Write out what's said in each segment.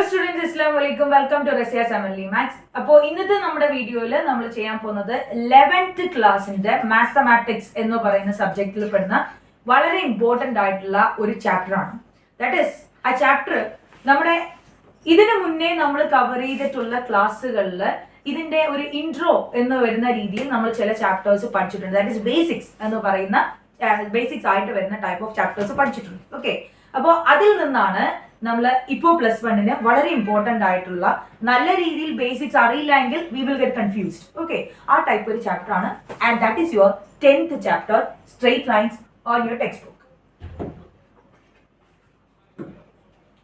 students, Assalamu alaikum. Welcome to Rasia's Family Maths. അപ്പോൾ ഇന്നത്തെ നമ്മുടെ വീഡിയോയിൽ നമ്മൾ ചെയ്യാൻ പോകുന്നത് 11th ക്ലാസ്സിന്റെ മാത്തമാറ്റിക്സ് എന്ന് പറയുന്ന സബ്ജക്റ്റിൽ പെടുന്ന വളരെ ഇമ്പോർട്ടന്റ് ആയിട്ടുള്ള ഒരു ചാപ്റ്റർ ആണ്. ദാറ്റ് ഈസ് ആ ചാപ്റ്റർ നമ്മുടെ ഇതിനു മുന്നേ നമ്മൾ കവർ ചെയ്തിട്ടുള്ള ക്ലാസ്സുകളിൽ ഇതിന്റെ ഒരു ഇൻട്രോ എന്ന് വരുന്ന രീതിയിൽ നമ്മൾ ചില ചാപ്റ്റേഴ്സ് പഠിച്ചിട്ടുണ്ട്. ദാറ്റ് ഈസ് ബേസിക്സ് എന്ന് പറയുന്ന ബേസിക്സ് ആയിട്ട് വരുന്ന ടൈപ്പ് ഓഫ് ചാപ്റ്റേഴ്സ് പഠിച്ചിട്ടുണ്ട്. ഓക്കെ, അപ്പോൾ അതിൽ നിന്നാണ് നമ്മൾ ഇപ്പോൾ +1 വളരെ ഇമ്പോർട്ടന്റ് ആയിട്ടുള്ള നല്ല രീതിയിൽ ബേസിക്സ് അറിയില്ലെങ്കിൽ we will get confused. Okay, ആ ടൈപ്പ് ഒരു ചാപ്റ്റർ ആണ്. And that is your 10th chapter, straight lines on your text book.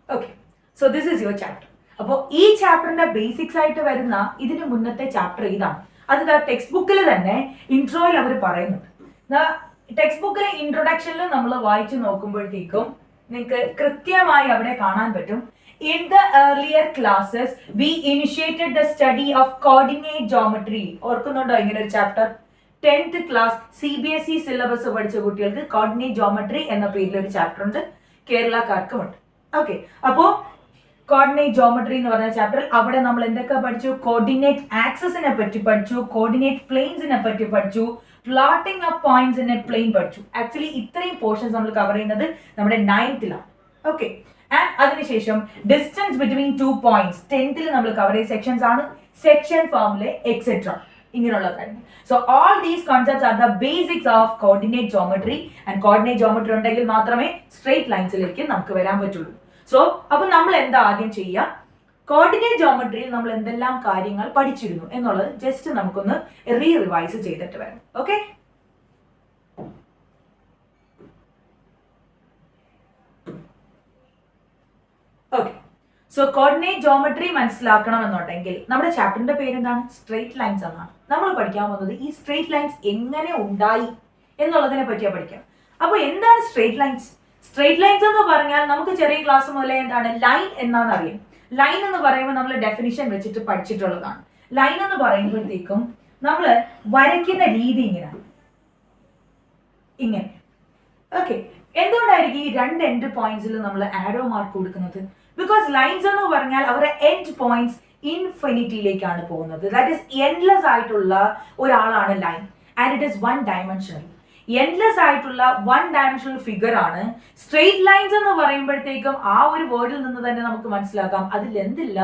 Okay, so this is your chapter. അപ്പോൾ ഈ ചാപ്റ്ററിന്റെ ബേസിക്സ് ആയിട്ട് വരുന്ന ഇതിന് മുന്നത്തെ ചാപ്റ്റർ ഇതാണ്. അത് ടെക്സ്റ്റ് ബുക്കിൽ തന്നെ ഇൻട്രോയിൽ അവർ പറയുന്നുണ്ട്. ടെക്സ്റ്റ് ബുക്കിലെ ഇൻട്രൊഡക്ഷനിൽ നമ്മൾ വായിച്ചു നോക്കുമ്പോഴത്തേക്കും നിങ്ങൾക്ക് കൃത്യമായി അവിടെ കാണാൻ പറ്റും. In the earlier classes, we initiated the study of coordinate geometry. ഓർക്കുന്നുണ്ടോ ഇങ്ങനെ ഒരു chapter? 10th class CBSE syllabus പഠിച്ച കുട്ടികൾക്ക് കോർഡിനേറ്റ് ജോമെട്രി എന്ന പേരിൽ ഒരു ചാപ്റ്റർ ഉണ്ട്, കേരളക്കാർക്കും ഉണ്ട്. ഓക്കെ, അപ്പോ കോർഡിനേറ്റ് ജോമെട്രി എന്ന് പറഞ്ഞ ചാപ്റ്ററിൽ അവിടെ നമ്മൾ എന്തൊക്കെ പഠിച്ചു? കോർഡിനേറ്റ് ആക്സസിനെ പറ്റി പഠിച്ചു, കോർഡിനേറ്റ് പ്ലെയിൻസിനെ പറ്റി പഠിച്ചു, plotting of points in a plane പഠിച്ചു. ആക്ച്വലി ഇത്രയും പോർഷൻസ് നമ്മൾ കവർ ചെയ്യുന്നത് നമ്മുടെ 9th ഓക്കെ. ആൻഡ് അതിനുശേഷം ഡിസ്റ്റൻസ് ബിറ്റ്വീൻ 2 പോയിന്റ്സ് 10th നമ്മൾ കവർ ചെയ്ത സെക്ഷൻസ് ആണ്. സെക്ഷൻ ഫോമിലെ എക്സെട്ര ഇങ്ങനെയുള്ള കാര്യങ്ങൾ. So all these concepts are the basics of coordinate geometry. And coordinate geometry ഉണ്ടെങ്കിൽ മാത്രമേ സ്ട്രെയിറ്റ് ലൈൻസിലേക്ക് നമുക്ക് വരാൻ പറ്റുള്ളൂ. സോ അപ്പൊ നമ്മൾ എന്താ ആദ്യം ചെയ്യുക? കോർഡിനേറ്റ് ജോമെട്രിയിൽ നമ്മൾ എന്തെല്ലാം കാര്യങ്ങൾ പഠിച്ചിരുന്നു എന്നുള്ളത് ജസ്റ്റ് നമുക്കൊന്ന് റിവൈസ് ചെയ്തിട്ട് വരാം. Okay, okay. So coordinate geometry മനസ്സിലാക്കണം എന്നുണ്ടെങ്കിൽ നമ്മുടെ ചാപ്റ്ററിന്റെ പേര് എന്താണ്? സ്ട്രെയിറ്റ് ലൈൻസ് എന്നാണ്. നമ്മൾ പഠിക്കാൻ പോകുന്നത് ഈ സ്ട്രെയിറ്റ് ലൈൻസ് എങ്ങനെ ഉണ്ടായി എന്നുള്ളതിനെ പറ്റിയാ പഠിക്കാം. അപ്പൊ എന്താണ് സ്ട്രെയിറ്റ് ലൈൻസ്? സ്ട്രെയിറ്റ് ലൈൻസ് എന്ന് പറഞ്ഞാൽ നമുക്ക് ചെറിയ ക്ലാസ് മുതലേ എന്താണ് ലൈൻ എന്നാണ് അറിയാം. ലൈൻ എന്ന് പറയുമ്പോൾ നമ്മൾ ഡെഫിനിഷൻ വെച്ചിട്ട് പഠിച്ചിട്ടുള്ളതാണ്. ലൈൻ എന്ന് പറയുമ്പോഴത്തേക്കും നമ്മൾ വരയ്ക്കുന്ന രീതി ഇങ്ങനെയാണ്, ഇങ്ങനെ. ഓക്കെ, എന്തുകൊണ്ടായിരിക്കും ഈ 2 എൻഡ് പോയിന്റ്സിൽ നമ്മൾ ആരോ മാർക്ക് കൊടുക്കുന്നത്? ബിക്കോസ് ലൈൻസ് എന്ന് പറഞ്ഞാൽ അവരുടെ എൻഡ് പോയിന്റ്സ് ഇൻഫിനിറ്റിയിലേക്കാണ് പോകുന്നത്. ദാറ്റ് ഈസ് എൻഡ്ലെസ് ആയിട്ടുള്ള ഒരാളാണ് line. And it is 1 dimensional. Endless ആയിട്ടുള്ള 1 ഡയമെൻഷണൽ ഫിഗർ ആണ്. സ്ട്രെയിറ്റ് ലൈൻസ് എന്ന് പറയുമ്പോഴത്തേക്കും ആ ഒരു വേർഡിൽ നിന്ന് തന്നെ നമുക്ക് മനസ്സിലാക്കാം അതിൽ എന്തില്ല?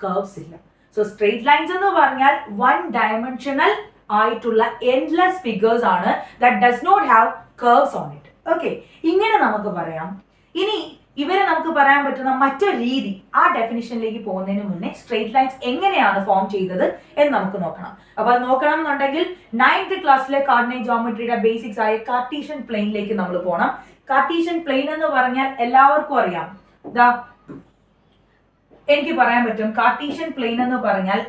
കർവ്സ് ഇല്ല. സോ സ്ട്രെയിറ്റ് ലൈൻസ് എന്ന് പറഞ്ഞാൽ 1 ഡയമെൻഷണൽ ആയിട്ടുള്ള എൻഡ്ലെസ് ഫിഗേഴ്സ് ആണ്. That does not have curves on it. Okay, ഇങ്ങനെ നമുക്ക് പറയാം. ഇനി ഇവരെ നമുക്ക് പറയാൻ പറ്റുന്ന മറ്റൊരു രീതി, ആ ഡെഫിനിഷനിലേക്ക് പോകുന്നതിന് മുന്നേ സ്ട്രെയിറ്റ് ലൈൻസ് എങ്ങനെയാണ് ഫോം ചെയ്തത് എന്ന് നമുക്ക് നോക്കണം. അപ്പൊ അത് നോക്കണം എന്നുണ്ടെങ്കിൽ 9th ക്ലാസ്സിലെ കോർഡിനേറ്റ് ജോമെട്രിയുടെ ബേസിക്സ് ആയ കാർട്ടീഷ്യൻ പ്ലെയിനിലേക്ക് നമ്മൾ പോകണം. കാർട്ടീഷ്യൻ പ്ലെയിൻ എന്ന് പറഞ്ഞാൽ എല്ലാവർക്കും അറിയാം. എനിക്ക് പറയാൻ പറ്റും കാർട്ടീഷ്യൻ പ്ലെയിൻ എന്ന് പറഞ്ഞാൽ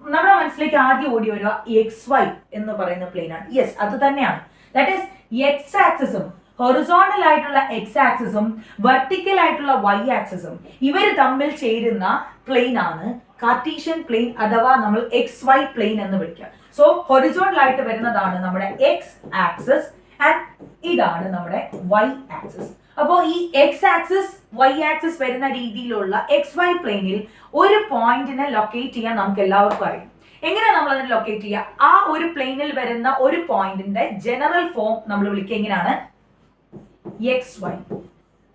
നമ്മുടെ മനസ്സിലേക്ക് ആദ്യം ഓടി വരിക XY എന്ന് പറയുന്ന പ്ലെയിൻ ആണ്. യെസ്, അത് തന്നെയാണ്. ദാറ്റ് ഈസ് എക്സ് ആക്സിസും ഹൊറിസോണ്ടൽ ആയിട്ടുള്ള എക്സ് ആക്സിസും വെർട്ടിക്കൽ ആയിട്ടുള്ള Y ആക്സിസും ഇവർ തമ്മിൽ ചേരുന്ന പ്ലെയിൻ ആണ് കാർട്ടീഷ്യൻ പ്ലെയിൻ, അഥവാ നമ്മൾ XY പ്ലെയിൻ എന്ന് വിളിക്കുക. സോ ഹൊറിസോണ്ടൽ ആയിട്ട് വരുന്നതാണ് നമ്മുടെ X ആക്സിസ് ആൻഡ് ഇതാണ് നമ്മുടെ Y ആക്സിസ്. അപ്പോൾ ഈ X ആക്സിസ് Y ആക്സിസ് വരുന്ന രീതിയിലുള്ള XY പ്ലെയിനിൽ ഒരു പോയിന്റിനെ ലൊക്കേറ്റ് ചെയ്യാൻ നമുക്ക് എല്ലാവർക്കും അറിയാം. എങ്ങനെ നമ്മൾ അതിനെ ലൊക്കേറ്റ് ചെയ്യുക? ആ ഒരു പ്ലെയിനിൽ വരുന്ന ഒരു പോയിന്റിന്റെ ജനറൽ ഫോം നമ്മൾ വിളിക്കുക എങ്ങനെയാണ്? XY.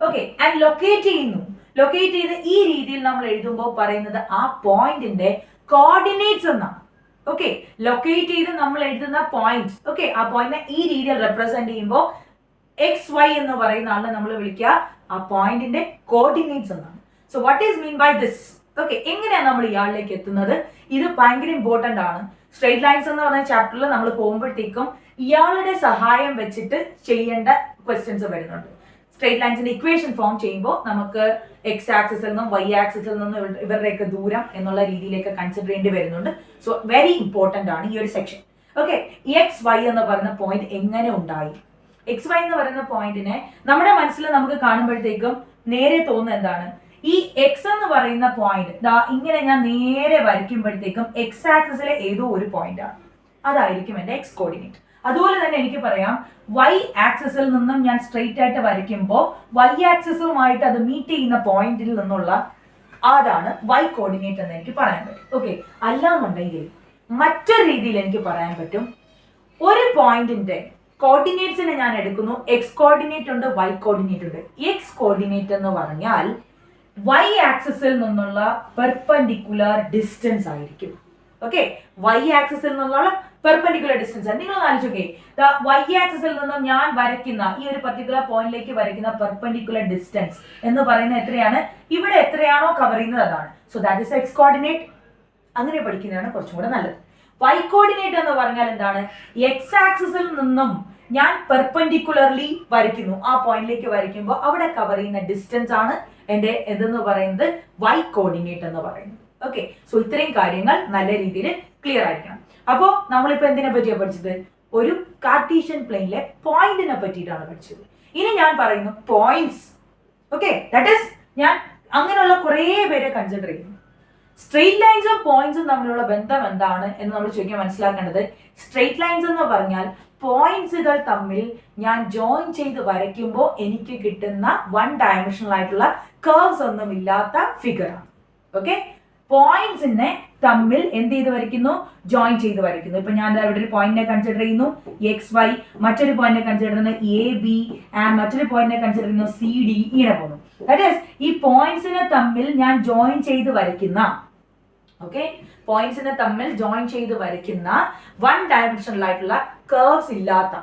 ഓക്കെ, ആൻഡ് ലൊക്കേറ്റ് ചെയ്യുന്നു. ലൊക്കേറ്റ് ചെയ്ത് ഈ രീതിയിൽ നമ്മൾ എഴുതുമ്പോൾ പറയുന്നത് ആ പോയിന്റിന്റെ കോർഡിനേറ്റ്സ് എന്നാണ്. ഓക്കെ, ലൊക്കേറ്റ് ചെയ്ത് നമ്മൾ എഴുതുന്ന പോയിന്റ്, ഓക്കെ, ആ പോയിന്റിനെ ഈ രീതിയിൽ റെപ്രസെന്റ് ചെയ്യുമ്പോൾ XY എന്ന് പറയുന്ന ആളിനെ നമ്മൾ വിളിക്കുക ആ പോയിന്റിന്റെ കോർഡിനേറ്റ്സ് എന്നാണ്. So what is mean by this? Okay, എങ്ങനെയാണ് നമ്മൾ ഇയാളിലേക്ക് എത്തുന്നത്? ഇത് ഭയങ്കര ഇമ്പോർട്ടന്റ് ആണ്. സ്ട്രെയിറ്റ് ലൈൻസ് എന്ന് പറഞ്ഞ ചാപ്റ്ററിൽ നമ്മൾ പോകുമ്പോഴത്തേക്കും ഇയാളുടെ സഹായം വെച്ചിട്ട് ചെയ്യേണ്ട ക്വസ്റ്റ്യൻസ് വരുന്നുണ്ട്. സ്ട്രെയിറ്റ് ലൈൻസിന്റെ ഇക്വേഷൻ ഫോം ചെയ്യുമ്പോൾ നമുക്ക് X ആക്സിസിൽ നിന്നും Y ആക്സിസിൽ നിന്നും ഇവരുടെയൊക്കെ ദൂരം എന്നുള്ള രീതിയിലേക്ക് കൺസിഡർ ചെയ്യേണ്ടി വരുന്നുണ്ട്. സോ വെരി ഇമ്പോർട്ടന്റ് ആണ് ഈ ഒരു സെക്ഷൻ. ഓക്കെ, XY എന്ന് പറയുന്ന പോയിന്റ് എങ്ങനെ ഉണ്ടായി? XY എന്ന് പറയുന്ന പോയിന്റിനെ നമ്മുടെ മനസ്സിൽ നമുക്ക് കാണുമ്പോഴത്തേക്കും നേരെ തോന്നുന്നത് എന്താണ്? ഈ X എന്ന് പറയുന്ന പോയിന്റ് ഇങ്ങനെ ഞാൻ നേരെ വരയ്ക്കുമ്പോഴത്തേക്കും X ആക്സിസിലെ ഏതോ ഒരു പോയിന്റ് ആണ്, അതായിരിക്കും എന്റെ X കോർഡിനേറ്റ്. അതുപോലെ തന്നെ എനിക്ക് പറയാം Y ആക്സിസിൽ നിന്നും ഞാൻ സ്ട്രെയിറ്റ് ആയിട്ട് വരയ്ക്കുമ്പോൾ Y ആക്സിസുമായിട്ട് അത് മീറ്റ് ചെയ്യുന്ന പോയിന്റിൽ നിന്നുള്ള അതാണ് y കോർഡിനേറ്റ് എന്ന് എനിക്ക് പറയാൻ പറ്റും. ഓക്കെ, അല്ലാന്നുണ്ടെങ്കിൽ മറ്റൊരു രീതിയിൽ എനിക്ക് പറയാൻ പറ്റും, ഒരു പോയിന്റിന്റെ കോർഡിനേറ്റ്സിനെ ഞാൻ എടുക്കുന്നു, എക്സ് കോർഡിനേറ്റ് ഉണ്ട്, വൈ കോർഡിനേറ്റ് ഉണ്ട്. എക്സ് കോർഡിനേറ്റ് എന്ന് പറഞ്ഞാൽ y ആക്സിസിൽ നിന്നുള്ള പെർപെൻഡിക്കുലർ ഡിസ്റ്റൻസ് ആയിരിക്കും. ഓക്കെ, y ആക്സിസിൽ നിന്നുള്ള പെർപെൻഡിക്കുലർ ഡിസ്റ്റൻസ് ആണ്. നിങ്ങൾ ആലോചിച്ചോക്കെ, y ആക്സിസിൽ നിന്നും ഞാൻ വരയ്ക്കുന്ന ഈ ഒരു പർട്ടിക്കുലർ പോയിന്റിലേക്ക് വരയ്ക്കുന്ന പെർപെൻഡിക്കുലർ ഡിസ്റ്റൻസ് എന്ന് പറയുന്നത് എത്രയാണ്? ഇവിടെ എത്രയാണോ കവർ ചെയ്യുന്നത് അതാണ്. So that is X coordinate. അങ്ങനെ പഠിക്കുന്നതാണ് കുറച്ചും കൂടെ നല്ലത്. y കോർഡിനേറ്റ് എന്ന് പറഞ്ഞാൽ എന്താണ്? എക്സ് ആക്സിസിൽ നിന്നും ഞാൻ പെർപെൻഡിക്കുലർലി വരയ്ക്കുന്നു, ആ പോയിന്റിലേക്ക് വരയ്ക്കുമ്പോൾ അവിടെ കവർ ചെയ്യുന്ന ഡിസ്റ്റൻസ് ആണ് എന്റെ എന്തെന്ന് പറയുന്നത് y കോർഡിനേറ്റ് എന്ന് പറയുന്നത്. ഓക്കെ, സോ ഇത്രയും കാര്യങ്ങൾ നല്ല രീതിയിൽ ക്ലിയർ ആയിരിക്കണം. അപ്പോ നമ്മളിപ്പോ എന്തിനെ പറ്റിയാ പഠിച്ചത്? ഒരു കാർട്ടീഷ്യൻ പ്ലെയിനിലെ പോയിന്റിനെ പറ്റിയിട്ടാണ് പഠിച്ചത്. ഇനി ഞാൻ പറയുന്നു പോയിന്റ്സ്. ഓക്കെ, ദാറ്റ് ഈസ് ഞാൻ അങ്ങനെയുള്ള കുറെ പേരെ കൺസിഡർ ചെയ്യുന്നു. സ്ട്രെയിറ്റ് ലൈൻസും പോയിന്റ്സും തമ്മിലുള്ള ബന്ധം എന്താണ് എന്ന് നമ്മൾ ചോദിക്കാൻ മനസ്സിലാക്കേണ്ടത്, സ്ട്രെയിറ്റ് ലൈൻസ് എന്ന് പറഞ്ഞാൽ പോയിന്റ്സുകൾ തമ്മിൽ ഞാൻ ജോയിൻ ചെയ്ത് വരയ്ക്കുമ്പോൾ എനിക്ക് കിട്ടുന്ന വൺ ഡയമെൻഷണൽ ആയിട്ടുള്ള കർവ്സ് ഒന്നും ഇല്ലാത്ത ഫിഗർ ആണ്. ഓക്കെ, പോയിന്റ്സിനെ തമ്മിൽ എന്ത് ചെയ്ത് വരയ്ക്കുന്നു? ജോയിൻ ചെയ്ത് വരയ്ക്കുന്നു. ഇപ്പൊ ഞാൻ ഇവിടെ ഒരു പോയിന്റിനെ കൺസിഡർ ചെയ്യുന്നു എക്സ് വൈ, മറ്റൊരു പോയിന്റിനെ കൺസിഡർ ചെയ്യുന്നു എ ബി, ആൻഡ് മറ്റൊരു പോയിന്റിനെ കൺസിഡർ ചെയ്യുന്നു സി ഡി, ഇങ്ങനെ പോകുന്നു. ദാറ്റ് ഈസ് ഈ പോയിന്റ്സിനെ തമ്മിൽ ഞാൻ ജോയിൻ ചെയ്ത് വരയ്ക്കുന്ന, ഓക്കെ, പോയിന്റ്സിനെ തമ്മിൽ ജോയിൻ ചെയ്ത് വരയ്ക്കുന്ന വൺ ഡയമെൻഷണൽ ആയിട്ടുള്ള കർവ്സ് ഇല്ലാത്ത,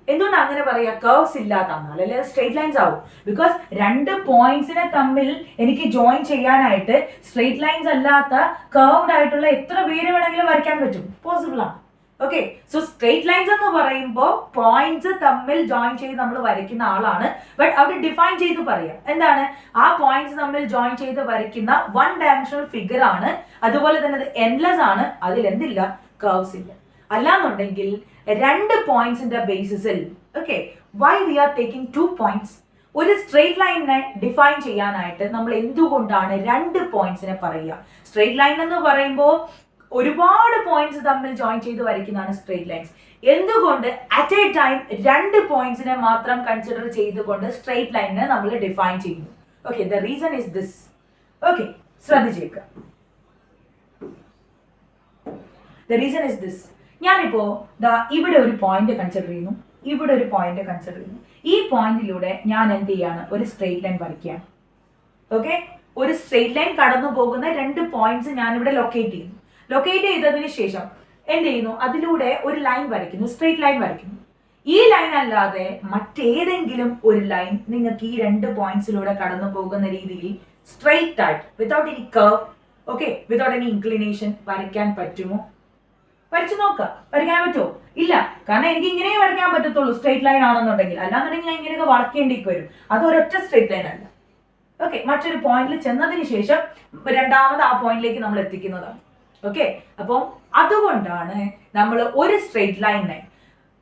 എന്തുകൊണ്ടാണ് അങ്ങനെ പറയാ? കർവ്സ് ഇല്ലാത്ത അല്ലെ സ്ട്രെയിറ്റ് ലൈൻസ് ആവും. ബിക്കോസ് രണ്ട് പോയിന്റ്സിനെ തമ്മിൽ എനിക്ക് ജോയിൻ ചെയ്യാനായിട്ട് സ്ട്രെയിറ്റ് ലൈൻസ് അല്ലാത്ത കർവ്ഡ് ആയിട്ടുള്ള എത്ര പേര് വേണമെങ്കിലും വരയ്ക്കാൻ പറ്റും, പോസിബിൾ ആണ്. ഓക്കെ, സോ സ്ട്രെയിറ്റ് ലൈൻസ് എന്ന് പറയുമ്പോൾ പോയിന്റ്സ് തമ്മിൽ ജോയിൻ ചെയ്ത് നമ്മൾ വരയ്ക്കുന്ന ആളാണ്. ബട്ട് അവിടെ ഡിഫൈൻ ചെയ്ത് പറയാം എന്താണ്? ആ പോയിന്റ്സ് തമ്മിൽ ജോയിൻ ചെയ്ത് വരയ്ക്കുന്ന വൺ ഡയമെൻഷണൽ ഫിഗർ ആണ്. അതുപോലെ തന്നെ അത് എൻഡ്ലെസ് ആണ്, അതിൽ എന്തില്ല? കർവ്സ് ഇല്ല. അല്ലാന്നുണ്ടെങ്കിൽ രണ്ട് പോയിന്റ്സിന്റെ ബേസിസിൽ, okay, why we are taking 2 points, ഒരു സ്ട്രെയിറ്റ് ലൈനിനെ ഡിഫൈൻ ചെയ്യാനായിട്ട് നമ്മൾ എന്തുകൊണ്ടാണ് രണ്ട് പോയിന്റ്സിനെ പറയുക? സ്ട്രെയിറ്റ് ലൈൻ എന്ന് പറയുമ്പോൾ ഒരുപാട് പോയിന്റ്സ് തമ്മിൽ ജോയിൻ ചെയ്ത് വരയ്ക്കുന്നതാണ് സ്ട്രെയിറ്റ് ലൈൻസ്. എന്തുകൊണ്ട് അറ്റ് എ ടൈം രണ്ട് പോയിന്റ്സിനെ മാത്രം കൺസിഡർ ചെയ്തുകൊണ്ട് സ്ട്രെയിറ്റ് ലൈനിനെ നമ്മൾ ഡിഫൈൻ ചെയ്യുന്നു? Okay, the reason is this. Okay, ശ്രദ്ധിച്ചേക്കുക. The reason is this. ഞാനിപ്പോ ഇവിടെ ഒരു പോയിന്റ് കൺസിഡർ ചെയ്യുന്നു, ഇവിടെ ഒരു പോയിന്റ് കൺസിഡർ ചെയ്യുന്നു. ഈ പോയിന്റിലൂടെ ഞാൻ എന്ത് ചെയ്യാണ്? ഒരു സ്ട്രെയിറ്റ് ലൈൻ വരയ്ക്കുകയാണ്. ഓക്കെ, ഒരു സ്ട്രെയിറ്റ് ലൈൻ കടന്നു പോകുന്ന രണ്ട് പോയിന്റ്സ് ഞാൻ ഇവിടെ ലൊക്കേറ്റ് ചെയ്യുന്നു. ലൊക്കേറ്റ് ചെയ്തതിന് ശേഷം എന്ത് ചെയ്യുന്നു? അതിലൂടെ ഒരു ലൈൻ വരയ്ക്കുന്നു, സ്ട്രെയിറ്റ് ലൈൻ വരയ്ക്കുന്നു. ഈ ലൈൻ അല്ലാതെ മറ്റേതെങ്കിലും ഒരു ലൈൻ നിങ്ങൾക്ക് ഈ രണ്ട് പോയിന്റ്സിലൂടെ കടന്നു പോകുന്ന രീതിയിൽ സ്ട്രെയിറ്റ് ആയിട്ട് without any curve, okay, without any inclination വരയ്ക്കാൻ പറ്റുമോ? വരച്ചു നോക്കുക. വരയ്ക്കാൻ പറ്റുമോ? ഇല്ല. കാരണം എനിക്ക് ഇങ്ങനെ വരയ്ക്കാൻ പറ്റത്തുള്ളൂ സ്ട്രെയിറ്റ് ലൈൻ ആണെന്നുണ്ടെങ്കിൽ. അല്ലാന്നുണ്ടെങ്കിൽ ഞാൻ ഇങ്ങനെയൊക്കെ വളക്കേണ്ടിക്ക് വരും. അത് ഒരൊറ്റ സ്ട്രെയിറ്റ് ലൈൻ അല്ല. ഓക്കെ, മറ്റൊരു പോയിന്റിൽ ചെന്നതിന് ശേഷം രണ്ടാമത് ആ പോയിന്റിലേക്ക് നമ്മൾ എത്തിക്കുന്നതാണ്. ഓക്കെ, അപ്പം അതുകൊണ്ടാണ് നമ്മൾ ഒരു സ്ട്രെയിറ്റ് ലൈനിനെ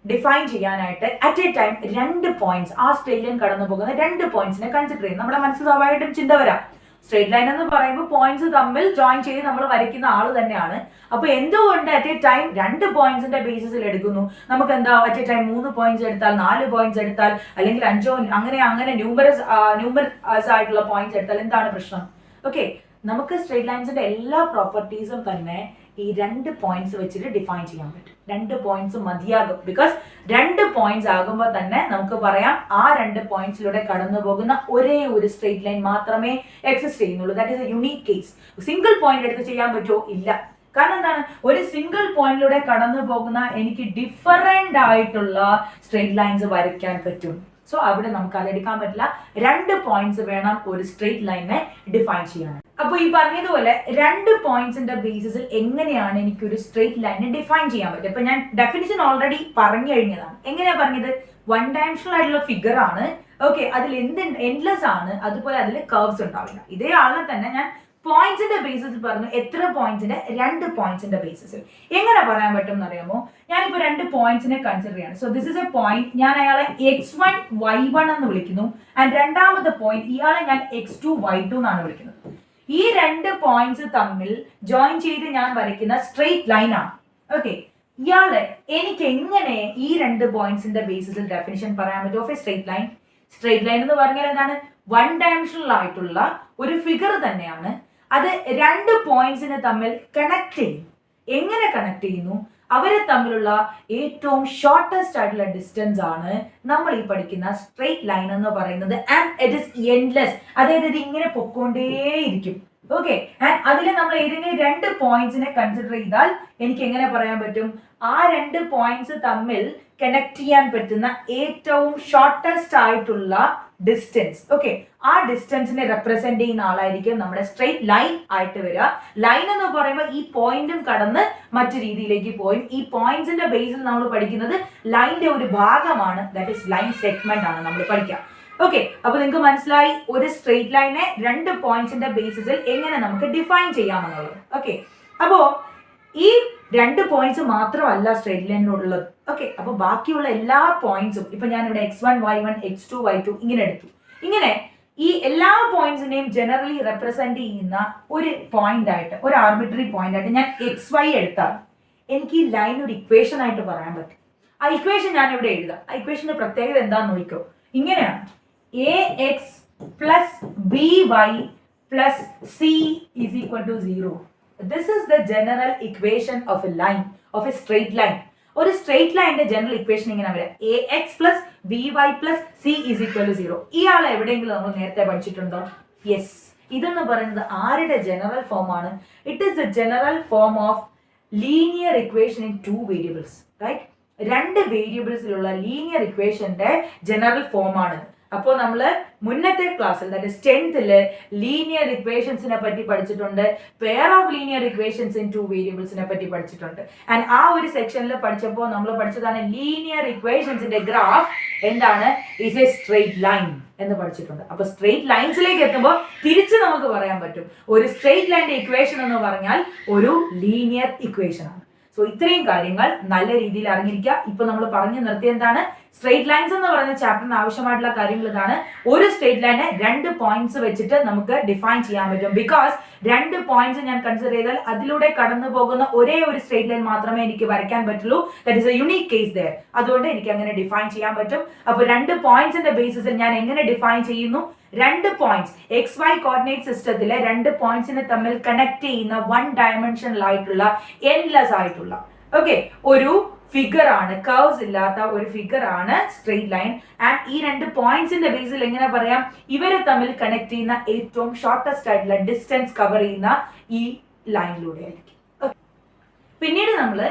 ഡിഫൈൻ ചെയ്യാനായിട്ട് അറ്റ് എ ടൈം രണ്ട് പോയിന്റ്സ്, ആ സ്ട്രെയിറ്റ് ലൈൻ കടന്നു പോകുന്ന രണ്ട് പോയിന്റ്സിനെ കൺസിഡർ ചെയ്യും. നമ്മുടെ മനസ്സിൽ സ്വാഭാവികമായിട്ടും ചിന്ത വരാം, സ്ട്രെയിറ്റ് ലൈൻ എന്ന് പറയുമ്പോൾ പോയിന്റ്സ് തമ്മിൽ ജോയിൻ ചെയ്ത് നമ്മൾ വരയ്ക്കുന്ന ആള് തന്നെയാണ്. അപ്പൊ എന്തുകൊണ്ട് അറ്റ് എ ടൈം രണ്ട് പോയിന്റ്സിന്റെ ബേസിസിൽ എടുക്കുന്നു? നമുക്ക് എന്താ അറ്റ് എ ടൈം 3 പോയിന്റ്സ് എടുത്താൽ, 4 പോയിന്റ്സ് എടുത്താൽ, അല്ലെങ്കിൽ 5 അങ്ങനെ ന്യൂമറസ് ആയിട്ടുള്ള പോയിന്റ്സ് എടുത്താൽ എന്താണ് പ്രശ്നം? ഓക്കെ, നമുക്ക് സ്ട്രെയിറ്റ് ലൈൻസിന്റെ എല്ലാ പ്രോപ്പർട്ടീസും തന്നെ ഈ രണ്ട് പോയിന്റ്സ് വെച്ചിട്ട് ഡിഫൈൻ ചെയ്യാൻ പറ്റും. രണ്ട് പോയിന്റ്സ് മതിയാകും. ബിക്കോസ് രണ്ട് പോയിന്റ്സ് ആകുമ്പോൾ തന്നെ നമുക്ക് പറയാം ആ രണ്ട് പോയിന്റ്സിലൂടെ കടന്നു പോകുന്ന ഒരേ ഒരു സ്ട്രെയിറ്റ് ലൈൻ മാത്രമേ എക്സിസ്റ്റ് ചെയ്യുന്നുള്ളൂ. That is A unique case. Single point എടുത്ത് ചെയ്യാൻ പറ്റുമോ? ഇല്ല. കാരണം എന്താണ്? ഒരു സിംഗിൾ പോയിന്റിലൂടെ കടന്നു പോകുന്ന എനിക്ക് ഡിഫറെന്റ് ആയിട്ടുള്ള സ്ട്രെയിറ്റ് ലൈൻസ് വരയ്ക്കാൻ പറ്റും. സോ അവിടെ നമുക്ക് അതെടുക്കാൻ പറ്റില്ല. രണ്ട് പോയിന്റ്സ് വേണം ഒരു സ്ട്രെയിറ്റ് ലൈനെ ഡിഫൈൻ ചെയ്യാൻ. അപ്പൊ ഈ പറഞ്ഞതുപോലെ രണ്ട് പോയിന്റ്സിന്റെ ബേസിസിൽ എങ്ങനെയാണ് എനിക്ക് ഒരു സ്ട്രെയിറ്റ് ലൈനെ ഡിഫൈൻ ചെയ്യാൻ പറ്റും? അപ്പൊ ഞാൻ ഡെഫിനിഷൻ ഓൾറെഡി പറഞ്ഞു കഴിഞ്ഞതാണ്. എങ്ങനെയാ പറഞ്ഞത്? വൺ ഡയമെൻഷണൽ ആയിട്ടുള്ള ഫിഗർ ആണ്. ഓക്കെ, അതിൽ എൻഡ്ലെസ് ആണ്, അതുപോലെ അതിൽ കർവ്സ് ഉണ്ടാവില്ല. ഇതേ ആളിനെ തന്നെ ഞാൻ പോയിന്റ്സിന്റെ ബേസിസിൽ പറഞ്ഞു. എത്ര പോയിന്റ്സിന്റെ? രണ്ട് പോയിന്റ്സിന്റെ ബേസിസിൽ. എങ്ങനെ പറയാൻ പറ്റും എന്നറിയാമോ? ഞാനിപ്പോ രണ്ട് പോയിന്റ്സിനെ കൺസിഡർ ചെയ്യാണ്. So this is A point. ഞാൻ അയാളെ x1 y1 എന്ന് വിളിക്കുന്നു. ആൻഡ് രണ്ടാമത്തെ പോയിന്റ് ഇയാളെ ഞാൻ x2 y2 എന്നാണ് വിളിക്കുന്നത്. ഈ രണ്ട് പോയിന്റ്സ് തമ്മിൽ ജോയിൻ ചെയ്ത് ഞാൻ വരയ്ക്കുന്ന സ്ട്രെയിറ്റ് ലൈൻ ആണ്. ഓക്കെ, ഇയാളെ എനിക്ക് എങ്ങനെ ഈ രണ്ട് പോയിന്റ്സിന്റെ ബേസിസിൽ ഡെഫിനിഷൻ പറയാൻ പറ്റും of A straight line? Straight line എന്ന് പറഞ്ഞാൽ എന്താണ്? വൺ ഡയമെൻഷണൽ ആയിട്ടുള്ള ഒരു ഫിഗർ തന്നെയാണ്. അത് രണ്ട് പോയിന്റ്സിനെ തമ്മിൽ കണക്ട് ചെയ്യും. എങ്ങനെ കണക്ട് ചെയ്യുന്നു? അവരെ തമ്മിലുള്ള ഏറ്റവും ഷോർട്ടസ്റ്റ് ആയിട്ടുള്ള ഡിസ്റ്റൻസ് ആണ് നമ്മൾ ഈ പഠിക്കുന്ന സ്ട്രെയിറ്റ് ലൈൻ എന്ന് പറയുന്നത്. ആൻഡ് ഇറ്റ് ഇസ് എൻഡ്ലെസ്, അതായത് ഇത് ഇങ്ങനെ പൊക്കോണ്ടേയിരിക്കും. ഓക്കെ, ആൻഡ് അതിൽ നമ്മൾ ഏതെങ്കിലും രണ്ട് പോയിന്റ്സിനെ കൺസിഡർ ചെയ്താൽ എനിക്ക് എങ്ങനെ പറയാൻ പറ്റും? ആ രണ്ട് പോയിന്റ്സ് തമ്മിൽ കണക്ട് ചെയ്യാൻ പറ്റുന്ന ഏറ്റവും ഷോർട്ടസ്റ്റ് ആയിട്ടുള്ള ഡിസ്റ്റൻസ്. ഓക്കെ, ആ ഡിസ്റ്റൻസിനെ റെപ്രസെന്റ് ചെയ്യുന്ന ആളായിരിക്കും നമ്മുടെ സ്ട്രെയിറ്റ് ലൈൻ ആയിട്ട് വരിക. ലൈൻ എന്ന് പറയുമ്പോൾ ഈ പോയിന്റും കടന്ന് മറ്റു രീതിയിലേക്ക് പോയി. ഈ പോയിന്റ്സിന്റെ ബേസിൽ നമ്മൾ പഠിക്കുന്നത് ലൈനിന്റെ ഒരു ഭാഗമാണ്, ദാറ്റ് ഈസ് ലൈൻ സെഗ്മെന്റ് ആണ് നമ്മൾ പഠിക്കുക. ഓക്കെ, അപ്പൊ നിങ്ങൾക്ക് മനസ്സിലായി ഒരു സ്ട്രെയിറ്റ് ലൈനെ രണ്ട് പോയിന്റ്സിന്റെ ബേസിസിൽ എങ്ങനെ നമുക്ക് ഡിഫൈൻ ചെയ്യാമെന്നുള്ളത്. ഓക്കെ, അപ്പോ ഈ രണ്ട് പോയിന്റ്സ് മാത്രമല്ല സ്ട്രെയിറ്റ് ലൈനിനുള്ളത്. ഓക്കെ, അപ്പൊ ബാക്കിയുള്ള എല്ലാ പോയിന്റ്സും ഇപ്പൊ ഞാൻ ഇവിടെ x1 y1 x2 y2 ഇങ്ങനെ എടുത്തു. ഇങ്ങനെ ഈ എല്ലാ പോയിന്റ്സിനെയും ജനറലി റെപ്രസെന്റ് ചെയ്യുന്ന ഒരു പോയിന്റ് ആയിട്ട്, ഒരു ആർബിട്രറി പോയിന്റ് ആയിട്ട് ഞാൻ xy എടുത്താൽ എനിക്ക് ഈ ലൈൻ ഒരു ഇക്വേഷൻ ആയിട്ട് പറയാൻ പറ്റും. ആ ഇക്വേഷൻ ഞാൻ ഇവിടെ എഴുതാം. ആ ഇക്വേഷന്റെ പ്രത്യേകത എന്താണെന്ന് നോക്കിക്കോ. ഇങ്ങനെയാണ്: ax plus by plus c is equal to 0. This is the general equation of a line, of a straight line. ഒരു സ്ട്രെയിറ്റ് ലൈനിന്റെ ജനറൽ ഇക്വേഷൻ ഇങ്ങനെ വരാം: ax plus by plus c is equal to 0. ഇയാളെ എവിടെയെങ്കിലും നമ്മൾ നേരത്തെ പഠിച്ചിട്ടുണ്ടോ? Yes. ഇതെന്ന് പറയുന്നത് ആരുടെ ജനറൽ ഫോം ആണ്? It is the general form of linear equation in two variables, right? രണ്ട് വേരിയബിൾസിലുള്ള ലീനിയർ ഇക്വേഷന്റെ ജനറൽ ഫോം ആണ്. അപ്പോൾ നമ്മൾ മുന്നത്തെ ക്ലാസ്സിൽ, ദാറ്റ് ഇസ് 10th ലീനിയർ ഇക്വേഷൻസിനെ പറ്റി പഠിച്ചിട്ടുണ്ട്, pair of linear equations in two വേരിയബിൾസിനെ പറ്റി പഠിച്ചിട്ടുണ്ട്. ആൻഡ് ആ ഒരു സെക്ഷനിൽ പഠിച്ചപ്പോൾ നമ്മൾ പഠിച്ചതാണ് ലീനിയർ ഇക്വേഷൻസിന്റെ ഗ്രാഫ് എന്താണ്? ഈസ് എ സ്ട്രെയിറ്റ് ലൈൻ എന്ന് പഠിച്ചിട്ടുണ്ട്. അപ്പൊ സ്ട്രെയിറ്റ് ലൈൻസിലേക്ക് എത്തുമ്പോൾ തിരിച്ച് നമുക്ക് പറയാൻ പറ്റും ഒരു സ്ട്രെയിറ്റ് ലൈനിന്റെ ഇക്വേഷൻ എന്ന് പറഞ്ഞാൽ ഒരു ലീനിയർ ഇക്വേഷൻ ആണ്. സോ ഇത്രയും കാര്യങ്ങൾ നല്ല രീതിയിൽ അറിഞ്ഞിരിക്കുക. ഇപ്പൊ നമ്മൾ പറഞ്ഞു നിർത്തിയ എന്താണ്? സ്ട്രെയിറ്റ് ലൈൻസ് എന്ന് പറയുന്ന ചാപ്റ്ററിന് ആവശ്യമായിട്ടുള്ള കാര്യങ്ങൾ ഇതാണ്. ഒരു സ്ട്രെയിറ്റ് ലൈനെ രണ്ട് പോയിന്റ്സ് വെച്ചിട്ട് നമുക്ക് ഡിഫൈൻ ചെയ്യാൻ പറ്റും. ബിക്കോസ് രണ്ട് പോയിന്റ്സ് ഞാൻ കൺസിഡർ ചെയ്താൽ അതിലൂടെ കടന്നു പോകുന്ന ഒരേ ഒരു സ്ട്രെയിറ്റ് ലൈൻ മാത്രമേ എനിക്ക് വരയ്ക്കാൻ പറ്റുള്ളൂ. That is a unique case there. അതുകൊണ്ട് എനിക്ക് അങ്ങനെ ഡിഫൈൻ ചെയ്യാൻ പറ്റും. അപ്പൊ രണ്ട് പോയിന്റ്സിന്റെ ബേസിസിൽ ഞാൻ എങ്ങനെ ഡിഫൈൻ ചെയ്യുന്നു? രണ്ട് പോയിന്റ്സ് XY കോർഡിനേറ്റ് സിസ്റ്റത്തിലെ രണ്ട് പോയിന്റ്സിനെ തമ്മിൽ കണക്ട് ചെയ്യുന്ന വൺ ഡയമെൻഷനൽ ആയിട്ടുള്ള എൻഡ്ലെസ് ആയിട്ടുള്ള ഒരു ഫിഗർ ആണ്, കർവ്സ് ഇല്ലാത്ത ഒരു ഫിഗർ ആണ് സ്ട്രെയിറ്റ് ലൈൻ. ആൻഡ് ഈ രണ്ട് പോയിന്റ്സിന്റെ ബേസിൽ എങ്ങനെ പറയാം? ഇവരെ തമ്മിൽ കണക്ട് ചെയ്യുന്ന ഏറ്റവും ഷോർട്ടസ്റ്റ് ആയിട്ടുള്ള ഡിസ്റ്റൻസ് കവർ ചെയ്യുന്ന ഈ ലൈനിലൂടെ ആയിരിക്കും. പിന്നീട് നമ്മൾ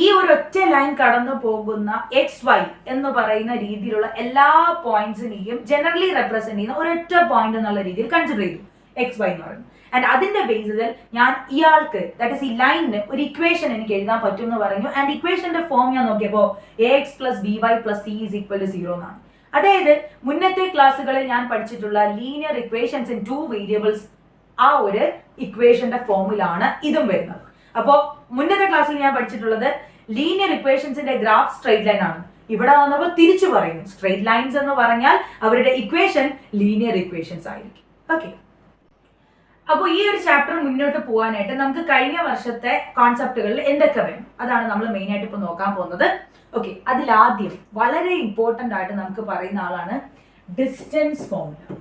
ഈ ഒരു ഒറ്റ ലൈൻ കടന്നു പോകുന്ന XY എന്ന് പറയുന്ന രീതിയിലുള്ള എല്ലാ പോയിന്റ്സിനെയും ജനറലി റെപ്രസെന്റ് ചെയ്യുന്ന ഒരൊറ്റ പോയിന്റ് എന്നുള്ള രീതിയിൽ കൺസിഡർ ചെയ്തു XY എന്ന് പറയുന്നത്. ആൻഡ് അതിന്റെ ബേസിസിൽ ഞാൻ ഇയാൾക്ക്, ദാറ്റ് ഇസ് ഈ ലൈനിന് ഒരു ഇക്വേഷൻ എനിക്ക് എഴുതാൻ പറ്റും എന്ന് പറഞ്ഞു. ആൻഡ് ഇക്വേഷന്റെ ഫോം ഞാൻ നോക്കിയപ്പോൾ ax plus by plus c is equal to 0 എന്നാണ്. അതായത് മുന്നത്തെ ക്ലാസ്സുകളിൽ ഞാൻ പഠിച്ചിട്ടുള്ള linear equations in two variables, ആ ഒരു ഇക്വേഷന്റെ ഫോമിലാണ് ഇതും വരുന്നത്. അപ്പോ മുന്നത്തെ ക്ലാസ്സിൽ ഞാൻ പഠിച്ചിട്ടുള്ളത് ലീനിയർ ഇക്വേഷൻസിന്റെ ഗ്രാഫ് സ്ട്രെയിറ്റ് ലൈൻ ആണ്. ഇവിടെ വന്നപ്പോൾ തിരിച്ചു പറയുന്നു സ്ട്രെയിറ്റ് ലൈൻസ് എന്ന് പറഞ്ഞാൽ അവരുടെ ഇക്വേഷൻ ലീനിയർ ഇക്വേഷൻസ് ആയിരിക്കും. ഓക്കെ, അപ്പോൾ ഈ ഒരു ചാപ്റ്റർ മുന്നോട്ട് പോകാനായിട്ട് നമുക്ക് കഴിഞ്ഞ വർഷത്തെ കോൺസെപ്റ്റുകളിൽ എന്തൊക്കെ വേണം അതാണ് നമ്മൾ മെയിൻ ആയിട്ട് ഇപ്പൊ നോക്കാൻ പോകുന്നത്. ഓക്കെ, അതിലാദ്യം വളരെ ഇമ്പോർട്ടന്റ് ആയിട്ട് നമുക്ക് പറയുന്ന ആളാണ് distance formula.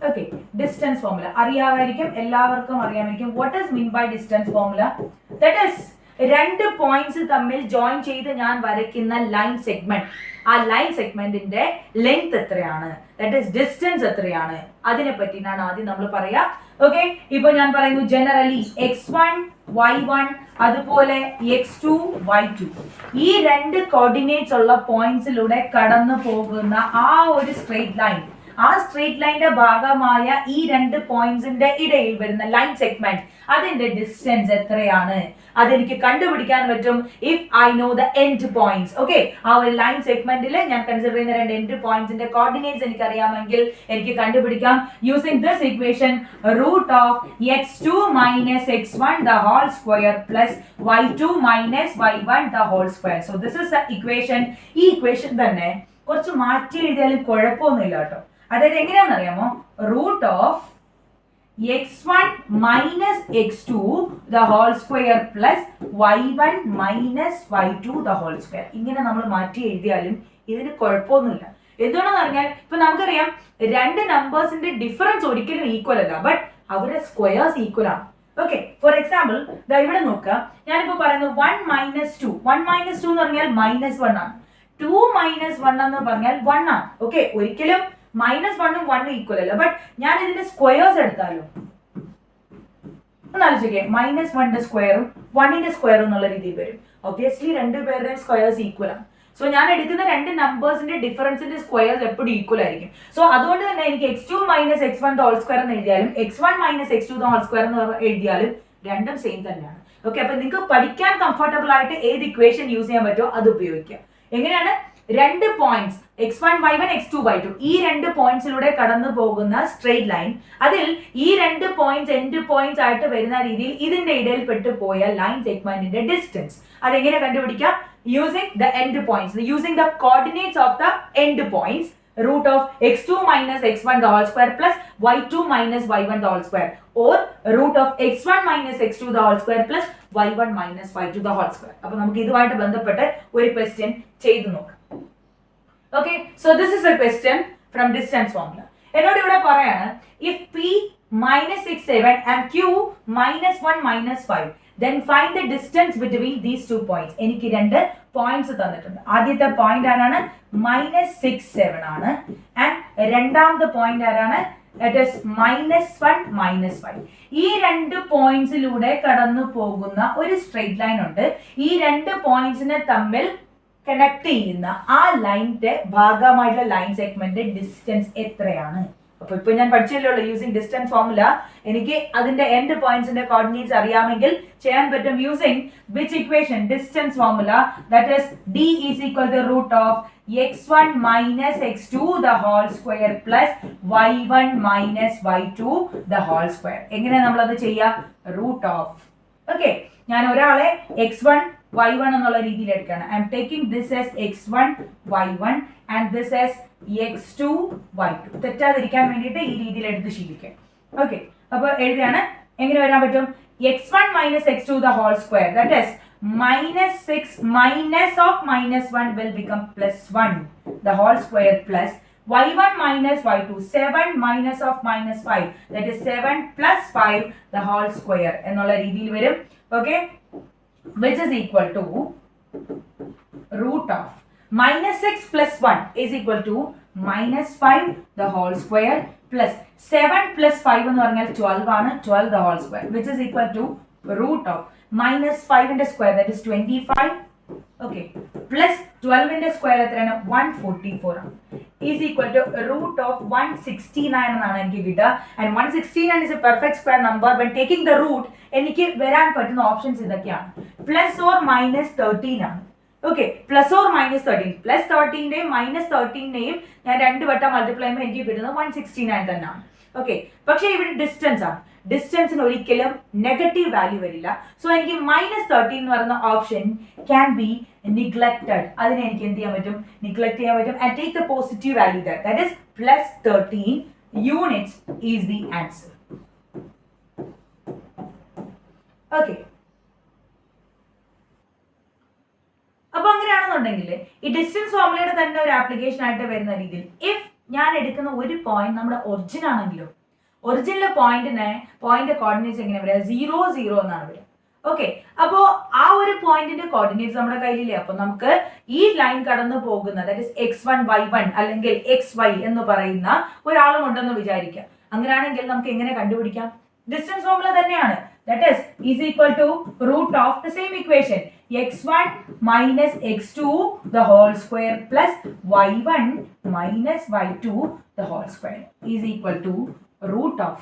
Okay, distance formula അറിയാമായിരിക്കും, എല്ലാവർക്കും അറിയാമായിരിക്കും. What is mean by distance formula? That is രണ്ട് പോയിന്റ്സ് തമ്മിൽ ജോയിൻ ചെയ്ത് ഞാൻ വരയ്ക്കുന്ന ലൈൻ സെഗ്മെന്റ്, ആ ലൈൻ സെഗ്മെന്റിന്റെ ലെങ്ത് എത്രയാണ്, ദാറ്റ് ഈസ് ഡിസ്റ്റൻസ് എത്രയാണ്, അതിനെ പറ്റിയാണ് ആദ്യം നമ്മൾ പറയാ. ഓക്കെ, ഇപ്പൊ ഞാൻ പറയുന്നു ജനറലി x1 y1 അതുപോലെ x2 y2 ഈ രണ്ട് കോർഡിനേറ്റ്സ് ഉള്ള പോയിന്റ്സിലൂടെ കടന്നു പോകുന്ന ആ ഒരു സ്ട്രെയിറ്റ് ലൈൻ, ആ സ്ട്രെയിറ്റ് ലൈനിന്റെ ഭാഗമായ ഈ രണ്ട് പോയിന്റ്സിന്റെ ഇടയിൽ വരുന്ന ലൈൻ സെഗ്മെന്റ്, അതിന്റെ ഡിസ്റ്റൻസ് എത്രയാണ് അതെനിക്ക് കണ്ടുപിടിക്കാൻ പറ്റും if I know the end points. Okay, ആ ഒരു ലൈൻ സെഗ്മെന്റിൽ ഞാൻ കൺസിഡർ ചെയ്യുന്ന രണ്ട് എൻഡ് പോയിന്റ്സിന്റെ കോർഡിനേറ്റ്സ് എനിക്ക് അറിയാമെങ്കിൽ എനിക്ക് കണ്ടുപിടിക്കാം using this equation root of x2 minus x1 the whole square plus y2 minus y1 the whole square. So this is the equation. ഈ ഇക്വേഷൻ തന്നെ കുറച്ച് മാറ്റി എഴുതിയാലും കുഴപ്പമൊന്നുമില്ല കേട്ടോ. അതായത് എങ്ങനെയാണെന്ന് അറിയാമോ? Root of x1 minus x2 the whole square plus y1 minus y2 the whole square. ഇങ്ങനെ നമ്മൾ മാറ്റി എഴുതിയാലും ഇതിന് കുഴപ്പമൊന്നുമില്ല. എന്തുകൊണ്ടെന്ന് പറഞ്ഞാൽ ഇപ്പൊ നമുക്കറിയാം രണ്ട് നമ്പേഴ്സിന്റെ ഡിഫറൻസ് ഒരിക്കലും ഈക്വൽ അല്ല, ബട്ട് അവരുടെ സ്ക്വയേഴ്സ് ഈക്വൽ ആണ്. ഓക്കെ, ഫോർ എക്സാമ്പിൾ ഇവിടെ നോക്കുക, ഞാനിപ്പോ പറയുന്നത് 1 - 2 എന്ന് പറഞ്ഞാൽ -1 ആണ്, 2 - 1 എന്ന് പറഞ്ഞാൽ 1 ആണ്. ഓക്കെ, ഒരിക്കലും -1ഉം 1ഉം ഈക്വൽ അല്ല. ബട്ട് ഞാൻ ഇതിന്റെ സ്ക്വയേഴ്സ് എടുത്താലോ, ഒന്ന് ആലോചിക്കേ, -1ന്റെ സ്ക്വയറും 1ന്റെ സ്ക്വയറും എന്നുള്ള രീതിയിൽ വരും. ഒബ്വിയസ്ലി രണ്ടുപേരുടെയും സ്ക്വയേഴ്സ് ഈക്വൽ ആണ്. സോ ഞാൻ എടുക്കുന്ന രണ്ട് നമ്പേഴ്സിന്റെ ഡിഫറൻസിന്റെ സ്ക്വയേഴ്സ് എപ്പോഴും ഈക്വൽ ആയിരിക്കും. സോ അതുകൊണ്ട് തന്നെ എനിക്ക് x2 - x1 the whole square എന്ന് എഴുതിയാലും x1 - x2 the whole square എന്ന് എഴുതിയാലും രണ്ടും സെയിം തന്നെയാണ്. ഓക്കെ, അപ്പൊ നിങ്ങൾക്ക് പഠിക്കാൻ കംഫർട്ടബിൾ ആയിട്ട് ഏത് ഇക്വേഷൻ യൂസ് ചെയ്യാൻ പറ്റുമോ അത് ഉപയോഗിക്കാം. എങ്ങനെയാണ്? രണ്ട് points x1 y1 x2 y2 ഈ രണ്ട് പോയിന്റ്സിലൂടെ കടന്നു പോകുന്ന സ്ട്രെയിറ്റ് ലൈൻ, അതിൽ ഈ രണ്ട് പോയിന്റ്സ് എൻഡ് പോയിന്റ്സ് ആയിട്ട് വരുന്ന രീതിയിൽ ഇതിന്റെ ഇടയിൽ പെട്ടു പോയ ലൈൻ സെഗ്മെന്റിന്റെ ഡിസ്റ്റൻസ് അതെങ്ങനെ കണ്ടുപിടിക്കാം? Using the end points, using the coordinates of the end points, root of x2 - x1 the whole square plus y2 - y1 the whole square, or root of x1 - x2 the whole square plus y1 - y2 the whole square. അപ്പോൾ നമുക്ക് ഇതുമായിട്ട് ബന്ധപ്പെട്ട് ഒരു question ചെയ്തു നോക്കാം. Okay, so this is a question from distance formula. എന്നോട് ഇവിടെ പറയാണ്, if p -6 7 and q -1 -5 then find the distance between these two points. എനിക്ക് രണ്ട് പോയിന്റ്സ് തന്നിട്ടുണ്ട്. ആദ്യത്തെ പോയിന്റ് ആരാണ്? -6 7 ആണ്. ആൻഡ് രണ്ടാമത്തെ പോയിന്റ് ആരാണ്? It is -1 -5. ഈ രണ്ട് പോയിന്റ്സിലൂടെ കടന്നു പോകുന്ന ഒരു സ്ട്രെയിറ്റ് ലൈൻ ഉണ്ട്. ഈ രണ്ട് പോയിന്റ്സിനെ തമ്മിൽ കണക്ട് ചെയ്യുന്ന ആ ലൈനിന്റെ ഭാഗമായിട്ടുള്ള ലൈൻ സെഗ്മെന്റ് ഡിസ്റ്റൻസ് എത്രയാണ്? അപ്പൊ ഇപ്പൊ ഞാൻ പഠിച്ചല്ലോ യൂസിങ് ഡിസ്റ്റൻസ് ഫോർമുല. എനിക്ക് അതിന്റെ എൻഡ് പോയിന്റ്സിന്റെ കോർഡിനേറ്റ്സ് അറിയാമെങ്കിൽ ചെയ്യാൻ പറ്റും using which equation? Distance formula. That is d is equal to root of x1 - x2 the whole square plus y1 - y2 the whole square. എങ്ങനെ നമ്മൾ അത് ചെയ്യാ? Root of. ഓക്കെ, ഞാൻ ഒരാളെ x1 y1 എന്നുള്ള രീതിയിൽ എടുക്കുകയാണ്. I am taking this as x1 y1 and this as x2 y2. തെറ്റാതിരിക്കാൻ വേണ്ടിയിട്ട് ഈ രീതിയിൽ എടുത്ത് ശീലിക്കാം. ഓക്കെ, അപ്പൊ എഴുതിയാണ്. എങ്ങനെ വരാൻ പറ്റും? x1 - x2 the whole square, that is -6 minus of -1 will become +1 the whole square plus y1 - y2 7 minus of -5, that is 7 plus 5 the whole square എന്നുള്ള രീതിയിൽ വരും. Okay, which is equal to root of -6 plus 1 is equal to -5 the whole square plus 7 plus 5 എന്ന് പറഞ്ഞാൽ 12 ആണ്, 12 the whole square, which is equal to root of -5 ന്റെ square, that is 25, okay, plus 12 ന്റെ square എത്രയാണ്? 144 ആണ്, is equal to root of 169 എന്നാണ് എനിക്ക് കിട്ടുക. And 169 is a perfect square number. When taking the root എനിക്ക് വരാൻ പറ്റുന്ന ഓപ്ഷൻസ് ഇതൊക്കെയാണ്. പ്ലസ് ഓർ മൈനസ് 13 ആണ്. Okay, plus or minus 13, plus 13ന്റെയും മൈനസ് 13ന്റെയും ഞാൻ രണ്ട് വട്ടം മൾട്ടിപ്ലൈ ചെയ്യുമ്പോൾ എനിക്ക് കിട്ടുന്നത് 169 തന്നെയാണ്. ഓക്കെ, പക്ഷേ ഇവിടെ ഡിസ്റ്റൻസ് ആണ്. ഡിസ്റ്റൻസിന് ഒരിക്കലും നെഗറ്റീവ് വാല്യൂ വരില്ല. സോ എനിക്ക് -13 എന്ന് പറയുന്ന ഓപ്ഷൻ ക്യാൻ ബി നിഗ്ലക്റ്റഡ്. അതിനെ എനിക്ക് എന്ത് ചെയ്യാൻ പറ്റും? നിഗ്ലക്ട് ചെയ്യാൻ പറ്റും. And take the positive value that, that is +13 units is the answer. Okay, അപ്പൊ അങ്ങനെയാണെന്നുണ്ടെങ്കിൽ ഈ ഡിസ്റ്റൻസ് ഫോർമുലയുടെ തന്നെ ഒരു ആപ്ലിക്കേഷൻ ആയിട്ട് വരുന്ന രീതിയിൽ ഇഫ് ഞാൻ എടുക്കുന്ന ഒരു പോയിന്റ് നമ്മുടെ ഒറിജിൻ ആണെങ്കിലോ, ഒറിജിനിലെ പോയിന്റ് കോർഡിനേറ്റ്സ് എങ്ങനെ വരിക? 0 0 എന്നാണ് വരിക. ഓക്കെ, അപ്പോ ആ ഒരു പോയിന്റിന്റെ കോർഡിനേറ്റ്സ് നമ്മുടെ കയ്യിലില്ലേ? അപ്പൊ നമുക്ക് ഈ ലൈൻ കടന്നു പോകുന്ന ദാറ്റ് ഇസ് x1 y1 അല്ലെങ്കിൽ xy എന്ന് പറയുന്ന ഒരാളും ഉണ്ടെന്ന് വിചാരിക്കാം. അങ്ങനെയാണെങ്കിൽ നമുക്ക് എങ്ങനെ കണ്ടുപിടിക്കാം? ഡിസ്റ്റൻസ് ഫോർമുല തന്നെയാണ്. That is equal to root of the same equation, x1 minus x2 the whole square plus y1 minus y2 the whole square is equal to root of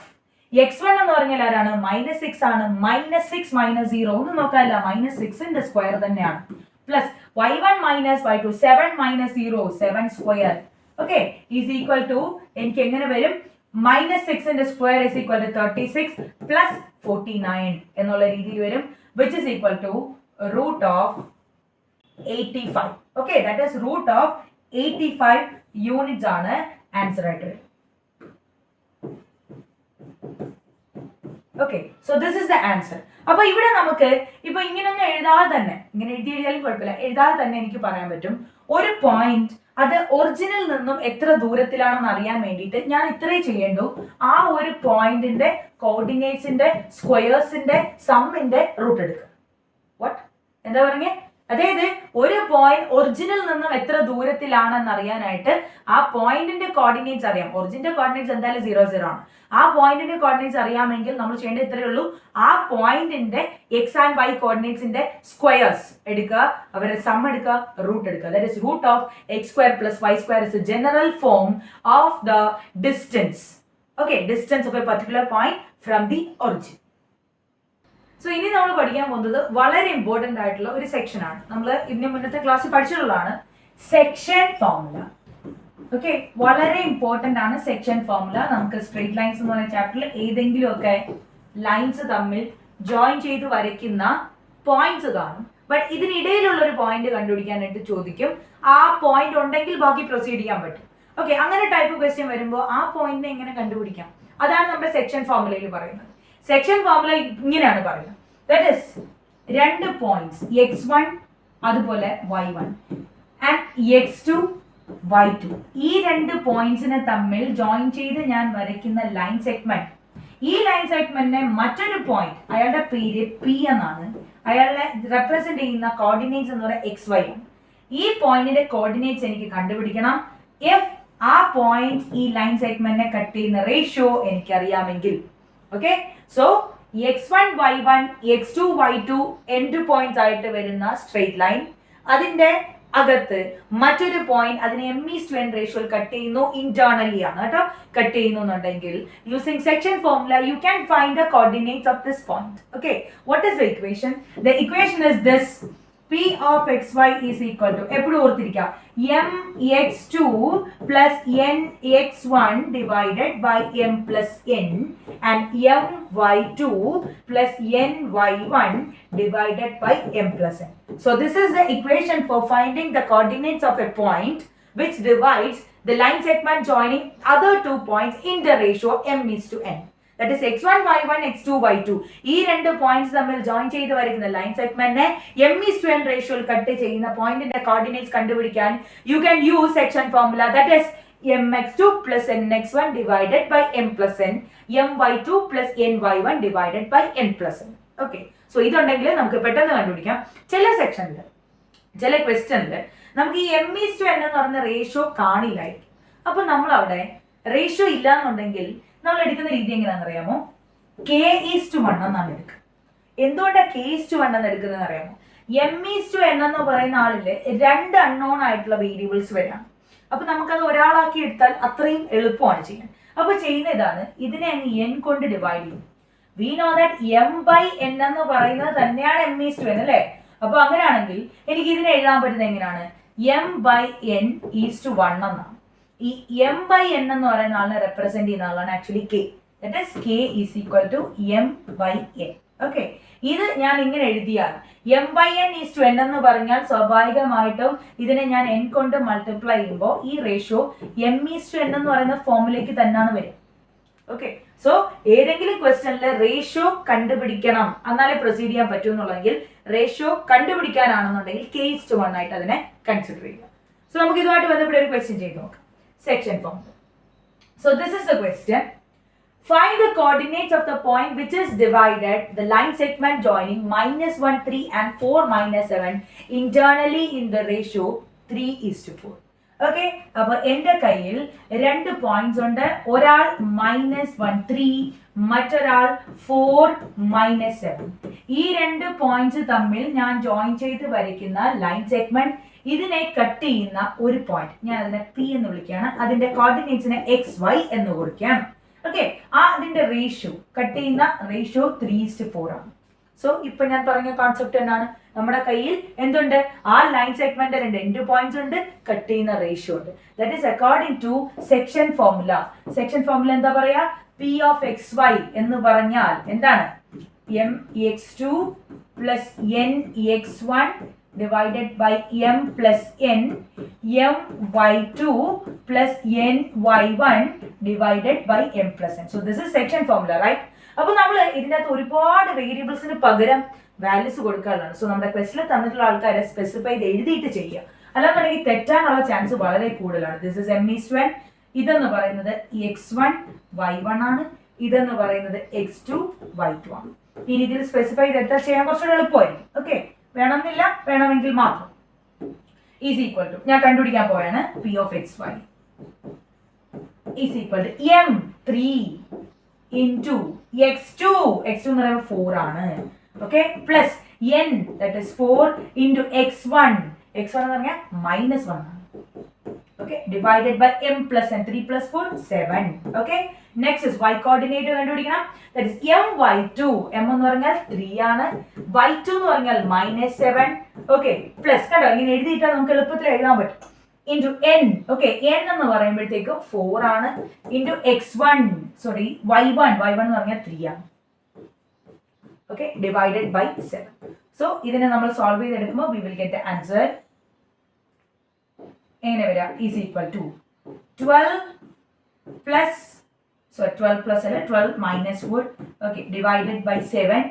x1 എന്ന് പറഞ്ഞാൽ ആരാണ്? -6 ആണ്. -6 - 0 ഒന്നും നോക്കാനില്ല, -6 ന്റെ സ്ക്വയർ തന്നെയാണ്. Plus y1 minus y2 7 minus 0 7 square. Okay, is equal to എനിക്ക് എങ്ങനെ വരും? -6 ന്റെ square is equal to 36 plus 49 എന്നുള്ള രീതിയിൽ വരും, which is equal to root of 85. Okay, that is root of 85 units ആണ് ആൻസർ ആയിട്ട് വരും. Okay, so this is the answer. അപ്പൊ ഇവിടെ നമുക്ക് ഇപ്പൊ ഇങ്ങനൊന്നും എഴുതാതെ തന്നെ, ഇങ്ങനെ എഴുതിയാലും കുഴപ്പമില്ല, എഴുതാതെ തന്നെ എനിക്ക് പറയാൻ പറ്റും ഒരു പോയിന്റ് അത് ഒറിജിനിൽ നിന്നും എത്ര ദൂരത്തിലാണെന്ന് അറിയാൻ വേണ്ടിയിട്ട് ഞാൻ ഇത്രേ ചെയ്യേണ്ടു, ആ ഒരു പോയിന്റിന്റെ കോർഡിനേറ്റ്സിന്റെ സ്ക്വയേഴ്സിന്റെ സമ്മിന്റെ റൂട്ട് എടുക്കുക. വാട്ട് എന്താ പറഞ്ഞേ? അതായത് ഒരു പോയിന്റ് ഒറിജിനിൽ നിന്നും എത്ര ദൂരത്തിലാണെന്ന് അറിയാനായിട്ട് ആ പോയിന്റിന്റെ കോർഡിനേറ്റ്സ് അറിയാം. ഒറിജിന്റെ കോർഡിനേറ്റ്സ് എന്തായാലും 0 0 ആണ്. ആ പോയിന്റിന്റെ കോർഡിനേറ്റ്സ് അറിയാമെങ്കിൽ നമ്മൾ ചെയ്യേണ്ടത് ഇത്രയേ ഉള്ളൂ, ആ പോയിന്റിന്റെ എക്സ് ആൻഡ് വൈ കോർഡിനേറ്റ്സിന്റെ സ്ക്വയേഴ്സ് എടുക്കുക, അവരുടെ സം എടുക്കുക, റൂട്ട് എടുക്കുക. That is root of x square plus y square is a general form of the distance. Okay, distance of a particular point from the origin. So ഇനി നമ്മൾ പഠിക്കാൻ പോകുന്നത് വളരെ ഇമ്പോർട്ടന്റ് ആയിട്ടുള്ള ഒരു സെക്ഷൻ ആണ്. നമ്മൾ ഇതിന് മുന്നത്തെ ക്ലാസ്സിൽ പഠിച്ചിട്ടുള്ളതാണ് സെക്ഷൻ ഫോർമുല. ഓക്കെ, വളരെ ഇമ്പോർട്ടന്റ് ആണ് സെക്ഷൻ ഫോർമുല. നമുക്ക് സ്ട്രെയിറ്റ് ലൈൻസ് എന്ന് പറയുന്ന ചാപ്റ്ററിൽ ഏതെങ്കിലും ഒക്കെ ലൈൻസ് തമ്മിൽ ജോയിൻ ചെയ്ത് വരയ്ക്കുന്ന പോയിന്റ്സ് കാണും. ബട്ട് ഇതിനിടയിലുള്ള ഒരു പോയിന്റ് കണ്ടുപിടിക്കാനായിട്ട് ചോദിക്കും. ആ പോയിന്റ് ഉണ്ടെങ്കിൽ ബാക്കി പ്രൊസീഡ് ചെയ്യാൻ പറ്റും. ഓക്കെ, അങ്ങനെ ടൈപ്പ് ക്വസ്റ്റ്യൻ വരുമ്പോൾ ആ പോയിന്റിനെ എങ്ങനെ കണ്ടുപിടിക്കാം, അതാണ് നമ്മുടെ സെക്ഷൻ ഫോർമുലയിൽ പറയുന്നത്. സെക്ഷൻ ഫോർമുല ഇങ്ങനെയാണ് പറയുന്നത്. ദാറ്റ് ഈസ് രണ്ട് പോയിന്റ്സ് x1 അതുപോലെ y1 ആൻഡ് x2 y2, ഈ രണ്ട് പോയിന്റ്സിനെ തമ്മിൽ ജോയിൻ ചെയ്ത് ഞാൻ വരയ്ക്കുന്ന ലൈൻ സെഗ്മെന്റ്, ഈ ലൈൻ സെഗ്മെന്റിനെ മറ്റൊരു പോയിന്റ്, അയാളുടെ പേര് P എന്നാണ്, അയാളെ റെപ്രസെന്റ് ചെയ്യുന്ന കോർഡിനേറ്റ്സ് എന്ന് പറയുന്നത് xy ആണ്. ഈ പോയിന്റിന്റെ കോർഡിനേറ്റ്സ് എനിക്ക് കണ്ടുപിടിക്കണം. ഇഫ് ആ പോയിന്റ് ഈ ലൈൻ സെഗ്മെന്റിനെ കട്ട് ചെയ്യുന്ന റേഷ്യോ എനിക്കറിയാമെങ്കിൽ. Okay, so x1 y1 x2 y2 end points ആയിട്ട് വരുന്ന സ്ട്രെയിറ്റ് ലൈൻ, അതിന്റെ അകത്ത് മറ്റൊരു പോയിന്റ് അതിനെ m:n റേഷ്യോയിൽ കട്ട് ചെയ്യുന്നു, ഇന്റേർണലി ആണ് കേട്ടോ കട്ട് ചെയ്യുന്നു എന്നുണ്ടെങ്കിൽ using section formula you can find the coordinates of this point. Okay, what is the equation? The equation is this: P of xy is equal to, എപ്പോഴും ഓർത്തിരിക്കുക, mx2 plus nx1 divided by m plus n and my2 plus ny1 divided by m plus n. So this is the equation for finding the coordinates of a point which divides the line segment joining other 2 points in the ratio m:n. That is x1 y1 x2 y2, ഈ രണ്ട് പോയിന്റ്സ് തമ്മിൽ join ചെയ്ത് വരയ്ക്കുന്ന line സെഗ്മെന്റിനെ m:n റേഷ്യോയിൽ cut ചെയ്യുന്ന പോയിന്റിന്റെ coordinates കണ്ടുപിടിക്കാൻ you can use section formula. That is mx2 plus nx1 divided by m plus n, my2 plus ny1 divided by n plus n. Okay, so ഇതുണ്ടെങ്കിൽ നമുക്ക് പെട്ടെന്ന് കണ്ടുപിടിക്കാം. ചില സെക്ഷനിൽ, ചില ക്വസ്റ്റ്യനിൽ നമുക്ക് ഈ m:n എന്ന് പറയുന്ന റേഷ്യോ കാണില്ലായിരിക്കും. അപ്പൊ നമ്മൾ അവിടെ റേഷ്യോ ഇല്ല എന്നുണ്ടെങ്കിൽ നമ്മൾ എടുക്കുന്ന രീതി എങ്ങനെയാണെന്ന് അറിയാമോ? k:1 എന്നാണ് എടുക്കുക. എന്തുകൊണ്ടാണ് k:1 എന്ന് എടുക്കുന്നത് അറിയാമോ? m:n എന്ന് പറയുന്ന ആളില് രണ്ട് അൺനോൺ ആയിട്ടുള്ള വേരിയബിൾസ് വരാം. അപ്പൊ നമുക്കത് ഒരാളാക്കി എടുത്താൽ അത്രയും എളുപ്പമാണ് ചെയ്യാൻ. അപ്പൊ ചെയ്യുന്ന ഇതാണ്, ഇതിനെ അങ്ങ് n കൊണ്ട് ഡിവൈഡ് ചെയ്യും. വി നോ ദാറ്റ് m/n എന്ന് പറയുന്നത് തന്നെയാണ് m:n അല്ലേ? അപ്പൊ അങ്ങനെയാണെങ്കിൽ എനിക്ക് ഇതിനെ എഴുതാൻ പറ്റുന്നത് എങ്ങനെയാണ്? m/n=1 എന്നാണ്. ഈ m/n എന്ന് പറയുന്ന ആളിനെ റെപ്രസെന്റ് ചെയ്യുന്ന ആളാണ് actually k. That is k is equal to m/n. Okay, ഇത് ഞാൻ ഇങ്ങനെ എഴുതിയാൽ m/n=n എന്ന് പറഞ്ഞാൽ സ്വാഭാവികമായിട്ടും ഇതിനെ ഞാൻ n കൊണ്ട് മൾട്ടിപ്ലൈ ചെയ്യുമ്പോൾ ഈ റേഷ്യോ m:n എന്ന് പറയുന്ന ഫോമിലേക്ക് തന്നെയാണ് വരും. ഓക്കെ, സോ ഏതെങ്കിലും ക്വസ്റ്റ്യനിൽ റേഷ്യോ കണ്ടുപിടിക്കണം എന്നാലേ പ്രൊസീഡ് ചെയ്യാൻ പറ്റൂ എന്നുള്ളതെങ്കിൽ റേഷ്യോ കണ്ടുപിടിക്കാനാണെന്നുണ്ടെങ്കിൽ k:1 ആയിട്ട് അതിനെ കൺസിഡർ ചെയ്യുക. സോ നമുക്ക് ഇതുമായിട്ട് ബന്ധപ്പെട്ട ഒരു ക്വസ്റ്റ്യൻ ചെയ്ത് നോക്കാം. Section formula. So this is the question. Find the coordinates of the point which is divided the line segment joining -1 3 and 4 -7 internally in the ratio 3:4. Okay, അപ്പോൾ എൻ്റെ കയ്യിൽ രണ്ട് പോയിന്റ്സ് ഉണ്ട്. ഒരാൾ -1 3, മറ്റൊരാൾ 4 -7. ഈ രണ്ട് പോയിന്റ്സ് തമ്മിൽ ഞാൻ ജോയിൻ ചെയ്ത് വരയ്ക്കുന്ന ലൈൻ സെഗ്മെന്റ്, ഇതിനെ കട്ട് ചെയ്യുന്ന ഒരു പോയിന്റ്, ഞാൻ അതിനെ P എന്ന് വിളിക്കുകയാണ്. അതിന്റെ കോർഡിനേറ്റ്സിനെ xy എന്ന് കൊടുക്കുകയാണ്. ഓക്കെ, അതിന്റെ റേഷ്യോ, കട്ട് ചെയ്യുന്ന റേഷ്യോ 3:4 ആണ്. സോ ഇപ്പൊ ഞാൻ പറഞ്ഞ കോൺസെപ്റ്റ് എന്നാണ്? നമ്മുടെ കയ്യിൽ എന്തുണ്ട്? ആ ലൈൻ സെഗ്മെന്റ് രണ്ട് എൻഡ് പോയിന്റ്സ് ഉണ്ട്, കട്ട് ചെയ്യുന്ന റേഷ്യോ ഉണ്ട്. That is according to section formula. Section formula എന്താ പറയാ? P of xy എന്ന് പറഞ്ഞാൽ എന്താണ്? mx2 plus nx1 divided by m plus n, my2 plus ny1 divided by m plus n. So this is section formula, right? അപ്പോൾ നമ്മൾ ഇതിനകത്ത് ഒരുപാട് വേരിയബിൾസിന് പകരം വാല്യൂസ് കൊടുക്കാനുള്ളതാണ്. സോ നമ്മുടെ ക്വസ്റ്റിൽ തന്നിട്ടുള്ള ആൾക്കാരെ സ്പെസിഫൈ ചെയ്ത് എഴുതിയിട്ട് ചെയ്യുക. അല്ലാന്നുണ്ടെങ്കിൽ തെറ്റാനുള്ള ചാൻസ് വളരെ കൂടുതലാണ്. This is m/n. ഇതെന്ന് പറയുന്നത് x1 y1 ആണ്, ഇതെന്ന് പറയുന്നത് x2 y2 ആണ്. ഈ രീതിയിൽ സ്പെസിഫൈ ചെയ്തെടുത്താൽ ചെയ്യാൻ കുറച്ചുകൂടെ എളുപ്പമായിരിക്കും. ഓക്കെ, വേണമെന്നില്ല, വേണമെങ്കിൽ മാത്രം. ഈസ് ഈക്വൽ ടു ഞാൻ കണ്ടുപിടിക്കാൻ പോയാണ് p of xy is equal to m3 into x2 എന്ന് പറയുമ്പോൾ 4 ആണ്. Okay, plus n that is 4 into x1 എന്ന് പറഞ്ഞാൽ -1 ആണ്. Okay, divided by m plus n, 3 plus 4, 7. Okay, next is y coordinate കണ്ടുപിടിക്കണം. That is my2, m എന്ന് പറഞ്ഞാൽ 3 ആണ്, y2 എന്ന് പറഞ്ഞാൽ -7. Okay, plus കണ്ടോ ഇങ്ങനെ എഴുതിയിട്ടാൽ നമുക്ക് എളുപ്പത്തിൽ എഴുതാൻ പറ്റും. Into n, okay, n എന്ന് പറയുമ്പോഴത്തേക്ക് 4 ആണ്, into y1 എന്ന് പറഞ്ഞാൽ 3 ആണ്. Okay, divided by 7. So ഇതിനെ നമ്മൾ സോൾവ് ചെയ്തെടുക്കുമ്പോൾ we will get the answer. എങ്ങനെ വരിക? Is equal to 12 plus 12 minus 4, okay, divided by 7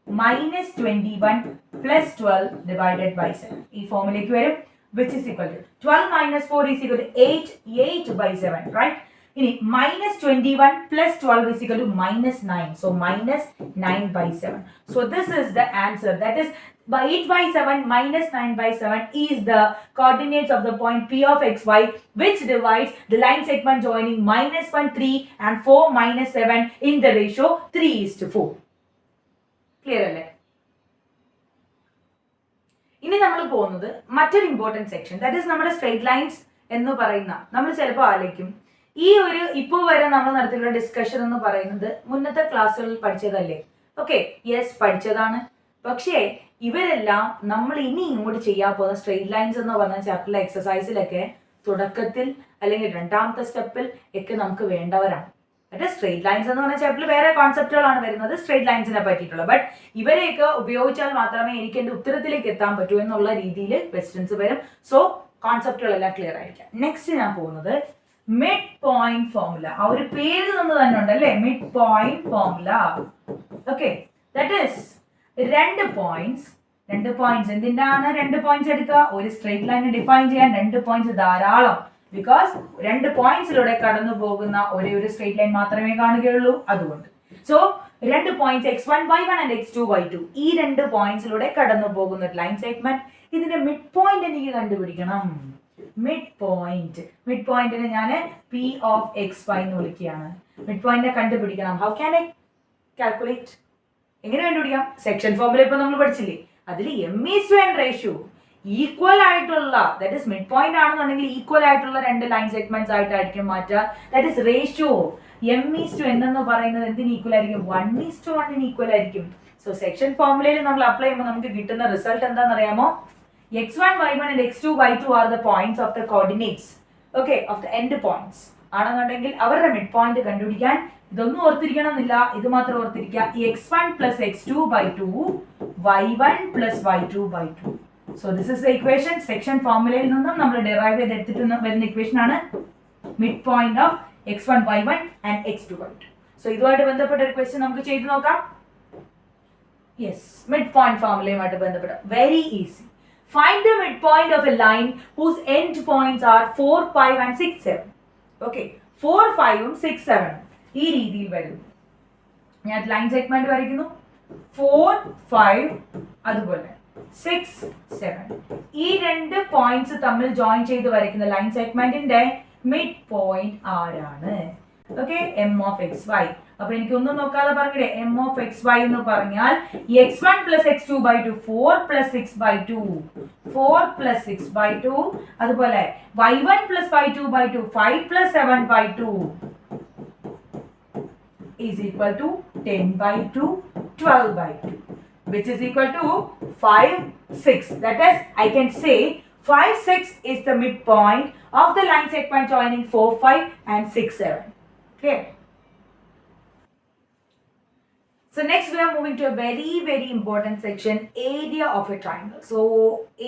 minus 21 plus 12 divided by 7. ഈ ഫോമിലേക്ക് വരും, which is equal to 12 minus 4 is equal to 8 by 7, right? ഇനി minus 21 plus 12 is equal to minus 9, so minus 9 by 7. So this is the answer. That is by 8 by 7 minus 9 by 7 is the coordinates of the point P of xy, which divides the line segment joining -1, 3 and 4, -7 in the ratio 3:4. Clear അല്ലേ? ഇനി നമ്മൾ പോകുന്നത് മറ്റൊരു important section, that is നമ്മുടെ straight lines എന്ന് പറയുന്ന. നമ്മൾ ചിലപ്പോൾ ആലോചിക്കും ഈ ഒരു ഇപ്പോൾ വരെ നമ്മൾ നടത്തിയുള്ള ഡിസ്കഷൻ എന്ന് പറയുന്നത് മുന്നത്തെ ക്ലാസ്സുകളിൽ പഠിച്ചതല്ലേ? ഓക്കെ, യെസ്, പഠിച്ചതാണ്. പക്ഷേ ഇവരെല്ലാം നമ്മൾ ഇനി ഇങ്ങോട്ട് ചെയ്യാൻ പോകുന്ന സ്ട്രെയിറ്റ് ലൈൻസ് എന്ന് പറഞ്ഞ ചാപ്റ്ററിലെ എക്സസൈസിലൊക്കെ തുടക്കത്തിൽ അല്ലെങ്കിൽ രണ്ടാമത്തെ സ്റ്റെപ്പിൽ ഒക്കെ നമുക്ക് വേണ്ടവരാണ്. മറ്റേ സ്ട്രെയിറ്റ് ലൈൻസ് എന്ന് പറഞ്ഞ ചാപ്റ്ററിൽ വേറെ കോൺസെപ്റ്റുകളാണ് വരുന്നത് സ്ട്രെയിറ്റ് ലൈൻസിനെ പറ്റിയിട്ടുള്ളത്. ബട്ട് ഇവരെയൊക്കെ ഉപയോഗിച്ചാൽ മാത്രമേ എനിക്ക് എൻ്റെ ഉത്തരത്തിലേക്ക് എത്താൻ പറ്റൂ എന്നുള്ള രീതിയിൽ ക്വസ്റ്റ്യൻസ് വരും. സോ കോൺസെപ്റ്റുകളെല്ലാം ക്ലിയർ ആയിരിക്കാം. നെക്സ്റ്റ് ഞാൻ പോകുന്നത് മിഡ് പോയിന്റ് ഫോർമുല. ആ ഒരു പേരിൽ നിന്ന് തന്നെ ഉണ്ട് അല്ലേ, mid point formula. Okay, that is രണ്ട് പോയിന്റ്സ് എന്തിനാണ് രണ്ട് പോയിന്റ്സ് എടുക്കുക? ഒരു സ്ട്രെയിറ്റ് ലൈൻ ഡിഫൈൻ ചെയ്യാൻ രണ്ട് പോയിന്റ്സ് ധാരാളം. ബിക്കോസ് രണ്ട് പോയിന്റ്സിലൂടെ കടന്നു പോകുന്ന ഒരേ ഒരു സ്ട്രെയിറ്റ് ലൈൻ മാത്രമേ കാണുകയുള്ളൂ, അതുകൊണ്ട്. സോ രണ്ട് points x1 y1 and x2 y2, ഈ രണ്ട് പോയിന്റ്സിലൂടെ കടന്നു പോകുന്ന ഒരു ലൈൻ സെഗ്മെന്റ്. ഇതിന്റെ മിഡ് പോയിന്റ് എനിക്ക് കണ്ടുപിടിക്കണം. മിഡ് പോയിന്റിനെ ഞാൻ p of xy എന്ന് വിളിക്കുകയാണ്. മിഡ് പോയിന്റിനെ കണ്ടുപിടിക്കണം. How can I calculate? എങ്ങനെ കണ്ടുപിടിക്കാം? സെക്ഷൻ ഫോർമുല ഇപ്പൊ നമ്മൾ പഠിച്ചില്ലേ, അതിൽ m/n റേഷ്യോ ഈക്വൽ ആയിട്ടുള്ള, ദാറ്റ് ഇസ് മിഡ് പോയിന്റ് ആണെന്നുണ്ടെങ്കിൽ ഈക്വൽ ആയിട്ടുള്ള രണ്ട് ലൈൻ സെഗ്മെന്റ്സ് ആയിട്ടായിരിക്കും മാറ്റുക. ദാറ്റ് ഇസ് റേഷ്യോ m/n എന്ന് പറയുന്നത് എന്തിന് ഈക്വൽ ആയിരിക്കും? 1:1 ഈക്വൽ ആയിരിക്കും. സോ സെക്ഷൻ ഫോർമുലയിൽ നമ്മൾ അപ്ലൈ ചെയ്യുമ്പോൾ നമുക്ക് കിട്ടുന്ന റിസൾട്ട് എന്താണെന്ന് അറിയാമോ? x1 y1 and x2 y2 are the points of the coordinates, okay, of the end points. ആണെന്നുണ്ടെങ്കിൽ അവരുടെ മിഡ് പോയിന്റ് കണ്ടുപിടിക്കാൻ ഇതൊന്നും ഓർത്തിരിക്കണം എന്നില്ല, ഇത് മാത്രം ഓർത്തിരിക്കുക. x1 plus x2 by 2 y1 plus y2 by 2. So this is the equation. Section ഫോർമുലയിൽ നിന്നും നമ്മൾ ഡിറൈവ് ചെയ്തെടുത്തിട്ട് വരുന്ന ഇക്വേഷൻ ആണ് mid point of x1 y1 and x2 y2. So ഇതുമായിട്ട് ബന്ധപ്പെട്ട ഒരു ക്വസ്റ്റ്യൻ നമുക്ക് ചെയ്തു നോക്കാം. യെസ്, മിഡ് പോയിന്റ് ഫോർമുലയുമായിട്ട് ബന്ധപ്പെട്ട very easy. Find the midpoint of a line whose end points are 4, 5 and 6, 7. Okay, 4, 5 ഉം 6, 7 ഈ രീതിയിൽ വരും. ഞാൻ ലൈൻ സെഗ്മെന്റ് വരയ്ക്കുന്നു. 4, 5 അതുപോലെ 6, 7 ഈ രണ്ട് പോയിന്റ്സ് തമ്മിൽ ജോയിൻ ചെയ്ത് വരയ്ക്കുന്ന ലൈൻ സെഗ്മെന്റിന്റെ മിഡ് പോയിന്റ് ആരാണ്? Okay, m of xy. അപ്പൊ എനിക്ക് ഒന്നും നോക്കാതെ പറഞ്ഞില്ലേ, m of xy എന്ന് പറഞ്ഞാൽ x1 plus x2 by 2, 4 plus 6 by 2, 4 plus 6 by 2, അതുപോലെ y1 plus y2 by 2, 5 plus 7 by 2 is equal to 10 by 2, 12 by 2, which is equal to 5, 6. That is, I can say 5, 6 is the midpoint of the line segment joining 4, 5 and 6, 7. Clear? So next we are moving to a very, very important section, area of a triangle. So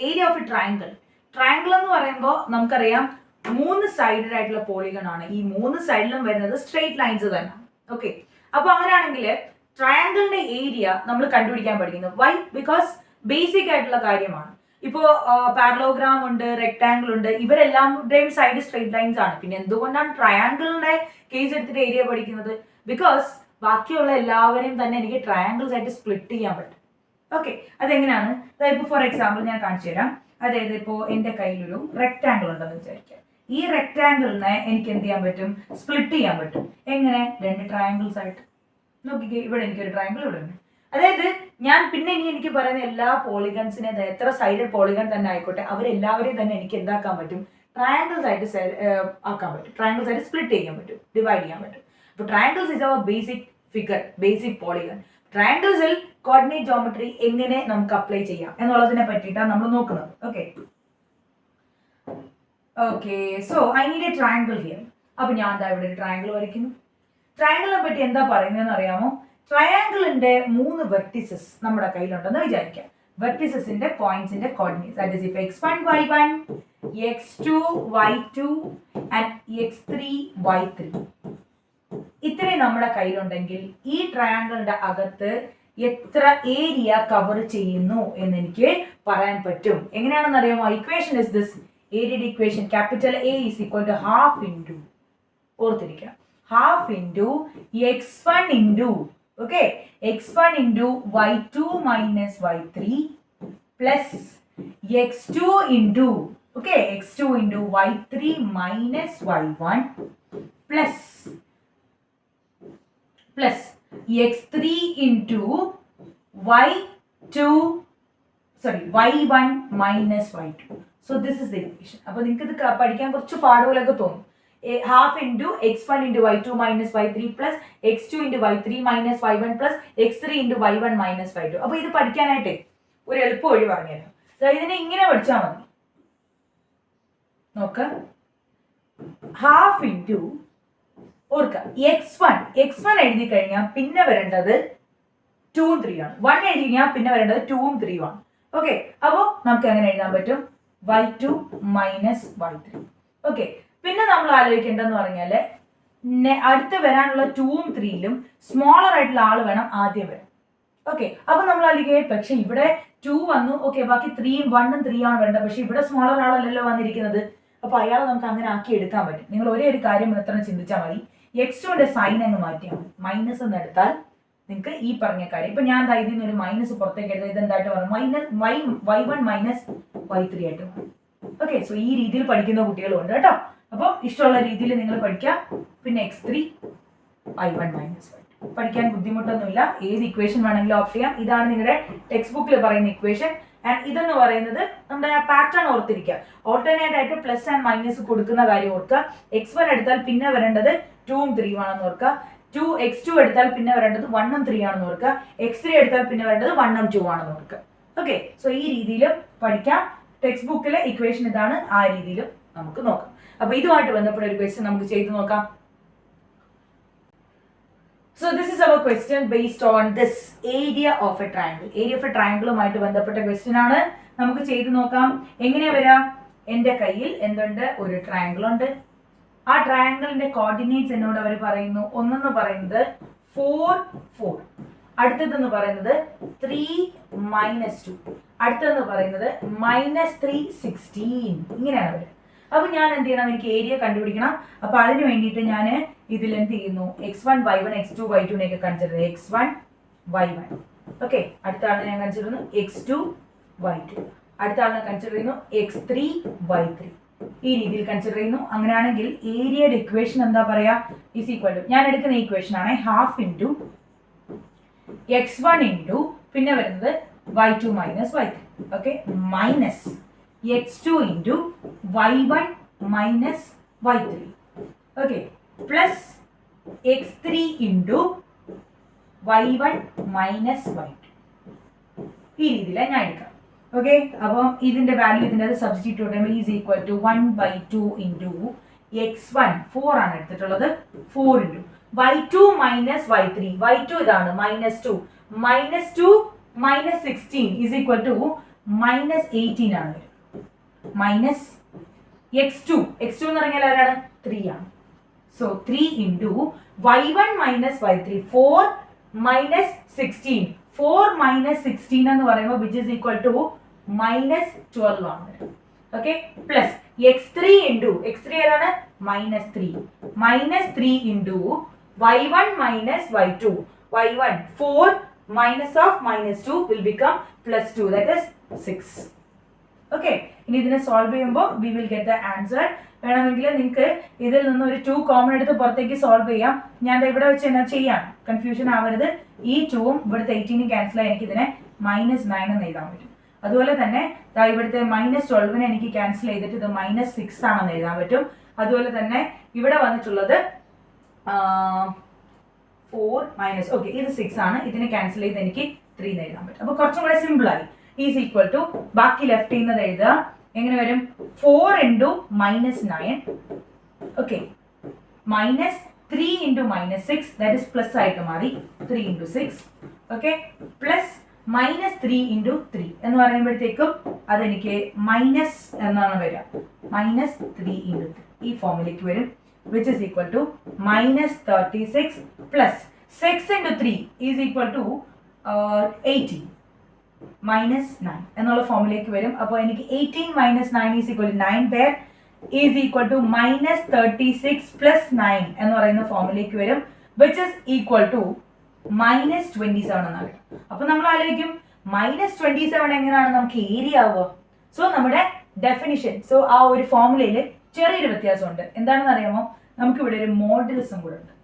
area of a triangle. Triangle എന്ന് പറയുമ്പോൾ നമുക്കറിയാം 3 sided ആയിട്ടുള്ള polygon ആണ്. ഈ 3 സൈഡിലും വരുന്നത് straight lines തന്നെ. Okay, അപ്പൊ അങ്ങനെയാണെങ്കിൽ ട്രയാങ്കിളിന്റെ ഏരിയ നമ്മൾ കണ്ടുപിടിക്കാൻ പഠിക്കുന്നത്. വൈ? ബിക്കോസ് ബേസിക് ആയിട്ടുള്ള കാര്യമാണ്. ഇപ്പോൾ പാരലോഗ്രാം ഉണ്ട്, റെക്ടാംഗിൾ ഉണ്ട്, ഇവരെല്ലാവരുടെയും സൈഡ് സ്ട്രെയിറ്റ് ലൈൻസ് ആണ്. പിന്നെ എന്തുകൊണ്ടാണ് ട്രയാങ്കിളിന്റെ കേസ് എടുത്തിട്ട് ഏരിയ പഠിക്കുന്നത്? ബിക്കോസ് ബാക്കിയുള്ള എല്ലാവരെയും തന്നെ എനിക്ക് ട്രയാങ്കിൾസ് ആയിട്ട് സ്പ്ലിറ്റ് ചെയ്യാൻ പറ്റും. ഓക്കെ, അതെങ്ങനെയാണ്? അതായത് ഫോർ എക്സാമ്പിൾ ഞാൻ കാണിച്ചു തരാം. അതായത് ഇപ്പോൾ എൻ്റെ കയ്യിലൊരു റെക്ടാംഗിൾ ഉണ്ടെന്ന് വിചാരിക്കാം. ഈ റെക്ടാംഗിളിനെ എനിക്ക് എന്ത് ചെയ്യാൻ പറ്റും? സ്പ്ലിറ്റ് ചെയ്യാൻ പറ്റും. എങ്ങനെ? 2 ട്രയാങ്കിൾസ് ആയിട്ട്. നോക്കിക്കേ, ഇവിടെ എനിക്കൊരു ട്രയാങ്കിൾ ഇവിടെ ഉണ്ട്. അതായത് ഞാൻ പിന്നെ ഇനി എനിക്ക് പറയുന്ന എല്ലാ പോളിഗൺസിനെ, എത്ര സൈഡഡ് പോളിഗൺ തന്നെ ആയിക്കോട്ടെ, അവരെല്ലാവരെയും തന്നെ എനിക്ക് എന്താക്കാൻ പറ്റും? ട്രയാങ്കിൾസ് ആയിട്ട് ആക്കാൻ പറ്റും. ട്രയാങ്കിൾസ് ആയിട്ട് സ്പ്ലിറ്റ് ചെയ്യാൻ പറ്റും, ഡിവൈഡ് ചെയ്യാൻ പറ്റും. അപ്പോൾ triangles is our basic figure, basic polygon. ട്രയാങ്കിൾസിൽ കോർഡിനേറ്റ് ജോമെട്രി എങ്ങനെ നമുക്ക് അപ്ലൈ ചെയ്യാം എന്നുള്ളതിനെ പറ്റിയിട്ടാണ് നമ്മൾ നോക്കുന്നത്. Okay, so I need a triangle here. അപ്പൊ ഞാൻ ദാ ഇവിടെ ഒരു ട്രയാങ്കിൾ വരയ്ക്കുന്നു. ട്രയാങ്കിളിനെ പറ്റി എന്താ പറയുന്നതെന്ന് അറിയാമോ? ട്രയാങ്കിളിന്റെ 3 വെർട്ടിസസ് നമ്മുടെ കയ്യിലുണ്ടെന്ന് വിചാരിക്കാം. വെർട്ടിസസിന്റെ പോയിന്റ്സിന്റെ coordinates, that is if x1 y1, x2 y2 and x3 y3 ഇത്രയും നമ്മുടെ കയ്യിലുണ്ടെങ്കിൽ ഈ ട്രയാങ്കിളിന്റെ അകത്ത് എത്ര ഏരിയ കവർ ചെയ്യുന്നു എന്ന് എനിക്ക് പറയാൻ പറ്റും. എങ്ങനെയാണെന്ന് അറിയാമോ? Equation is this. ഏരിയയുടെ equation capital A is equal to half into, ഓർത്തിരിക്കണം, half into x1 into, okay, x1 into y2 minus y3 plus x2 into, okay, x2 into y3 minus y1 plus x3 into y1 minus y2. So this is the equation. അപ്പോൾ നിങ്ങൾക്ക് ഇത് പഠിക്കാൻ കുറച്ച് പാടുകളൊക്കെ തോന്നും. Half into x1 into y2 minus y3 plus x2 into y3 minus y1 plus x3 into y1 minus y2. അപ്പോൾ ഇത് പഠിക്കാനായിട്ട് ഒരു എളുപ്പ വഴി പറഞ്ഞുതരാം. ഇതിനെ ഇങ്ങനെ പഠിച്ചാൽ മതി. നോക്ക്, ഹാഫ് ഇൻറ്റു, ഓർക്കുക, x1 എഴുതി കഴിഞ്ഞാൽ പിന്നെ വരേണ്ടത് 2ഉം 3 ആണ്. 1 എഴുതി കഴിഞ്ഞാൽ പിന്നെ വരേണ്ടത് 2ഉം 3ഉം ആണ്. ഓക്കെ, അപ്പോൾ നമുക്ക് എങ്ങനെ എഴുതാൻ പറ്റും? y2 minus y3. ഓക്കെ, പിന്നെ നമ്മൾ ആലോചിക്കേണ്ടതെന്ന് പറഞ്ഞാൽ അടുത്ത് വരാനുള്ള 2ഉം 3യിലും സ്മോളർ ആയിട്ടുള്ള ആൾ വേണം ആദ്യം വരാൻ. ഓക്കെ, അപ്പൊ നമ്മൾ ആലോചിക്കുക, പക്ഷെ ഇവിടെ 2 വന്നു, ഓക്കെ, ബാക്കി 3ഉം 1ഉം 3 ആണ് വേണ്ടത്. പക്ഷെ ഇവിടെ സ്മോളർ ആളല്ലല്ലോ വന്നിരിക്കുന്നത്. അപ്പൊ അയാളെ നമുക്ക് അങ്ങനെ ആക്കി എടുക്കാൻ പറ്റും. നിങ്ങൾ ഒരേ ഒരു കാര്യം മാത്രം ചിന്തിച്ചാൽ മതി. x2ന്റെ സൈൻ അങ്ങ് മാറ്റിയാൽ മതി. മൈനസ് എന്ന് എടുത്താൽ നിങ്ങൾക്ക് ഈ പറഞ്ഞ കാര്യം. ഇപ്പൊ ഞാൻ ഇതിൽ നിന്ന് ഒരു മൈനസ് പുറത്തേക്ക് എടുത്താൽ ഇതെന്തായിട്ട് പറയും? y1 മൈനസ് y3 ആയിട്ട് മാറും. ഓക്കെ, സോ ഈ രീതിയിൽ പഠിക്കുന്ന കുട്ടികളും ഉണ്ട് കേട്ടോ. അപ്പോൾ ഇഷ്ടമുള്ള രീതിയിൽ നിങ്ങൾ പഠിക്കാം. പിന്നെ x3 y1 മൈനസ് y2 പഠിക്കാൻ ബുദ്ധിമുട്ടൊന്നുമില്ല. ഏത് ഇക്വേഷൻ വേണമെങ്കിലും ഓപ്റ്റ് ചെയ്യാം. ഇതാണ് നിങ്ങളുടെ ടെക്സ്റ്റ് ബുക്കിൽ പറയുന്ന ഇക്വേഷൻ. ആൻഡ് ഇതെന്ന് പറയുന്നത് നമ്മുടെ പാറ്റേൺ ഓർത്തിരിക്കുക. ഓൾട്ടർനേറ്റ് ആയിട്ട് പ്ലസ് ആൻഡ് മൈനസ് കൊടുക്കുന്ന കാര്യം ഓർക്കുക. x1 എടുത്താൽ പിന്നെ വരേണ്ടത് 2ഉം 3ഉം ആണെന്ന് ഓർക്കുക. x2 എടുത്താൽ പിന്നെ വരേണ്ടത് 1ഉം 3 ആണെന്ന് ഓർക്കുക. x3 എടുത്താൽ പിന്നെ വരേണ്ടത് 1ഉം 2 ആണെന്ന് ഓർക്കുക. ഓക്കെ, സോ ഈ രീതിയിൽ പഠിക്കാം. ടെക്സ്റ്റ് ബുക്കിലെ ഇക്വേഷൻ ഇതാണ്. ആ രീതിയിലും നമുക്ക് നോക്കാം. അപ്പൊ ഇതുമായിട്ട് ബന്ധപ്പെട്ട ഒരു ക്വസ്റ്റ്യൻ നമുക്ക് ചെയ്തു നോക്കാം. So this is our question based on this area of a triangle. Area of a triangle-ഉമായിട്ട് ബന്ധപ്പെട്ട ക്വസ്റ്റ്യൻ ആണ്. നമുക്ക് ചെയ്തു നോക്കാം. എങ്ങനെയാ വരാ? എൻ്റെ കയ്യിൽ എന്തുണ്ട്? ഒരു ട്രയാങ്കിൾ ഉണ്ട്. ആ ട്രയാങ്കിളിന്റെ കോർഡിനേറ്റ്സ് എന്നോട് അവർ പറയുന്നു. ഒന്നെന്ന് പറയുന്നത് 4 4, അടുത്തതെന്ന് പറയുന്നത് 3 -2, അടുത്തതെന്ന് പറയുന്നത് -3 16. ഇങ്ങനെയാണ് അവർ. അപ്പൊ ഞാൻ എന്ത് ചെയ്യണം? എനിക്ക് ഏരിയ കണ്ടുപിടിക്കണം. അപ്പൊ അതിന് വേണ്ടിയിട്ട് ഞാൻ ഇതിൽ എന്ത് ചെയ്യുന്നു? x1 y1 x2 y2 നെയൊക്കെ consider ചെയ്ത് x1 y1. ഓക്കെ, അടുത്ത ആളിനെ ഞാൻ കൺസിഡർ ചെയ്യുന്നു x2 y2. അടുത്ത ആളിനെ കൺസിഡർ ചെയ്യുന്നു x3 y3. ഈ രീതിയിൽ കൺസിഡർ ചെയ്യുന്നു. അങ്ങനെയാണെങ്കിൽ ഏരിയയുടെ ഇക്വേഷൻ എന്താ പറയാ? ഈസ് ഈക്വൽ ടു, ഞാൻ എടുക്കുന്ന ഇക്വേഷൻ ആണ് ഹാഫ് ഇൻറ്റു x1 ഇൻറ്റു പിന്നെ വരുന്നത് y2 minus y3. Okay, minus x2 into y1 minus y3. Okay, plus x3 into y1 minus y2. ഈ രീതിയിലാണ് ഞാൻ എടുക്കാം. ഓക്കെ, അപ്പം ഇതിന്റെ വാല്യൂ ഇതിൻ്റെ സബ്സ്റ്റിറ്റ്യൂട്ട് ചെയ്യുമ്പോൾ is equal to 1/2 into x1 4 ആണ് എടുത്തിട്ടുള്ളത്. 4 into y2 minus y3. y2 ഇതാണ് -2. -2 minus 16 ഈസ് ഈക്വൽ ടു -18 ആണ്. മൈനസ് x2 എന്ന് പറഞ്ഞാൽ ആരാണ്? 3 ആണ്. So 3 into y1 minus y3. 4 minus 16. 4 minus 16 എന്ന് പറയുമ്പോൾ വിച്ച് ഇസ് ഈക്വൽ ടു -12 ആണ് വരും. Okay, plus x3 into x3 ഏതാണ് -3 into y1 minus y2 y1 4 minus of -2 will become +2, that is 6. Okay, ഇനി ഇതിനെ സോൾവ് ചെയ്യുമ്പോൾ we will get the answer. വേണമെങ്കിൽ നിങ്ങൾക്ക് ഇതിൽ നിന്ന് ഒരു 2 കോമൺ എടുത്ത് പുറത്തേക്ക് സോൾവ് ചെയ്യാം. ഞാൻ ഇവിടെ വെച്ച് എന്നാ ചെയ്യാം, കൺഫ്യൂഷൻ ആവരുത്. ഈ 2ഉം ഇവിടുത്തെ 18 ക്യാൻസൽ ആയി എനിക്ക് ഇതിനെ -9 എന്ന് എഴുതാൻ പറ്റും. അതുപോലെ തന്നെ ഇവിടുത്തെ -12 എനിക്ക് ക്യാൻസൽ ചെയ്തിട്ട് ഇത് -6 ആണെന്ന് എഴുതാൻ പറ്റും. അതുപോലെ തന്നെ ഇവിടെ വന്നിട്ടുള്ളത് 4 മൈനസ് ഓക്കെ ഇത് 6 ആണ്, ഇതിനെ ക്യാൻസൽ ചെയ്ത് എനിക്ക് 3 എന്ന് എഴുതാൻ പറ്റും. അപ്പൊ കുറച്ചും കൂടെ സിമ്പിൾ ആയി. ഈസ് ഈക്വൽ ടു ബാക്കി ലെഫ്റ്റ് ചെയ്യുന്നത് എഴുതുക. എങ്ങനെ വരും? 4 into -9 okay -3 into -6 that is plus ആയിട്ട് മാറി 3 ഇൻറ്റു 6 ഓക്കെ പ്ലസ് -3 ഇൻറ്റു 3 എന്ന് പറയുമ്പോഴത്തേക്കും അതെനിക്ക് മൈനസ് എന്നാണ് വരിക, -3 ഇൻറ്റു 3 ഈ ഫോമിലേക്ക് വരും, which is equal to -36 plus 6 into 3 is equal to 18 -9 എന്നുള്ള ഫോമിലേക്ക് വരും. അപ്പോൾ എനിക്ക് 18 - 9 is equal to 9 there is equal to -36 plus 9 എന്ന് പറയുന്ന ഫോമിലേക്ക് വരും, which is equal to -27 എന്നാണ്. അപ്പൊ നമ്മൾ ആലോചിക്കും -27 എങ്ങനെയാണ് നമുക്ക് ഏരിയ ആവുക? സോ നമ്മുടെ ഡെഫിനിഷൻ, സോ ആ ഒരു ഫോർമുലയിൽ ചെറിയൊരു വ്യത്യാസമുണ്ട്. എന്താണെന്ന് അറിയാമോ? നമുക്ക് ഇവിടെ ഒരു മോഡുലസും കൂടെ ഉണ്ട്.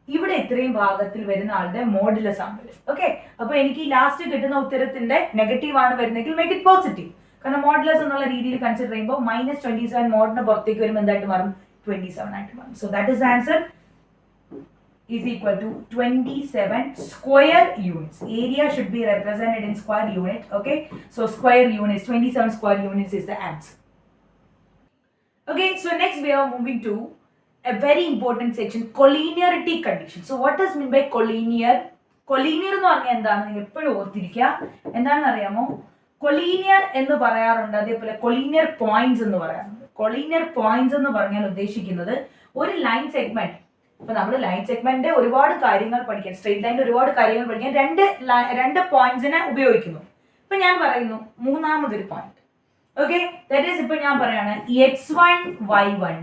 ഇവിടെ ഇത്രയും ഭാഗത്തിൽ വരുന്ന ആളുടെ മോഡുലസ് ആണ് വരും. ഓക്കെ, അപ്പൊ എനിക്ക് ലാസ്റ്റ് കിട്ടുന്ന ഉത്തരത്തിന്റെ നെഗറ്റീവ് ആണ് വരുന്നെങ്കിൽ മേക്ക് ഇറ്റ് പോസിറ്റീവ്. കാരണം മോഡുലസ് എന്നുള്ള രീതിയിൽ കൺസിഡർ ചെയ്യുമ്പോൾ -27 മോഡിന് പുറത്തേക്ക് വരുമ്പോൾ എന്തായിട്ട് മാറും? 27 ആയിട്ട് മാറും. So that is answer is equal to 27 square units. Area should be represented in square unit. Okay, so square units, 27 square units is the answer. Okay, so next we are moving to a very important section, collinearity condition. So what does mean by collinear? Collinear എന്ന് പറഞ്ഞാൽ എന്താണ് എപ്പോഴും ഓർത്തിരിക്കുക. എന്താണെന്ന് അറിയാമോ? Collinear എന്ന് പറയാറുണ്ട്, അതേപോലെ കൊളീനിയർ പോയിന്റ്സ് എന്ന് പറയാറുണ്ട്. കൊളീനിയർ പോയിന്റ്സ് എന്ന് പറഞ്ഞാൽ ഉദ്ദേശിക്കുന്നത് ഒരു ലൈൻ സെഗ്മെന്റ്. ഇപ്പൊ നമ്മൾ ലൈൻ സെഗ്മെന്റിന്റെ ഒരുപാട് കാര്യങ്ങൾ പഠിക്കാൻ, സ്ട്രെയിറ്റ് ലൈനിന്റെ ഒരുപാട് കാര്യങ്ങൾ പഠിക്കാൻ രണ്ട് പോയിന്റ്സിനെ ഉപയോഗിക്കുന്നു. ഇപ്പൊ ഞാൻ പറയുന്നു മൂന്നാമതൊരു പോയിന്റ്. ഓക്കെ, ദാറ്റ് ഈസ് ഇപ്പൊ ഞാൻ പറയാണ് x1 y1,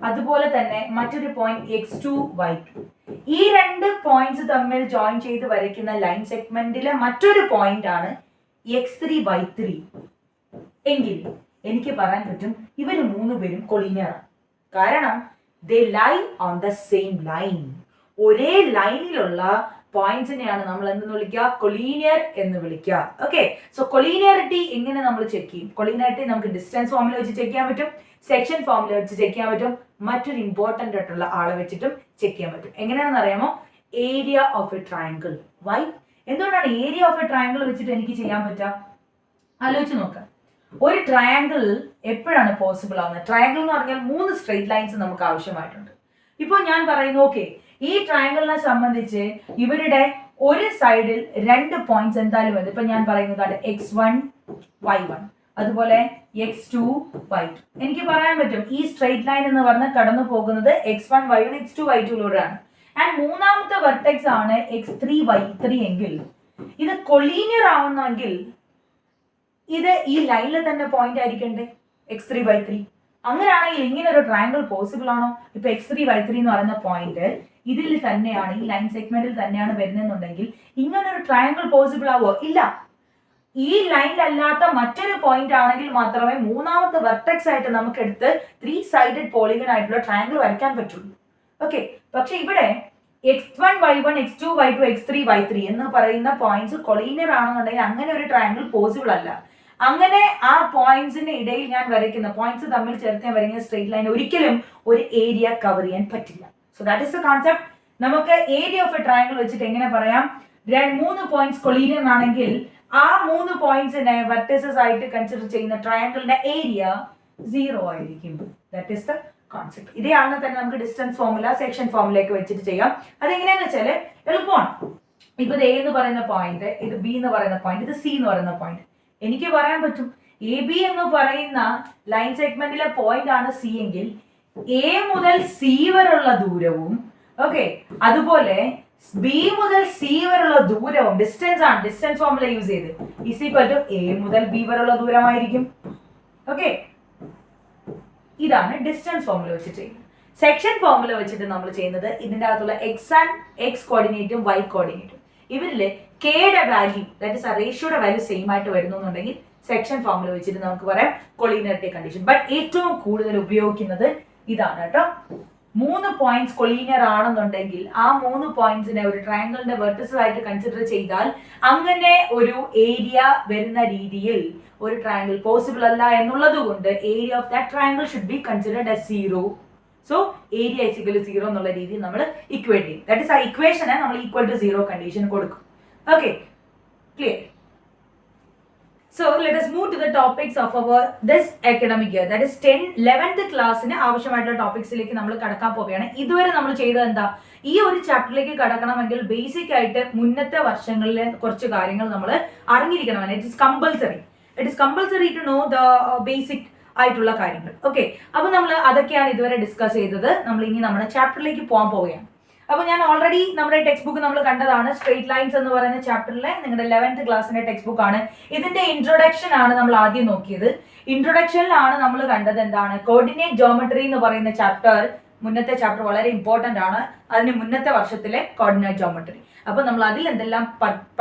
അതുപോലെ തന്നെ മറ്റൊരു പോയിന്റ് x2 y2. ഈ രണ്ട് പോയിന്റ്സ് തമ്മിൽ ജോയിൻ ചെയ്ത് വരയ്ക്കുന്ന ലൈൻ സെഗ്മെന്റിലെ മറ്റൊരു പോയിന്റ് ആണ് x3 y3 എങ്കിൽ എനിക്ക് പറയാൻ പറ്റും ഇവര് മൂന്ന് പേരും കൊളീനിയർ ആണ്. കാരണം they lie on the same line. ഒരേ ലൈനിലുള്ള പോയിന്റ്സിനെയാണ് നമ്മൾ എന്തെന്ന് വിളിക്കുക? കൊളീനിയർ എന്ന് വിളിക്കുക. ഓക്കെ, സോ കൊളീനിയറിറ്റി എങ്ങനെ നമ്മൾ ചെക്ക് ചെയ്യും? കൊളീനിയറിറ്റി നമുക്ക് ഡിസ്റ്റൻസ് ഫോർമുല വെച്ച് ചെക്ക് ചെയ്യാൻ പറ്റും, സെക്ഷൻ ഫോർമുല വെച്ച് ചെക്ക് ചെയ്യാൻ പറ്റും, മറ്റൊരു ഇമ്പോർട്ടന്റ് ആയിട്ടുള്ള ആളെ വെച്ചിട്ടും ചെക്ക് ചെയ്യാൻ പറ്റും. എങ്ങനെയാണെന്ന് അറിയാമോ? Area of a triangle. Why? എന്തുകൊണ്ടാണ് ഏരിയ ഓഫ് എ ട്രയാങ്കിൾ വെച്ചിട്ട് എനിക്ക് ചെയ്യാൻ പറ്റുക? ആലോചിച്ച് നോക്കാം. ഒരു ട്രയാങ്കിൾ എപ്പോഴാണ് പോസിബിൾ ആവുന്നത്? ട്രയാങ്കിൾ എന്ന് പറഞ്ഞാൽ 3 സ്ട്രെയിറ്റ് ലൈൻസ് നമുക്ക് ആവശ്യമായിട്ടുണ്ട്. ഇപ്പോൾ ഞാൻ പറയുന്നു ഓക്കെ, ഈ ട്രയാങ്കിളിനെ സംബന്ധിച്ച് ഇവരുടെ ഒരു സൈഡിൽ 2 പോയിന്റ്സ് എന്തായാലും വരും. ഇപ്പൊ ഞാൻ പറയുന്നതാണ് x1 y1, അതുപോലെ x2 y2. എനിക്ക് പറയാൻ പറ്റും ഈ സ്ട്രെയിറ്റ് ലൈൻ എന്ന് പറഞ്ഞാൽ കടന്നു പോകുന്നത് x1 y1 x2 y2യിലൂടെയാണ്. ആൻഡ് മൂന്നാമത്തെ വെർട്ടെക്സ് ആണ് x3 y3 എങ്കിൽ ഇത് കൊളീനിയർ ആവുന്നെങ്കിൽ ഇത് ഈ ലൈനിൽ തന്നെ പോയിന്റ് ആയിരിക്കണ്ടേ x3 y3. അങ്ങനെയാണെങ്കിൽ ഇങ്ങനെ ഒരു ട്രയാങ്കിൾ പോസിബിൾ ആണോ? ഇപ്പൊ x3 y3 എന്ന് പറയുന്ന പോയിന്റ് ഇതിൽ തന്നെയാണ്, ഈ ലൈൻ സെഗ്മെന്റിൽ തന്നെയാണ് വരുന്നെന്നുണ്ടെങ്കിൽ ഇങ്ങനെ ഒരു ട്രയാങ്കിൾ പോസിബിൾ ആവോ? ഇല്ല. ഈ ലൈനിലല്ലാത്ത മറ്റൊരു പോയിന്റ് ആണെങ്കിൽ മാത്രമേ മൂന്നാമത്തെ വെർട്ടെക്സ് ആയിട്ട് നമുക്ക് എടുത്ത് 3 സൈഡഡ് പോളിഗൺ ആയിട്ടുള്ള ട്രയാങ്കിൾ വരയ്ക്കാൻ പറ്റുള്ളൂ. ഓക്കെ, പക്ഷെ ഇവിടെ x1 y1 x2 y2 x3 y3 എന്ന് പറയുന്ന പോയിന്റ്സ് കൊളീനിയർ ആണെന്നുണ്ടെങ്കിൽ അങ്ങനെ ഒരു ട്രയാങ്കിൾ പോസിബിൾ അല്ല. അങ്ങനെ ആ പോയിന്റ്സിന്റെ ഇടയിൽ ഞാൻ വരയ്ക്കുന്ന പോയിന്റ്സ് തമ്മിൽ ചേർത്ത് ഞാൻ വരയ്ക്കുന്ന സ്ട്രെയിറ്റ് ലൈൻ ഒരിക്കലും ഒരു ഏരിയ കവർ ചെയ്യാൻ പറ്റില്ല. So that is the concept. നമുക്ക് ഏരിയ ഓഫ് എ ട്രയാങ്കിൾ വെച്ചിട്ട് എങ്ങനെ പറയാം? 3 പോയിന്റ്സ് കൊളീനിയർ ആണെങ്കിൽ ആ 3 പോയിന്റ്സിനെ വെർട്ടിസസ് ആയിട്ട് കൺസിഡർ ചെയ്യുന്ന ട്രയാങ്കിളിന്റെ ഏരിയ 0 ആയിരിക്കും. That is the concept. ഇതേ ആളിനെ തന്നെ നമുക്ക് ഡിസ്റ്റൻസ് ഫോർമുല, സെക്ഷൻ ഫോർമുലയൊക്കെ വെച്ചിട്ട് ചെയ്യാം. അതെങ്ങനെയാന്ന് വെച്ചാല് എളുപ്പമാണ്. ഇപ്പൊ ഇത് A എന്ന് പറയുന്ന പോയിന്റ്, ഇത് B എന്ന് പറയുന്ന പോയിന്റ്, ഇത് C എന്ന് പറയുന്ന പോയിന്റ്. എനിക്ക് പറയാൻ പറ്റും എ ബി എന്ന് പറയുന്ന ലൈൻ സെഗ്മെന്റിലെ പോയിന്റ് ആണ് സി എങ്കിൽ എ മുതൽ സി വരെയുള്ള ദൂരവും ഓക്കെ അതുപോലെ ബി മുതൽ സി വരെയുള്ള ദൂരവും ഡിസ്റ്റൻസ് ആണ്, ഡിസ്റ്റൻസ് ഫോർമുല യൂസ് ചെയ്ത് ഈസ് ഈക്വൽ ടു എ മുതൽ ബി വരെയുള്ള ദൂരമായിരിക്കും. ഓക്കെ, ഇതാണ് ഡിസ്റ്റൻസ് ഫോർമുല വെച്ച് ചെയ്യുന്നത്. സെക്ഷൻ ഫോർമുല വെച്ചിട്ട് നമ്മൾ ചെയ്യുന്നത് ഇതിന്റെ അകത്തുള്ള എക്സ് കോർഡിനേറ്റും വൈ കോർഡിനേറ്റും ഇവരില് കെയുടെ വാല്യൂ ദാറ്റ് ഇസ് ആ റേഷ്യോയുടെ വാല്യൂ സെയിം ആയിട്ട് വരുന്നുണ്ടെങ്കിൽ സെക്ഷൻ ഫോർമുല വെച്ചിട്ട് നമുക്ക് പറയാം കൊളീനിയറിറ്റി കണ്ടീഷൻ. ബട്ട് ഏറ്റവും കൂടുതൽ ഉപയോഗിക്കുന്നത് ഇതാണ് കേട്ടോ. 3 പോയിന്റ്സ് കൊളീനിയർ ആണെന്നുണ്ടെങ്കിൽ ആ 3 പോയിന്റ്സിനെ ഒരു ട്രയാങ്കിളിന്റെ വെർട്ടിസസ് ആയിട്ട് കൺസിഡർ ചെയ്താൽ അങ്ങനെ ഒരു ഏരിയ വരുന്ന രീതിയിൽ ഒരു ട്രയാങ്കിൾ പോസിബിൾ അല്ല എന്നുള്ളത് കൊണ്ട് area of that triangle should be considered as 0. So area is equal to 0 എന്നുള്ള രീതിയിൽ നമ്മൾ ഇക്വേറ്റ് ചെയ്യും. ദാറ്റ് ഇസ് ആ ഇക്വേഷനെ നമ്മൾ ഈക്വൽ ടു 0 കണ്ടീഷൻ കൊടുക്കും. Okay, clear? So let us move to the topics of our this academic year, that is 11th ക്ലാസ്സിന് ആവശ്യമായിട്ടുള്ള ടോപ്പിക്സിലേക്ക് നമ്മൾ കടക്കാൻ പോവുകയാണ്. ഇതുവരെ നമ്മൾ ചെയ്തത് എന്താ, ഈ ഒരു ചാപ്റ്ററിലേക്ക് കടക്കണമെങ്കിൽ ബേസിക് ആയിട്ട് മുന്നത്തെ വർഷങ്ങളിലെ കുറച്ച് കാര്യങ്ങൾ നമ്മൾ അറിഞ്ഞിരിക്കണം. It is compulsory to know the basic ആയിട്ടുള്ള കാര്യങ്ങൾ. ഓക്കെ, അപ്പൊ നമ്മൾ അതൊക്കെയാണ് ഇതുവരെ ഡിസ്കസ് ചെയ്തത്. നമ്മൾ ഇനി നമ്മുടെ ചാപ്റ്ററിലേക്ക് പോകാൻ പോവുകയാണ്. അപ്പൊ ഞാൻ ഓൾറെഡി നമ്മുടെ ടെക്സ്റ്റ് ബുക്ക് നമ്മൾ കണ്ടതാണ്. സ്ട്രേറ്റ് ലൈൻസ് എന്ന് പറയുന്ന ചാപ്റ്ററിലെ നിങ്ങളുടെ 11th ക്ലാസ്സിന്റെ ടെക്സ്റ്റ് ബുക്ക് ആണ്. ഇതിന്റെ ഇൻട്രൊഡക്ഷൻ ആണ് നമ്മൾ ആദ്യം നോക്കിയത്. ഇൻട്രൊഡക്ഷനിലാണ് നമ്മൾ കണ്ടത് എന്താണ്, കോർഡിനേറ്റ് ജോമെട്രി എന്ന് പറയുന്ന ചാപ്റ്റർ. മുന്നത്തെ ചാപ്റ്റർ വളരെ ഇമ്പോർട്ടന്റ് ആണ്. അതിന് മുന്നത്തെ വർഷത്തിലെ കോർഡിനേറ്റ് ജോമെട്രി. അപ്പൊ നമ്മൾ അതിൽ എന്തെല്ലാം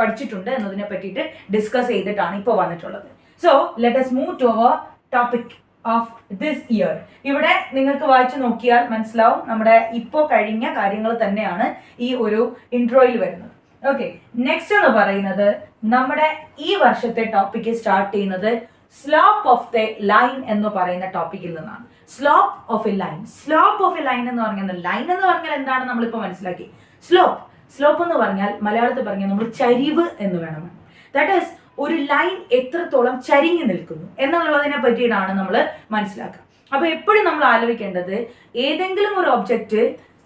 പഠിച്ചിട്ടുണ്ട് എന്നതിനെ പറ്റിയിട്ട് ഡിസ്കസ് ചെയ്തിട്ടാണ് ഇപ്പോൾ വന്നിട്ടുള്ളത്. So let us move to our topic of this year. ഇവിടെ നിങ്ങൾക്ക് വായിച്ചു നോക്കിയാൽ മനസ്സിലാവും നമ്മുടെ ഇപ്പോൾ കഴിഞ്ഞ കാര്യങ്ങൾ തന്നെയാണ് ഈ ഒരു ഇൻട്രോയിൽ വരുന്നത്. ഓക്കെ, നെക്സ്റ്റ് എന്ന് പറയുന്നത് നമ്മുടെ ഈ വർഷത്തെ ടോപ്പിക്ക് സ്റ്റാർട്ട് ചെയ്യുന്നത് സ്ലോപ്പ് ഓഫ് ദ ലൈൻ എന്ന് പറയുന്ന ടോപ്പിക്കിൽ നിന്നാണ്. Slope of a line. Slope of a line എന്ന് പറഞ്ഞാൽ, ലൈൻ എന്ന് പറഞ്ഞാൽ എന്താണ് നമ്മളിപ്പോൾ മനസ്സിലാക്കി. സ്ലോപ്പ് എന്ന് പറഞ്ഞാൽ മലയാളത്തിൽ പറഞ്ഞാൽ നമ്മൾ ചരിവ് എന്ന് വേണം. ദാറ്റ് ഈസ് ഒരു ലൈൻ എത്രത്തോളം ചരിഞ്ഞു നിൽക്കുന്നു എന്നുള്ളതിനെ പറ്റിയിട്ടാണ് നമ്മൾ മനസ്സിലാക്കുക. അപ്പൊ എപ്പോഴും നമ്മൾ ആലോചിക്കേണ്ടത്, ഏതെങ്കിലും ഒരു ഒബ്ജക്റ്റ്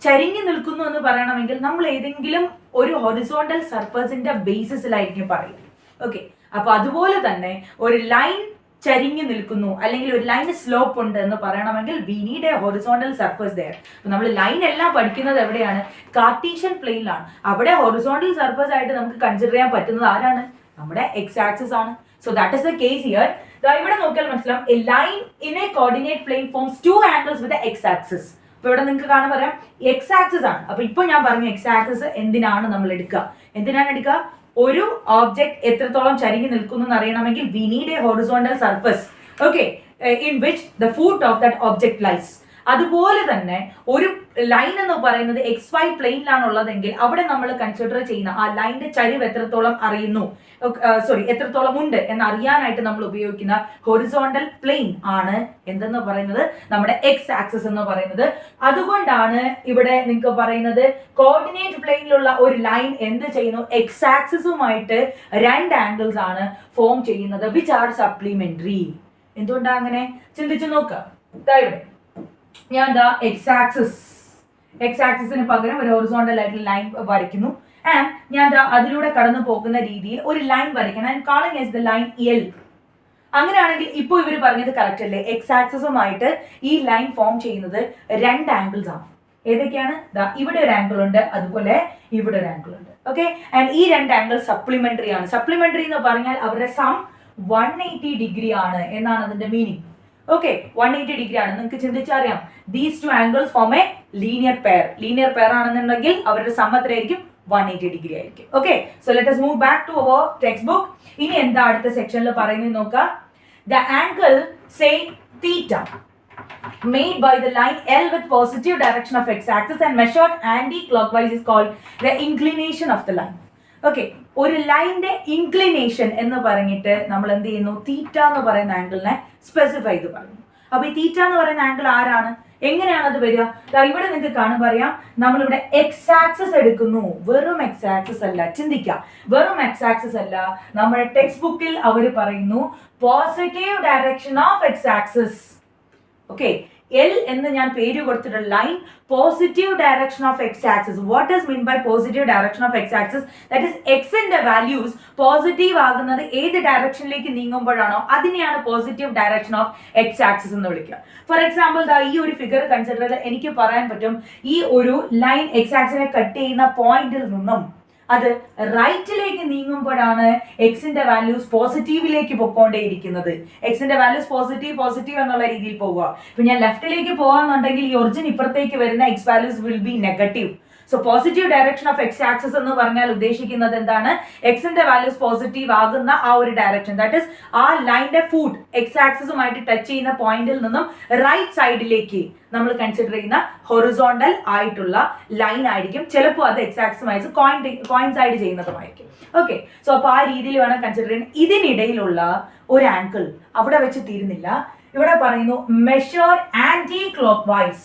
ചരിഞ്ഞു നിൽക്കുന്നു എന്ന് പറയണമെങ്കിൽ നമ്മൾ ഏതെങ്കിലും ഒരു ഹൊറിസോണ്ടൽ സർഫസിന്റെ ബേസിസിലായിരിക്കും പറയുക. ഓക്കെ, അപ്പൊ അതുപോലെ തന്നെ ഒരു ലൈൻ ചരിഞ്ഞു നിൽക്കുന്നു അല്ലെങ്കിൽ ഒരു ലൈന് സ്ലോപ്പ് ഉണ്ട് എന്ന് പറയണമെങ്കിൽ we need a horizontal surface there. നമ്മൾ ലൈൻ എല്ലാം പഠിക്കുന്നത് എവിടെയാണ്, കാർട്ടീഷ്യൻ പ്ലെയിനിലാണ്. അവിടെ ഹൊറിസോണ്ടൽ സർഫസ് ആയിട്ട് നമുക്ക് കൺസിഡർ ചെയ്യാൻ പറ്റുന്നത് ആരാണ്, നമ്മുടെ എക്സ് ആക്സിസ് ആണ്. So that is the case here. ഇവിടെ നോക്കിയാൽ മനസ്സിലാവും, a line in a coordinate plane forms 2 angles with x axis. അപ്പൊ ഇവിടെ നിങ്ങൾക്ക് കാണാൻ പറയാം എക്സ് ആക്സിസ് ആണ്. അപ്പൊ ഇപ്പൊ ഞാൻ പറഞ്ഞു എക്സ് ആക്സിസ് എന്തിനാണ് നമ്മൾ എടുക്കുക, ഒരു ഓബ്ജക്ട് എത്രത്തോളം ചരിഞ്ഞു നിൽക്കുന്നു എന്ന് അറിയണമെങ്കിൽ we need a horizontal surface, okay, in which the foot of that object lies. അതുപോലെ തന്നെ ഒരു ലൈൻ എന്ന് പറയുന്നത് XY പ്ലെയിനിലാണ് ഉള്ളതെങ്കിൽ അവിടെ നമ്മൾ കൺസിഡർ ചെയ്യുന്ന ആ ലൈനിന്റെ ചരിവ് എത്രത്തോളം എത്രത്തോളം ഉണ്ട് എന്ന് അറിയാനായിട്ട് നമ്മൾ ഉപയോഗിക്കുന്ന ഹൊറിസോണ്ടൽ പ്ലെയിൻ ആണ് എന്തെന്ന് പറയുന്നത് നമ്മുടെ എക്സ് ആക്സിസ് എന്ന് പറയുന്നത്. അതുകൊണ്ടാണ് ഇവിടെ നിങ്ങൾക്ക് പറയുന്നത് കോർഡിനേറ്റ് പ്ലെയിനിലുള്ള ഒരു ലൈൻ എന്ത് ചെയ്യുന്നു, എക്സ് ആക്സിസുമായിട്ട് 2 ആംഗിൾസ് ആണ് ഫോം ചെയ്യുന്നത് വിച്ച് ആർ സപ്ലിമെന്ററി. എന്തുകൊണ്ടാണ് അങ്ങനെ ചിന്തിച്ചു നോക്കുക. ഇവിടെ ഞാൻ എക്സ് ആക്സിസിന് പകരം ഒരു ഹൊറിസോണ്ടൽ ആയിട്ടുള്ള ലൈൻ വരയ്ക്കുന്നു. ആൻഡ് ഞാൻ അതിലൂടെ കടന്നു പോകുന്ന രീതിയിൽ ഒരു ലൈൻ വരയ്ക്കണം. And calling is the line L. അങ്ങനെയാണെങ്കിൽ ഇപ്പോൾ ഇവർ പറഞ്ഞത് കറക്റ്റ് അല്ലേ, എക്സ് ആക്സിസുമായിട്ട് ഈ ലൈൻ ഫോം ചെയ്യുന്നത് 2 ആംഗിൾസ് ആണ്. ഏതൊക്കെയാണ്, ഇവിടെ ഒരു ആംഗിൾ ഉണ്ട്, അതുപോലെ ഇവിടെ ഒരു ആംഗിൾ ഉണ്ട്. ഓക്കെ, ആൻഡ് ഈ 2 ആംഗിൾ സപ്ലിമെന്ററി ആണ്. സപ്ലിമെന്ററി എന്ന് പറഞ്ഞാൽ അവരുടെ സം 180 ഡിഗ്രി ആണ് എന്നാണ് അതിന്റെ മീനിങ്. ഓക്കെ, 180 ഡിഗ്രി ആണ്. നിങ്ങൾക്ക് ചിന്തിച്ചറിയാം, these 2 angles form a linear pair ആണെന്നുണ്ടെങ്കിൽ അവരുടെ സം എത്രയായിരിക്കും, 180 ഡിഗ്രി ആയിരിക്കും. Okay, so let us move back to our textbook. ഇനി എന്താ അടുത്ത സെക്ഷനിൽ പറയുന്നത് നോക്കാം. The angle say theta made by the line L with positive direction of x-axis and measured anti-clockwise is called the inclination of the line. Okay, ഒരു ലൈനിന്റെ inclination എന്ന് പറഞ്ഞിട്ട് നമ്മൾ എന്ത് ചെയ്യുന്നു, തീറ്റ എന്ന് പറയുന്ന ആംഗിളിനെ സ്പെസിഫൈ ചെയ്ത് പറയുന്നു. അപ്പൊ ഈ തീറ്റ എന്ന് പറയുന്ന ആംഗിൾ ആരാണ്, എങ്ങനെയാണ് അത് വരിക? ഇവിടെ നിങ്ങൾക്ക് കാണുമ്പോൾ അറിയാം, നമ്മളിവിടെ എക്സ് ആക്സിസ് എടുക്കുന്നു. വെറും എക്സ് ആക്സിസ് അല്ല, ചിന്തിക്കാം, വെറും എക്സ് ആക്സിസ് അല്ല. നമ്മുടെ ടെക്സ്റ്റ് ബുക്കിൽ അവർ പറയുന്നു positive direction of x axis. Okay, L എന്ന് ഞാൻ പേര് കൊടുത്തിട്ടുള്ള line positive direction of x axis. What is mean by positive direction of x axis? That is എക്സിന്റെ വാല്യൂസ് പോസിറ്റീവ് ആകുന്നത് ഏത് ഡയറക്ഷനിലേക്ക് നീങ്ങുമ്പോഴാണോ അതിനെയാണ് positive direction of x axis എന്ന് വിളിക്കുക. ഫോർ എക്സാമ്പിൾ ഈ ഒരു ഫിഗർ കൺസിഡർ ചെയ്ത് എനിക്ക് പറയാൻ പറ്റും ഈ ഒരു ലൈൻ എക്സ് ആക്സിനെ കട്ട് ചെയ്യുന്ന പോയിന്റിൽ നിന്നും അത് റൈറ്റിലേക്ക് നീങ്ങുമ്പോഴാണ് എക്സിന്റെ വാല്യൂസ് പോസിറ്റീവിലേക്ക് പൊക്കോണ്ടേയിരിക്കുന്നത്. എക്സിന്റെ വാല്യൂസ് പോസിറ്റീവ് എന്നുള്ള രീതിയിൽ പോവുക. ഇപ്പൊ ഞാൻ ലെഫ്റ്റിലേക്ക് പോകാന്നുണ്ടെങ്കിൽ ഈ ഒറിജിൻ ഇപ്പുറത്തേക്ക് വരുന്ന X values will be negative. So positive direction of x axis എന്ന് പറഞ്ഞാൽ ഉദ്ദേശിക്കുന്നത് എന്താണ്? എക്സിന്റെ വാല്യൂസ് പോസിറ്റീവ് ആകുന്ന ആ ഒരു ഡയറക്ഷൻ, ദാറ്റ് ഇസ് ആ ലൈനിന്റെ ഫുട്ട് എക്സ് ആക്സിസുമായിട്ട് ടച്ച് ചെയ്യുന്ന പോയിന്റിൽ നിന്നും റൈറ്റ് സൈഡിലേക്ക് നമ്മൾ കൺസിഡർ ചെയ്യുന്ന ഹൊറിസോണ്ടൽ ആയിട്ടുള്ള ലൈൻ ആയിരിക്കും. ചിലപ്പോൾ അത് എക്സ് ആക്സിസുമായി കോയിൻസൈഡ് ചെയ്യുന്നതുമായിരിക്കും. ഓക്കെ, സോ അപ്പൊ ആ രീതിയിൽ വേണം കൺസിഡർ ചെയ്യാൻ. ഇതിനിടയിലുള്ള ഒരു ആംഗിൾ അവിടെ വെച്ച് തീരുന്നില്ല. ഇവിടെ പറയുന്നു measure anticlockwise.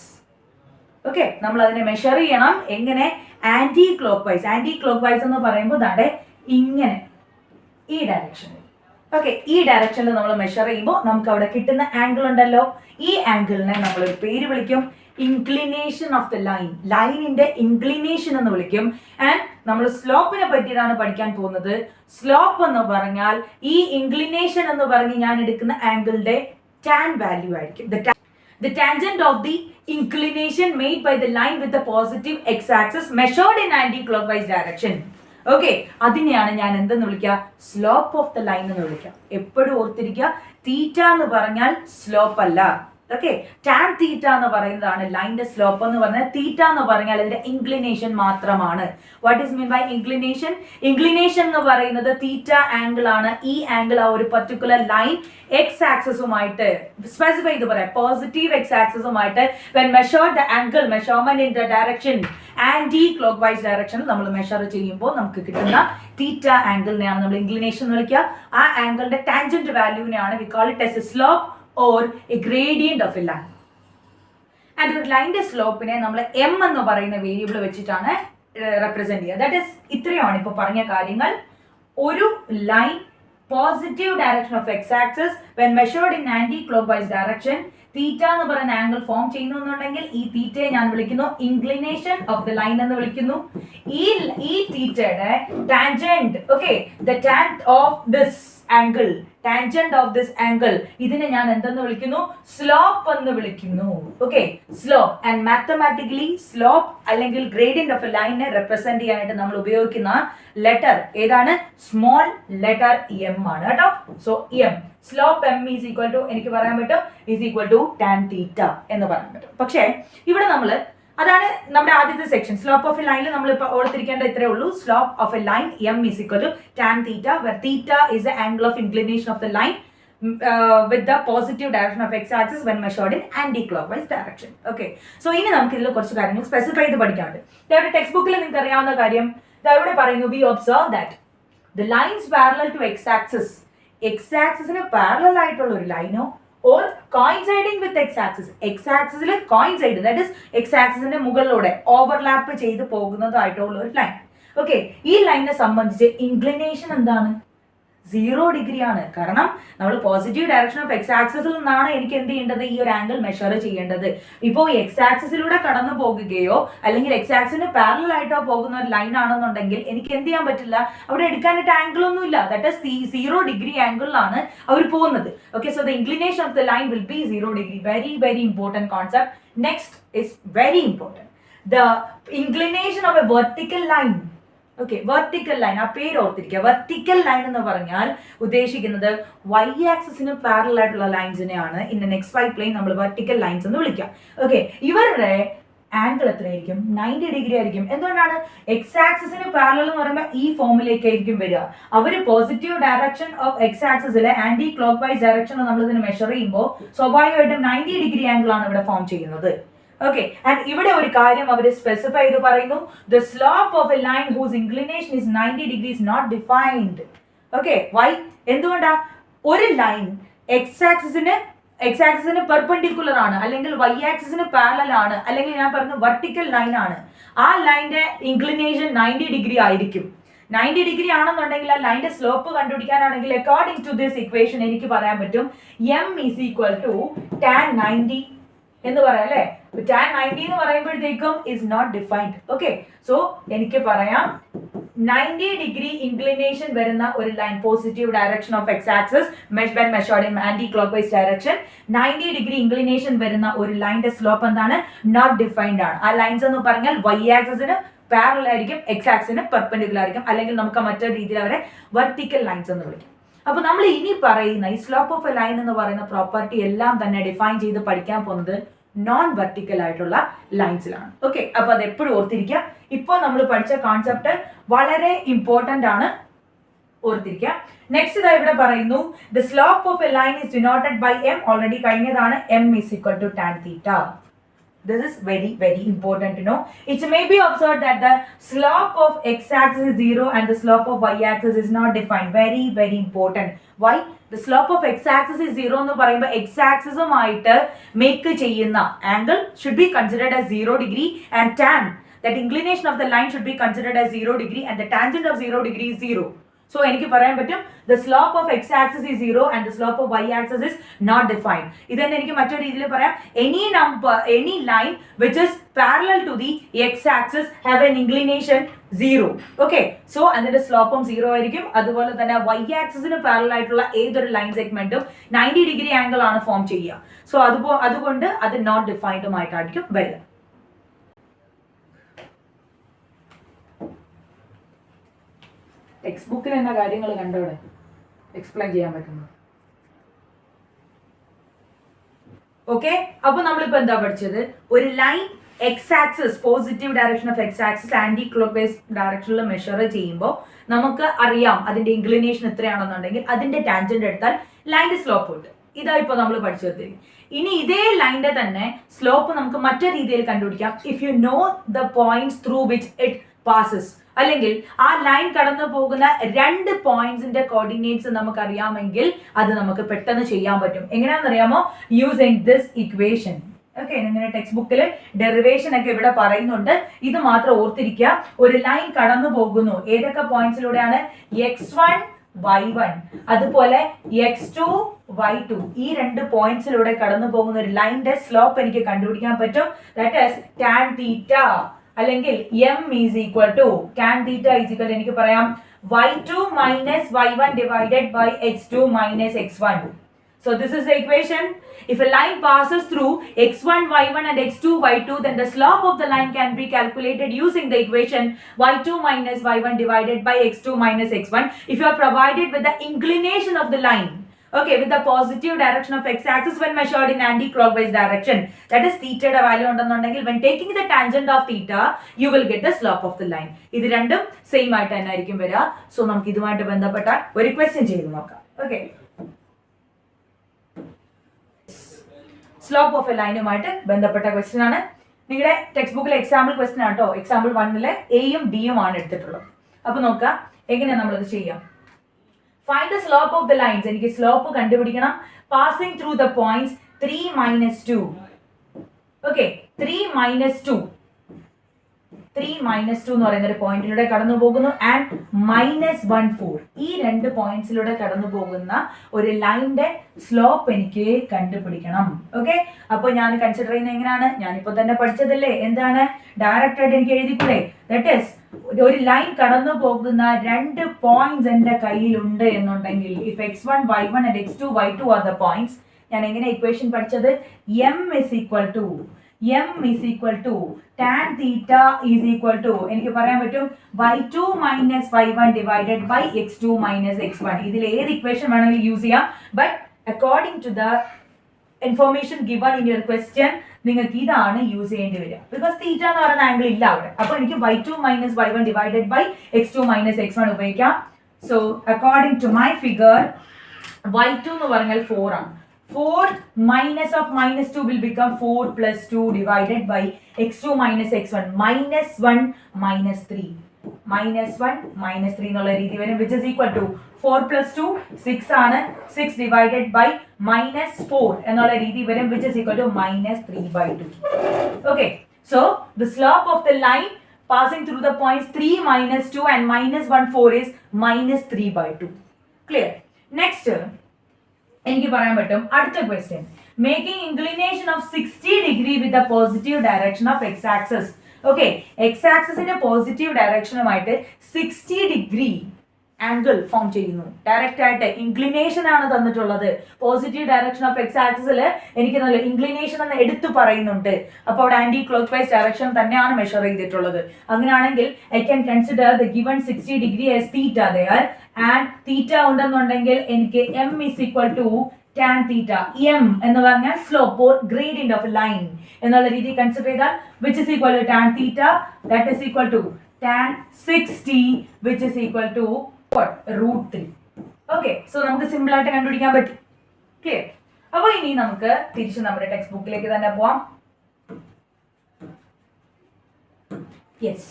Okay, നമ്മൾ അതിനെ മെഷർ ചെയ്യണം. എങ്ങനെ? Anticlockwise. Anticlockwise എന്ന് പറയുമ്പോൾ ദാണ്ടെ ഇങ്ങനെ ഈ ഡയറക്ഷനിൽ. ഓക്കെ, ഈ ഡയറക്ഷനിൽ നമ്മൾ മെഷർ ചെയ്യുമ്പോൾ നമുക്ക് അവിടെ കിട്ടുന്ന ആംഗിൾ ഉണ്ടല്ലോ, ഈ ആംഗിളിനെ നമ്മൾ ഒരു പേര് വിളിക്കും ഇൻക്ലിനേഷൻ ഓഫ് ദ ലൈൻ. ലൈനിന്റെ ഇൻക്ലിനേഷൻ എന്ന് വിളിക്കും. ആൻഡ് നമ്മൾ സ്ലോപ്പിനെ പറ്റിയിട്ടാണ് പഠിക്കാൻ പോകുന്നത്. സ്ലോപ്പ് എന്ന് പറഞ്ഞാൽ ഈ ഇൻക്ലിനേഷൻ എന്ന് പറഞ്ഞ് ഞാൻ എടുക്കുന്ന ആംഗിളിന്റെ ടാൻ വാല്യൂ ആയിരിക്കും. The tangent of the inclination made by the line with the positive x-axis measured in anti-clockwise direction. Okay, അതിനെയാണ് ഞാൻ എന്തെന്ന് വിളിക്കുക? സ്ലോപ്പ് ഓഫ് ദ ലൈൻ എന്ന് വിളിക്കുക. എപ്പോഴും ഓർത്തിരിക്കുക, തീറ്റ എന്ന് പറഞ്ഞാൽ സ്ലോപ്പ് അല്ല. ഓക്കെ, ടാൻ തീറ്റ എന്ന് പറയുന്നതാണ് ലൈനിന്റെ സ്ലോപ്പ് എന്ന് പറഞ്ഞാൽ. തീറ്റ എന്ന് പറഞ്ഞാൽ അതിന്റെ ഇൻക്ലിനേഷൻ മാത്രമാണ്. What is mean by inclination? Inclination എന്ന് പറയുന്നത് തീറ്റ ആംഗിൾ ആണ്. ഈ ആംഗിൾ ആ ഒരു പർട്ടിക്കുലർ ലൈൻ എക്സ് ആക്സിസുമായിട്ട് സ്പെസിഫൈ ചെയ്ത് പറയാം, പോസിറ്റീവ് എക്സ് ആക്സിസുമായിട്ട് when measured the angle measurement in the direction anticlockwise direction നമ്മൾ മെഷർ ചെയ്യുമ്പോൾ നമുക്ക് കിട്ടുന്ന തീറ്റ ആംഗിളിനെയാണ് നമ്മൾ ഇൻക്ലിനേഷൻ എന്ന് വിളിക്കുക. ആ ആംഗിളിന്റെ tangent വാല്യൂവിനെയാണ് we call it as a slope or a gradient of a line. And ഒരു ലൈനിന്റെ സ്ലോപ്പിനെ നമ്മൾ എം എന്ന് പറയുന്ന വേരിയബിൾ വെച്ചിട്ടാണ് റെപ്രസെന്റ് ചെയ്യുക. ദാറ്റ് ഇസ് ഇത്രയാണ് ഇപ്പൊ പറഞ്ഞ കാര്യങ്ങൾ. ഒരു line positive direction of x axis when measured in anti clockwise direction തീറ്റ എന്ന് പറയുന്ന ആംഗിൾ ഫോം ചെയ്യുന്നുണ്ടെങ്കിൽ ഈ തീറ്റയെ ഞാൻ വിളിക്കുന്നു ഇൻക്ലിനേഷൻ ഓഫ് ദ ലൈൻ എന്ന് വിളിക്കുന്നു. ഈ തീറ്റയുടെ tangent, okay, the tangent of this angle, tangent of this angle, ഇതിനെ ഞാൻ എന്തെന്ന് വിളിക്കുന്നു? സ്ലോപ്പ് എന്ന് വിളിക്കുന്നു. Okay, slope. And mathematically slope അല്ലെങ്കിൽ ഗ്രേഡിയന്റ് ഓഫ് എ ലൈനെ റെപ്രസെന്റ് ചെയ്യാനായിട്ട് നമ്മൾ ഉപയോഗിക്കുന്ന ലെറ്റർ ഏതാണ്? സ്മോൾ ലെറ്റർ എം ആണ് കേട്ടോ. So m, slope m is equal to, എനിക്ക് പറയാൻ പറ്റും, is equal to tan theta എന്ന് പറയാൻ പറ്റും. പക്ഷേ ഇവിടെ നമ്മൾ, അതാണ് നമ്മുടെ ആദ്യത്തെ സെക്ഷൻ. സ്ലോപ്പ് ഓഫ് എ ലൈനിൽ നമ്മൾ ഇപ്പോൾ ഓർത്തിരിക്കേണ്ട ഇത്രേ ഉള്ളൂ. Slope of a line m is equal to tan theta, where theta is the angle of inclination of the line with the positive direction of x axis when measured in anti-clockwise direction. Okay, so ഇനി നമുക്ക് ഇതിൽ കുറച്ച് കാര്യങ്ങൾ specify ചെയ്ത് പഠിക്കാനുണ്ട്. ഇവരുടെ text ബുക്കിൽ നിങ്ങൾക്ക് അറിയാവുന്ന കാര്യം ഇവിടെ പറയുന്നു, we observe that the lines parallel to x axis, x axisന് പാരലൽ ആയിട്ടുള്ള ഒരു ലൈനോ or coinciding with x axis, x axisൽ coincide, that is x axisന്റെ മുകളിലൂടെ ഓവർലാപ്പ് ചെയ്ത് പോകുന്നതായിട്ടുള്ള ഒരു ലൈൻ. ഓക്കെ, ഈ ലൈനിനെ സംബന്ധിച്ച് ഇൻക്ലിനേഷൻ എന്താണ്? 0 ഡിഗ്രി ആണ്. കാരണം നമ്മൾ പോസിറ്റീവ് ഡയറക്ഷൻ ഓഫ് എക്സ് ആക്സിസിൽ നിന്നാണ് എനിക്ക് എന്ത് ചെയ്യേണ്ടത്? ഈ ഒരു ആംഗിൾ മെഷർ ചെയ്യേണ്ടത്. ഇപ്പോൾ എക്സ് ആക്സിസിലൂടെ കടന്നു പോകുകയോ അല്ലെങ്കിൽ എക്സ് ആക്സിന് പാരലൽ ആയിട്ടോ പോകുന്ന ഒരു ലൈൻ ആണെന്നുണ്ടെങ്കിൽ എനിക്ക് എന്ത് ചെയ്യാൻ പറ്റില്ല? അവിടെ എടുക്കാനായിട്ട് ആംഗിൾ ഒന്നും ഇല്ല. ദാറ്റ് ഈസ് 0 ഡിഗ്രി ആംഗിളിലാണ് അവർ പോകുന്നത്. Okay, so the inclination of the line will be 0 degree. Very very important concept. Next is very important, the inclination of A vertical line. Okay, vertical line, ആ പേര് ഓർത്തിരിക്കുക. Vertical line എന്ന് പറഞ്ഞാൽ ഉദ്ദേശിക്കുന്നത് Y ആക്സിസിന് parallel ആയിട്ടുള്ള ലൈൻസിനെയാണ് in X Y plain നമ്മൾ vertical lines എന്ന് വിളിക്കുക. ഓക്കെ, ഇവരുടെ ആംഗിൾ എത്രയായിരിക്കും? 90 ഡിഗ്രി ആയിരിക്കും. എന്തുകൊണ്ടാണ്? എക്സ് ആക്സിസിന് പാരലൽ എന്ന് പറയുമ്പോൾ ഈ ഫോമിലേക്കായിരിക്കും വരിക. Our positive direction of X ആക്സിസിലെ ആന്റി ക്ലോക്ക് വൈസ് ഡയറക്ഷൻ നമ്മൾ ഇതിന് മെഷർ ചെയ്യുമ്പോൾ സ്വാഭാവികമായിട്ടും 90 ഡിഗ്രി ആംഗിൾ ആണ് ഇവിടെ ഫോം ചെയ്യുന്നത്. ഓക്കെ, ആൻഡ് ഇവിടെ ഒരു കാര്യം അവർ സ്പെസിഫൈ ചെയ്ത് പറയുന്നു, the slope of a line whose inclination is 90 degree is not defined. Okay, why? എന്തുകൊണ്ടാ? ഒരു ലൈൻ എക്സ് ആക്സിസിന് പെർപെൻഡിക്കുലർ ആണ്, അല്ലെങ്കിൽ വൈ ആക്സിസിന് പാരലൽ ആണ്, അല്ലെങ്കിൽ ഞാൻ പറഞ്ഞു വെർട്ടിക്കൽ ലൈൻ ആണ്. ആ ലൈനിന്റെ ഇൻക്ലിനേഷൻ 90 ഡിഗ്രി ആയിരിക്കും. 90 ഡിഗ്രി ആണെന്നുണ്ടെങ്കിൽ ആ ലൈനിന്റെ സ്ലോപ്പ് കണ്ടുപിടിക്കാനാണെങ്കിൽ അക്കോർഡിംഗ് ടു ദിസ് ഇക്വേഷൻ എനിക്ക് പറയാൻ പറ്റും M is equal to tan 90 എന്ന് പറയാം അല്ലേ. tan 90 എന്ന് പറയുമ്പോഴത്തേക്കും is not defined. Okay, so എനിക്ക് പറയാം 90 degree inclination വരുന്ന ഒരു line, positive direction of x axis measured in ആന്റി ക്ലോക്ക്വൈസ് ഡയറക്ഷൻ, 90 degree inclination വരുന്ന ഒരു ലൈനിന്റെ സ്ലോപ്പ് എന്താണ്? നോട്ട് ഡിഫൈൻഡ് ആണ്. ആ ലൈൻസ് എന്ന് പറഞ്ഞാൽ y ആക്സിസിന് പാരലൽ ആയിരിക്കും, എക്സ് ആക്സിന് പെർപെൻഡിക്കുലർ ആയിരിക്കും, അല്ലെങ്കിൽ നമുക്ക് മറ്റൊരു രീതിയിൽ അവരെ വെർട്ടിക്കൽ ലൈൻസ് എന്ന് വിളിക്കും. അപ്പൊ നമ്മൾ ഇനി പറയുന്ന ഈ സ്ലോപ്പ് ഓഫ് എ ലൈൻ എന്ന് പറയുന്ന പ്രോപ്പർട്ടി എല്ലാം തന്നെ ഡിഫൈൻ ചെയ്ത് പഠിക്കാൻ പോകുന്നത് നോൺ വെർട്ടിക്കൽ ആയിട്ടുള്ള ലൈൻസിലാണ്. ഓക്കെ, അപ്പൊ അത് എപ്പോഴും ഓർത്തിരിക്കുക. ഇപ്പോൾ നമ്മൾ പഠിച്ച കോൺസെപ്റ്റ് വളരെ ഇമ്പോർട്ടന്റ് ആണ്, ഓർത്തിരിക്കുക. നെക്സ്റ്റ് ഇതാ ഇവിടെ പറയുന്നു the slope of a line is denoted by m. Already കഴിഞ്ഞതാണ്. m is equal to tan theta. This is very, very important to know. It may be observed that the slope of x-axis is 0 and the slope of y-axis is not defined. Very, very important. Why? The slope of x-axis is 0 എന്ന് പറയുമ്പോൾ x-axisുമായിട്ട് make ചെയ്യുന്ന angle should be considered as 0 degree and tan, that inclination of the line should be considered as 0 degree and the tangent of 0 degree is 0. So എനിക്ക് പറയാൻ പറ്റും the slope of x axis is 0 and the slope of y axis is not defined. ഇതെന്നെ എനിക്ക് മറ്റൊരു രീതിയിൽ പറയാം, any line which is parallel to the x axis have an inclination 0. Okay, so അതിന്റെ സ്ലോപ്പും 0 ആയിരിക്കും. അതുപോലെ തന്നെ y ആക്സിസിന് പാരലൽ ആയിട്ടുള്ള ഏതൊരു ലൈൻ സെഗ്മെന്റും 90 ഡിഗ്രി ആംഗിൾ ആണ് ഫോം ചെയ്യുക. സോ അതുകൊണ്ട് അത് നോട്ട് ഡിഫൈൻഡുമായിട്ടായിരിക്കും വരിക. ടെക്സ്റ്റ് ബുക്കിൽ എന്ന കാര്യങ്ങൾ കണ്ടോടെ എക്സ്പ്ലെയിൻ ചെയ്യാൻ പറ്റുന്നു. ഓക്കെ, അപ്പൊ നമ്മളിപ്പോ എന്താ പഠിച്ചത്? ഒരു line x axis, positive direction of x axis ആന്റി ക്ലോക്ക്വൈസ് ഡയറക്ഷനിൽ മെഷർ ചെയ്യുമ്പോൾ നമുക്ക് അറിയാം അതിന്റെ ഇൻക്ലിനേഷൻ എത്രയാണെന്നുണ്ടെങ്കിൽ അതിന്റെ ടാൻജന്റ് എടുത്താൽ ലൈനിന്റെ സ്ലോപ്പ് ഉണ്ട്. ഇതാ ഇപ്പൊ നമ്മൾ പഠിച്ചത്. ഇനി ഇതേ ലൈനിന്റെ തന്നെ സ്ലോപ്പ് നമുക്ക് മറ്റൊരു രീതിയിൽ കണ്ടുപിടിക്കാം. If you know the points through which it passes, അല്ലെങ്കിൽ ആ ലൈൻ കടന്നു പോകുന്ന രണ്ട് പോയിന്റ്സിന്റെ കോർഡിനേറ്റ്സ് നമുക്ക് അറിയാമെങ്കിൽ അത് നമുക്ക് പെട്ടെന്ന് ചെയ്യാൻ പറ്റും. എങ്ങനെയാണെന്ന് അറിയാമോ? Using this equation. ഓക്കെ, നിങ്ങളുടെ ടെക്സ്റ്റ് ബുക്കിൽ ഡെറിവേഷൻ ഒക്കെ ഇവിടെ പറയുന്നുണ്ട്. ഇത് മാത്രം ഓർത്തിരിക്കുക. ഒരു ലൈൻ കടന്നു പോകുന്നു, ഏതൊക്കെ പോയിന്റ്സിലൂടെയാണ്? x1 y1 അതുപോലെ x2 y2, ഈ രണ്ട് പോയിന്റ്സിലൂടെ കടന്നു പോകുന്ന ഒരു ലൈനിന്റെ സ്ലോപ്പ് എനിക്ക് കണ്ടുപിടിക്കാൻ പറ്റും. ദാറ്റ് ഈസ് tan theta, അല്ലെങ്കിൽ m is equal to tan theta is equal to എനിക്ക് പറയാം y2 minus y1 divided by x2 minus x1. So this is the equation. If a line passes through x1 y1 and x2 y2, then the slope of the line can be calculated using the equation y2 minus y1 divided by x2 minus x1 if you are provided with the inclination of the line, okay, with the positive direction of x axis when measured in anti-clockwise direction, that is theta യുടെ value ഉണ്ടെന്നുണ്ടെങ്കിൽ when taking the tangent of theta you will get the slope of the line. ഇത് രണ്ടും same ആയിട്ട് തന്നെ ആയിരിക്കും വരിക. So നമുക്ക് ഇതുമായിട്ട് ബന്ധപ്പെട്ട ഒരു ക്വസ്റ്റ്യൻ ചെയ്ത് നോക്കാം. ഓക്കെ, സ്ലോപ്പ് ഓഫ് എ ലൈനുമായിട്ട് ബന്ധപ്പെട്ട ക്വസ്റ്റ്യൻ ആണ്. നിങ്ങളുടെ ടെക്സ്റ്റ് ബുക്കിലെ എക്സാമ്പിൾ ക്വസ്റ്റ്യൻ ആട്ടോ. എക്സാമ്പിൾ 1 എയും ഡിയും ആണ് എടുത്തിട്ടുള്ളത്. അപ്പൊ നോക്കാം എങ്ങനെയാണ് നമ്മളത് ചെയ്യാം. Find the slope of the lines. എനിക്ക് സ്ലോപ്പ് കണ്ടുപിടിക്കണം. Passing through the points 3 minus 2. Okay, 3 minus 2 എന്ന് പറയുന്ന ഒരു പോയിന്റിലൂടെ കടന്നു പോകുന്നു ആൻഡ് -1 4. ഈ രണ്ട് പോയിന്റ്സിലൂടെ കടന്നു പോകുന്ന ഒരു ലൈനിന്റെ സ്ലോപ്പ് എനിക്ക് കണ്ടുപിടിക്കണം. ഓക്കെ, അപ്പൊ ഞാൻ കൺസിഡർ ചെയ്യുന്നത് എങ്ങനെയാണ്? ഞാനിപ്പോ തന്നെ പഠിച്ചതല്ലേ. എന്താണ്? ഡയറക്റ്റ് ആയിട്ട് എനിക്ക് എഴുതിക്കൂടെ? ദാറ്റ് ഈസ് ഒരു ലൈൻ കടന്നു പോകുന്ന രണ്ട് പോയിന്റ്സ് എന്റെ കയ്യിലുണ്ട് എന്നുണ്ടെങ്കിൽ if x1 y1 and x2 y2 are the points, ഞാൻ എങ്ങനെ ഇക്വേഷൻ പഠിച്ചത്? m is equal to tan theta is equal to എനിക്ക് പറയാൻ പറ്റും y2 minus y1 divided by x2 minus x1. ഇതിൽ ഏത് ഇക്വേഷൻ വേണമെങ്കിലും യൂസ് ചെയ്യാം. But according to the information given in your question നിങ്ങൾക്ക് ഇതാണ് യൂസ് ചെയ്യേണ്ടി വരിക. ബിക്കോസ് തീറ്റ എന്ന് പറയുന്ന ആംഗിൾ ഇല്ല അവിടെ. അപ്പോൾ എനിക്ക് y2 minus y1 divided by x2 minus x1 ഉപയോഗിക്കാം. So according to my figure y2 എന്ന് പറഞ്ഞാൽ 4 ആണ്. 4 minus of -2 will become 4 plus 2 divided by x2 minus x1 -1 minus 3 എന്നുള്ള രീതി വരും, which is equal to 4 plus 2 6 ആണ്. 6 divided by -4 എന്നുള്ള രീതി വരും, which is equal to -3/2. Okay, so the slope of the line passing through the points 3 minus 2 and -1 4 is -3/2. Clear? Next എനിക്ക് പറയാൻ പറ്റും അടുത്ത question. making inclination of 60 degree with the positive direction of x-axis. Okay, x-axis in a positive direction ആയിട്ട് 60 degree angle form ചെയ്യുന്നു. Direct ആയിട്ട് inclination ആണ് തന്നിട്ടുള്ളത്. Positive direction of X ആക്സിസിൽ എനിക്ക് നല്ല ഇൻക്ലിനേഷൻ എന്ന് എടുത്തു പറയുന്നുണ്ട്. അപ്പോൾ അവിടെ ആന്റി ക്ലോക്ക് വൈസ് ഡയറക്ഷൻ തന്നെയാണ് മെഷർ ചെയ്തിട്ടുള്ളത്. അങ്ങനെയാണെങ്കിൽ I can consider the given 60 degree as theta there and theta ഉണ്ടെന്നുണ്ടെങ്കിൽ എനിക്ക് m is equal to tan theta. M എന്ന് പറഞ്ഞാൽ slope or gradient of line എന്നുള്ള രീതി കൺസിഡർ ചെയ്താൽ which is equal to tan theta that is equal to tan 60 which is equal to what? √3. Okay, so നമുക്ക് simple ആയിട്ട് കണ്ടുപിടിക്കാൻ പറ്റും. Clear? അപ്പോൾ ഇനി നമുക്ക് തിരിച്ച് നമ്മുടെ ടെക്സ്റ്റ് ബുക്കിലേക്ക് തന്നെ പോവാം. Yes,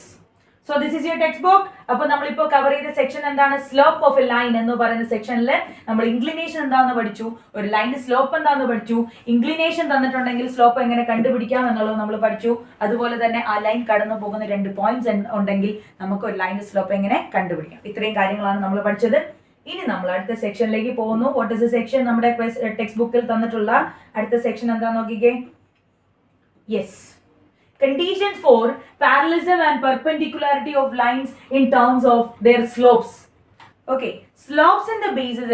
so this is your text book. അപ്പോൾ നമ്മളിപ്പോൾ കവർ ചെയ്ത സെക്ഷൻ എന്താണ്? സ്ലോപ്പ് ഓഫ് എ ലൈൻ എന്ന് പറയുന്ന സെക്ഷനിൽ നമ്മൾ ഇൻക്ലിനേഷൻ എന്താണെന്ന് പഠിച്ചു, ഒരു ലൈനിന്റെ സ്ലോപ്പ് എന്താണെന്ന് പഠിച്ചു, ഇൻക്ലിനേഷൻ തന്നിട്ടുണ്ടെങ്കിൽ സ്ലോപ്പ് എങ്ങനെ കണ്ടുപിടിക്കാം എന്നുള്ളത് നമ്മൾ പഠിച്ചു. അതുപോലെ തന്നെ ആ ലൈൻ കടന്നു പോകുന്ന 2 പോയിന്റ്സ് ഉണ്ടെങ്കിൽ നമുക്ക് ഒരു ലൈനിന്റെ സ്ലോപ്പ് എങ്ങനെ കണ്ടുപിടിക്കാം. ഇത്രയും കാര്യങ്ങളാണ് നമ്മൾ പഠിച്ചത്. ഇനി നമ്മൾ അടുത്ത സെക്ഷനിലേക്ക് പോകുന്നു. What is the section? നമ്മുടെ ടെക്സ്റ്റ് ബുക്കിൽ തന്നിട്ടുള്ള അടുത്ത സെക്ഷൻ എന്താണെന്ന് നോക്കിക്കേ. Yes, conditions for parallelism and perpendicularity of lines in terms of their slopes. Okay, slopes in the basis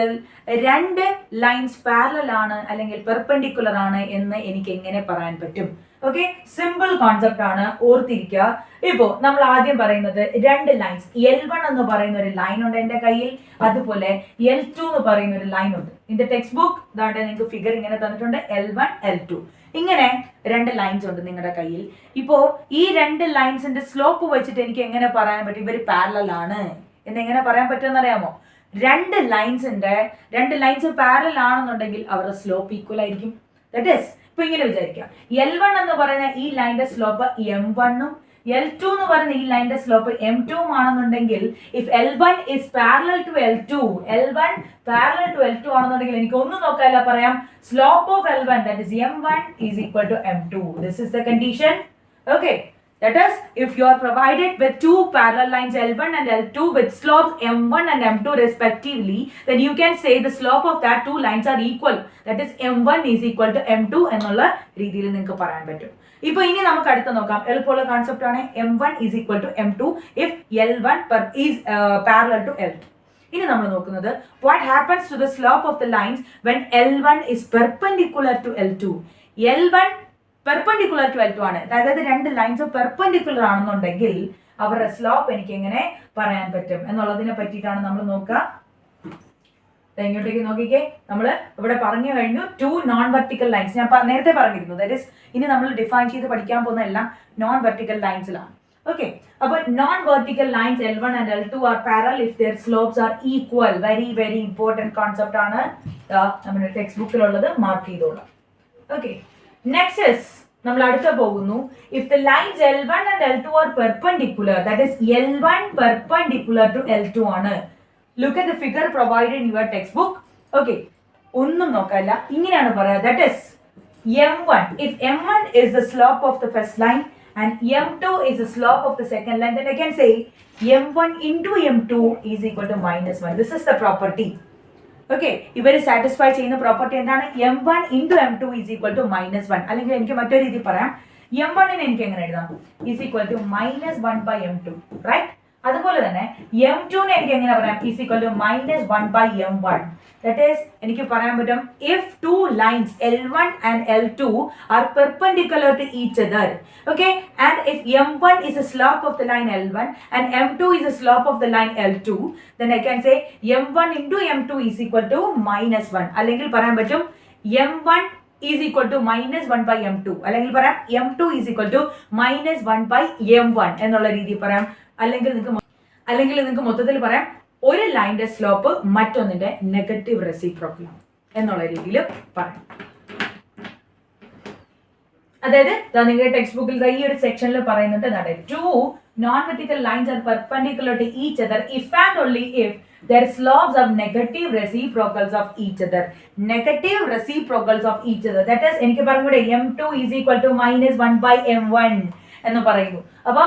രണ്ട് ലൈൻസ് പാരലൽ ആണ് അല്ലെങ്കിൽ പെർപെൻഡിക്കുലർ ആണ് എന്ന് എനിക്ക് എങ്ങനെ പറയാൻ പറ്റും? ഓക്കെ, സിമ്പിൾ കോൺസെപ്റ്റ് ആണ്, ഓർത്തിരിക്കുക. ഇപ്പോ നമ്മൾ ആദ്യം പറയുന്നത് രണ്ട് ലൈൻസ്, L1 എന്ന് പറയുന്ന ഒരു ലൈൻ ഉണ്ട് എന്റെ കയ്യിൽ, അതുപോലെ L2 എന്ന് പറയുന്ന ഒരു ലൈൻ ഉണ്ട്. ഇതിന്റെ ടെക്സ്റ്റ് ബുക്ക് ഇതാണ്ട് നിങ്ങൾക്ക് ഫിഗർ ഇങ്ങനെ തന്നിട്ടുണ്ട്, L1 L2 ഇങ്ങനെ രണ്ട് ലൈൻസ് ഉണ്ട് നിങ്ങളുടെ കയ്യിൽ. ഇപ്പോ ഈ രണ്ട് ലൈൻസിന്റെ സ്ലോപ്പ് വെച്ചിട്ട് എനിക്ക് എങ്ങനെ പറയാൻ പറ്റും ഇവർ പാരലൽ ആണ് എന്ന് എങ്ങനെ പറയാൻ പറ്റുമെന്ന് അറിയാമോ? രണ്ട് ലൈൻസ് പാരലൽ ആണെന്നുണ്ടെങ്കിൽ അവരുടെ സ്ലോപ്പ് ഈക്വൽ ആയിരിക്കും. ദാറ്റ് ഈസ്, ഇപ്പൊ ഇങ്ങനെ വിചാരിക്കാം, L1 എന്ന് പറയുന്ന ഈ ലൈനിന്റെ സ്ലോപ്പ് M1 ഉം L2 എന്ന് പറയുന്ന ഈ ലൈനിന്റെ സ്ലോപ്പ് M2 ആണെന്നുണ്ടെങ്കിൽ if L1 is parallel to L2, L1 parallel to L2 ആണെന്നുണ്ടെങ്കിൽ എനിക്ക് ഒന്നും നോക്കാനില്ല, പറയാം slope of L1 that is M1 is equal to M2. This is the condition. Okay, that is if you are provided with two parallel lines L1 and L2 with slopes M1 and M2 respectively, then you can say the slope of that two lines are equal. That is M1 is equal to M2 എന്നുള്ള രീതിയിൽ നിങ്ങൾക്ക് പറയാൻ പറ്റും. ഇപ്പൊ ഇനി നമുക്ക് അടുത്ത നോക്കാം. എളുപ്പമുള്ള കോൺസെപ്റ്റ് ആണ്. M1 is equal to M2 if L1 is parallel to L2. ഇനി നമ്മൾ നോക്കുന്നത് what happens to the slope of the lines when L1 is perpendicular to L2. L1 perpendicular to L2 ആണ്, അതായത് രണ്ട് ലൈൻസ് പെർപെൻഡിക്കുലർ ആണെന്നുണ്ടെങ്കിൽ അവരുടെ slope എനിക്ക് എങ്ങനെ പറയാൻ പറ്റും എന്നുള്ളതിനെ പറ്റിയിട്ടാണ് നമ്മൾ നോക്കുക. ഇങ്ങോട്ടേക്ക് നോക്കിക്കേ, നമ്മൾ ഇവിടെ പറഞ്ഞു കഴിഞ്ഞു ടു നോൺ വെർട്ടിക്കൽ ലൈൻസ്. ഞാൻ നേരത്തെ പറഞ്ഞിരുന്നു, ദാറ്റ് ഈസ് ഇനി നമ്മൾ ഡിഫൈൻ ചെയ്ത് പഠിക്കാൻ പോകുന്ന എല്ലാം നോൺ വെർട്ടിക്കൽ ലൈൻസിലാണ്. ഓക്കെ, അപ്പോൾ non vertical lines L1 and L2 are parallel if their slopes are equal. Very very important concept ആണ്, നമ്മുടെ ടെക്സ്റ്റ് ബുക്കിലുള്ളത്, മാർക്ക് ചെയ്തോളാം. ഓക്കെ, നെക്സ്റ്റ് ഇസ് നമ്മൾ അടുത്ത പോകുന്നു. If the lines L1 and L2 are perpendicular, that is L1 perpendicular to L2 ആണ്. Look at the figure provided in your textbook. Okay, ഒന്നും നോക്കാല്ല, ഇങ്ങനെയാണ് പറയാ. That is M1. If M1 is the slope of the first line and M2 is the slope of the second line, then I can say M1 into M2 is equal to -1. This is the property. Okay, ഇവർ satisfy ചെയ്യുന്ന property എന്താണ്? M1 into M2 is equal to -1. അല്ലെങ്കിൽ എനിക്ക് മറ്റൊരു രീതി പറയാം, M1 എനിക്ക് എങ്ങനെ എഴുതാം? is equal to -1 by M2, right? അതുപോലെ തന്നെ M2 എനിക്ക് എങ്ങനെ പറയാം? is equal to -1 by M1. That is, എനിക്ക് പറയാൻ പറ്റും if two lines L1 and L2 are perpendicular to each other, okay, and if M1 is the slope of the line L1 and M2 is the slope of the line L2, then I can say M1 into M2 is equal to -1. അല്ലെങ്കിൽ പറയാൻ പറ്റും M1 is equal to -1 by M2. അല്ലെങ്കിൽ പറയാം M2 is equal to -1 by M1 എന്നുള്ള രീതി പറയാം. അല്ലെങ്കിൽ നിങ്ങൾക്ക് മൊത്തത്തിൽ പറയാം ഒരു ലൈനിന്റെ സ്ലോപ്പ് മറ്റൊന്നിന്റെ നെഗറ്റീവ് റെസിപ്രോക്കൽ എന്നുള്ള രീതിയിൽ പറയാം. അതായത് നിങ്ങളുടെ ടെക്സ്റ്റ് ബുക്കിൽ ഈ ഒരു സെക്ഷനിൽ പറയുന്നുണ്ട്, two non vertical lines are perpendicular to each other if and only if their slopes are negative reciprocals of each other. Negative reciprocals of each other. That is, എനിക്ക് പറഞ്ഞൂടെ M2 is equal to -1 by M1. എന്ന് പറയുന്നു. അപ്പം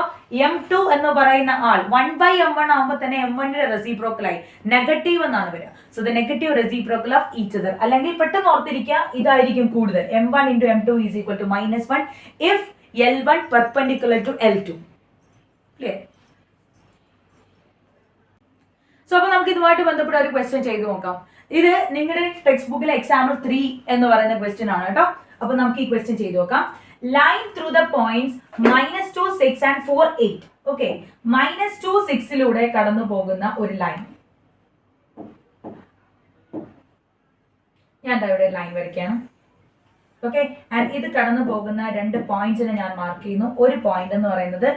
m2 എന്ന് പറയുന്ന ആൾ 1/m1 ആകുമ്പോൾ തന്നെ m1ന്റെ റെസിപ്രോക്കലായി negative എന്നാണ് വരിക. So the negative reciprocal of each other. അല്ലെങ്കിൽ പെട്ടെന്ന് ഓർത്തിരിക്കുക, ഇതായിരിക്കും കൂടുതൽ. m1 into m2 is equal to -1 if L1 perpendicular to L2. Clear? So അപ്പൊ നമുക്ക് ഇതുമായിട്ട് ബന്ധപ്പെട്ട ഒരു ക്വസ്റ്റ്യൻ ചെയ്തു നോക്കാം. ഇത് നിങ്ങളുടെ ടെക്സ്റ്റ് ബുക്കിലെ എക്സാമ്പിൾ 3 എന്ന് പറയുന്ന ക്വസ്റ്റ്യൻ ആണ് കേട്ടോ. അപ്പൊ നമുക്ക് ഈ ക്വസ്റ്റ്യൻ ചെയ്തു നോക്കാം. Line through the points -2, 6 and 4, 8. Okay, -2, 6 കടന്നു പോകുന്ന ഒരു ലൈൻ. ഞാൻ ഇവിടെ ലൈൻ വരയ്ക്കാണ്. ഓക്കെ, ആൻഡ് ഇത് കടന്നു പോകുന്ന രണ്ട് പോയിന്റ്സിനെ ഞാൻ മാർക്ക് ചെയ്യുന്നു. ഒരു പോയിന്റ് എന്ന് പറയുന്നത്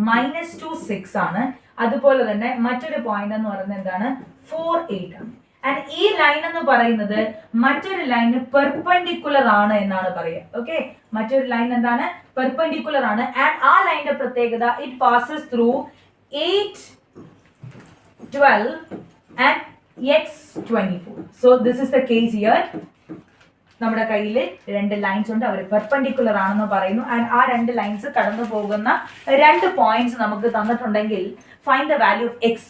-2, 6 ആണ്. അതുപോലെ തന്നെ മറ്റൊരു പോയിന്റ് എന്ന് പറയുന്നത് എന്താണ്? 4, 8 ആണ്. ആൻഡ് ഈ ലൈൻ എന്ന് പറയുന്നത് മറ്റൊരു ലൈനിന് പെർപെൻഡിക്കുലർ ആണ് എന്നാണ് പറയുക. ഓക്കെ, മറ്റൊരു ലൈൻ എന്താണ്? പെർപെൻഡിക്കുലർ ആണ്. ആൻഡ് ആ ലൈനിന്റെ പ്രത്യേകത it passes through 8, 12 and x24. So this is the case here. നമ്മുടെ കയ്യിൽ രണ്ട് ലൈൻസ് ഉണ്ട്, അവർ പെർപെൻഡിക്കുലർ ആണെന്ന് പറയുന്നു. ആൻഡ് ആ രണ്ട് ലൈൻസ് കടന്നു പോകുന്ന രണ്ട് പോയിന്റ്സ് നമുക്ക് തന്നിട്ടുണ്ടെങ്കിൽ find the value of x.